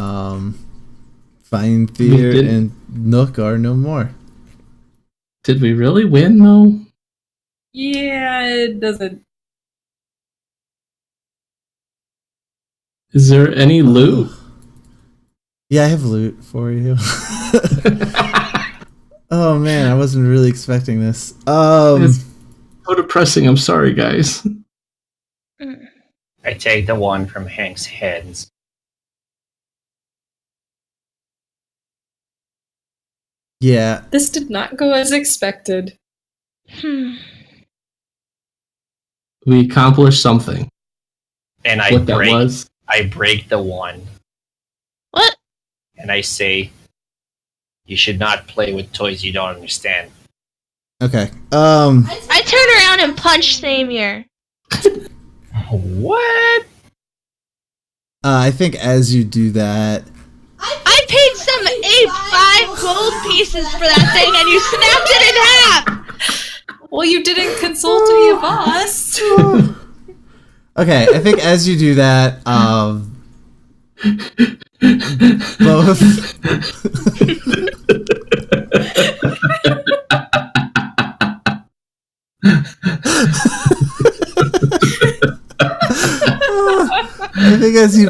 Find Fear and Nook are no more. Did we really win though? Yeah, it doesn't. Is there any loot? Yeah, I have loot for you. Oh man, I wasn't really expecting this. It's so depressing. I'm sorry, guys. I take the one from Hank's hands. Yeah. This did not go as expected. We accomplished something. And I break the wand. What? And I say, you should not play with toys you don't understand. Okay. I turn around and punch Samir. What? I think as you do that, I paid some 5 gold pieces for that thing, and you snapped it in half. Well, you didn't consult any of us. Okay, I think as you do that, both. I think as you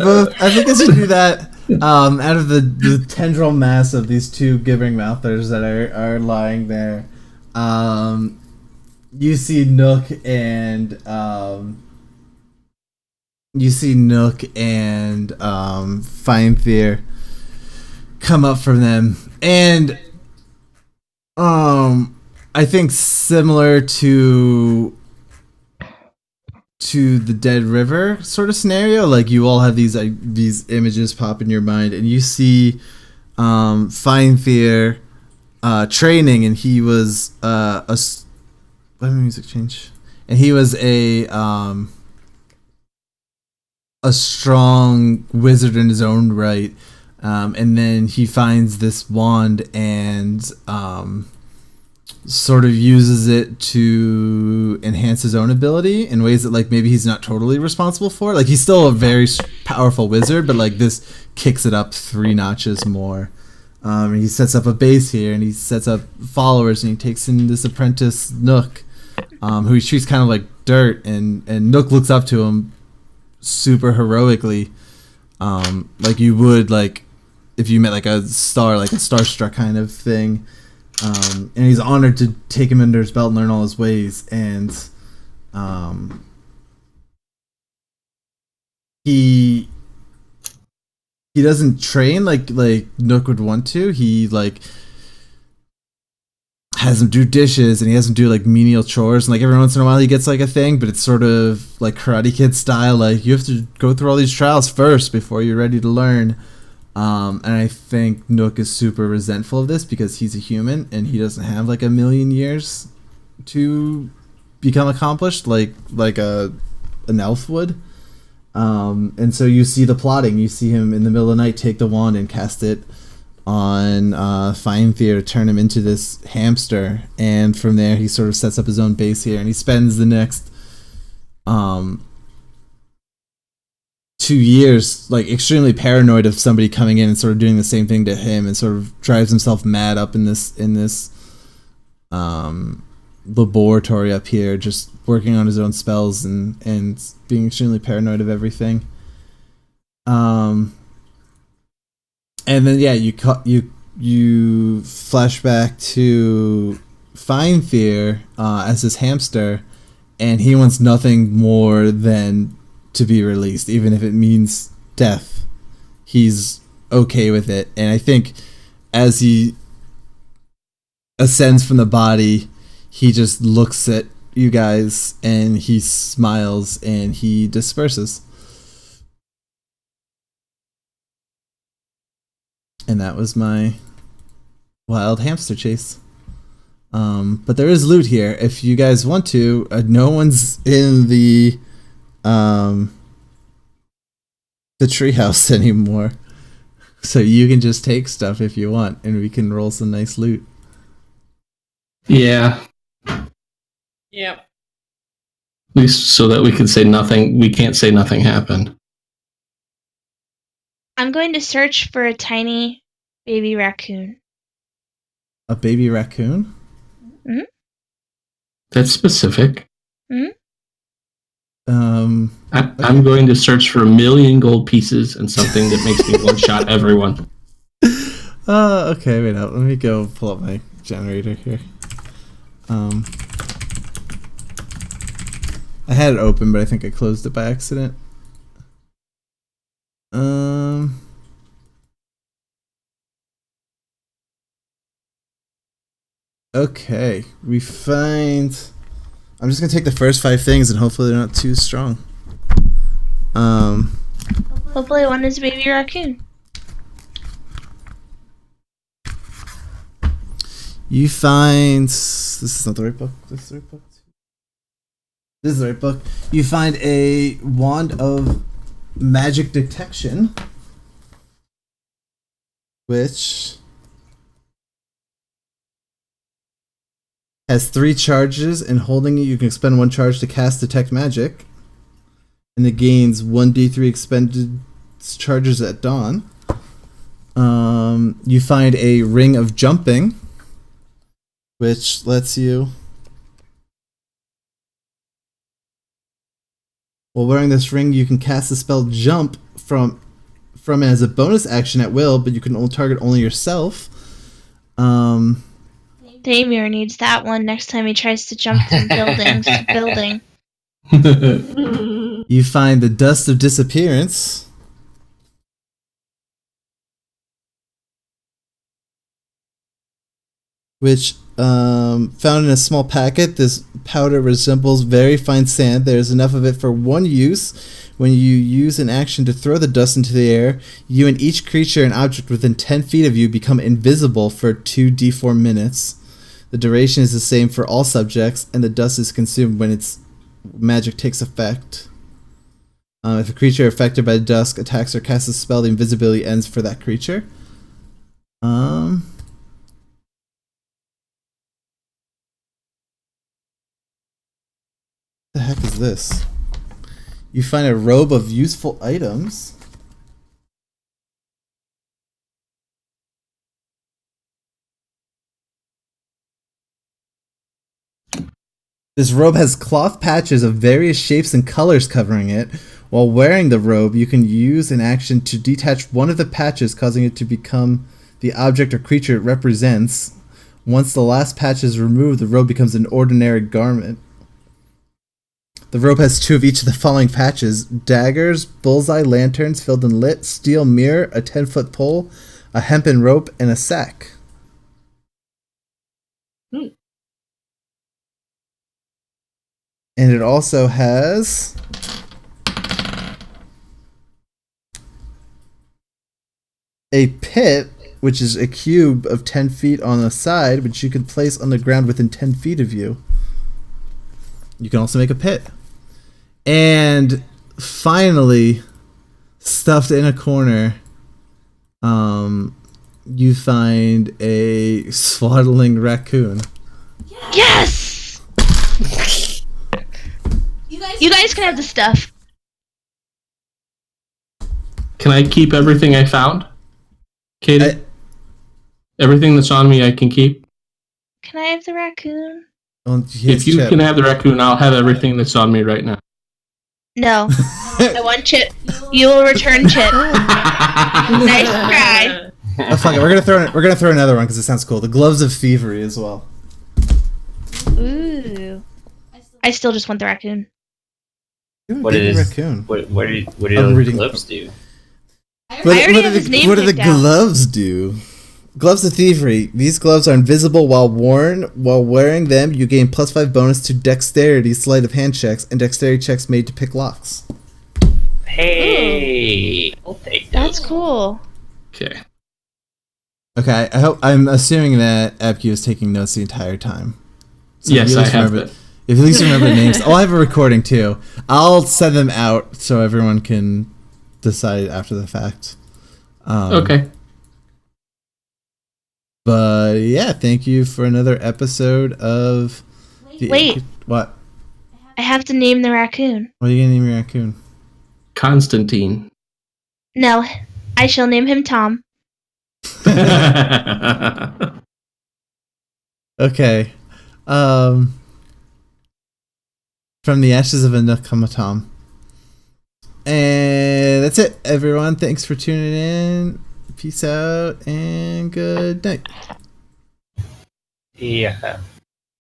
do that, out of the tendril mass of these two gibbering mouthers that are lying there, you see Nook and Feinfear come up from them, and I think similar to the Dead River sort of scenario, like you all have these images pop in your mind, and you see Feinfear training, and he was let me music change, and he was a strong wizard in his own right, and then he finds this wand and sort of uses it to enhance his own ability in ways that like maybe he's not totally responsible for. Like he's still a very powerful wizard, but like this kicks it up 3 notches more. And he sets up a base here, and he sets up followers, and he takes in this apprentice Nook, who he treats kind of like dirt, and Nook looks up to him super heroically, like you would like if you met like a starstruck kind of thing. And he's honored to take him under his belt and learn all his ways. And he doesn't train like Nook would want to. He like has him do dishes, and he has him do like menial chores, and like every once in a while he gets like a thing, but it's sort of like Karate Kid style. Like you have to go through all these trials first before you're ready to learn. And I think Nook is super resentful of this because he's a human and he doesn't have like a million years to become accomplished like an elf would. And so you see the plotting. You see him in the middle of the night take the wand and cast it on Feinfear to turn him into this hamster. And from there he sort of sets up his own base here, and he spends the next 2 years like extremely paranoid of somebody coming in and sort of doing the same thing to him, and sort of drives himself mad up in this laboratory up here, just working on his own spells and being extremely paranoid of everything. And then you flash back to Feinfear as this hamster, and he wants nothing more than to be released, even if it means death. He's okay with it. And I think as he ascends from the body, he just looks at you guys and he smiles and he disperses. And that was my wild hamster chase. But there is loot here if you guys want to. No one's in the treehouse anymore, so you can just take stuff if you want, and we can roll some nice loot. Yeah. Yep. At least so that we can say nothing. We can't say nothing happened. I'm going to search for a tiny baby raccoon. A baby raccoon? Mm-hmm. That's specific. Mm-hmm. I'm going to search for 1,000,000 gold pieces and something that makes me one-shot everyone. Okay, wait up. Let me go pull up my generator here. I had it open, but I think I closed it by accident. Okay, we find. I'm just gonna take the first 5 things, and hopefully they're not too strong. Hopefully one is a baby raccoon. You find. This is not the right book. This is the right book. This is the right book. You find a wand of magic detection, which has 3 charges, and holding it, you can expend 1 charge to cast detect magic, and it gains 1d3 expended charges at dawn. You find a ring of jumping, which lets you, while wearing this ring, you can cast the spell jump from it as a bonus action at will, but you can only target yourself. Damir needs that one next time he tries to jump from building to building. You find the dust of disappearance, which found in a small packet. This powder resembles very fine sand. There's enough of it for 1 use. When you use an action to throw the dust into the air, you and each creature and object within 10 feet of you become invisible for 2d4 minutes. The duration is the same for all subjects, and the dust is consumed when its magic takes effect. If a creature affected by the dust attacks or casts a spell, the invisibility ends for that creature. The heck is this? You find a robe of useful items. This robe has cloth patches of various shapes and colors covering it. While wearing the robe, you can use an action to detach one of the patches, causing it to become the object or creature it represents. Once the last patch is removed, the robe becomes an ordinary garment. The robe has 2 of each of the following patches: daggers, bullseye lanterns filled and lit, steel mirror, a 10-foot pole, a hempen rope, and a sack. And it also has a pit, which is a cube of 10 feet on the side, which you can place on the ground within 10 feet of you. You can also make a pit. And finally, stuffed in a corner, you find a swaddling raccoon. Yes! You guys can have the stuff. Can I keep everything I found? Katie? Everything that's on me I can keep? Can I have the raccoon? If you can have the raccoon, I'll have everything that's on me right now. No. I want Chip. You will return Chip. Nice try. Oh, fuck it. We're gonna throw another one because it sounds cool. The gloves of thievery as well. Ooh. I still just want the raccoon. What do the gloves do? What do the gloves do? Gloves of thievery. These gloves are invisible while worn. While wearing them, you gain +5 bonus to dexterity, sleight of hand checks, and dexterity checks made to pick locks. Hey, I'll take those. That's cool. Okay. Okay, I'm assuming that Abky was taking notes the entire time. So yes, I have it. If at least you remember the names. Oh, I have a recording too. I'll send them out so everyone can decide after the fact. Okay. But yeah, thank you for another episode of... Wait. What? I have to name the raccoon. What are you going to name your raccoon? Constantine. No, I shall name him Tom. Okay. From the ashes of a Nakamatom. And that's it, everyone. Thanks for tuning in Peace out and good night. Yeah.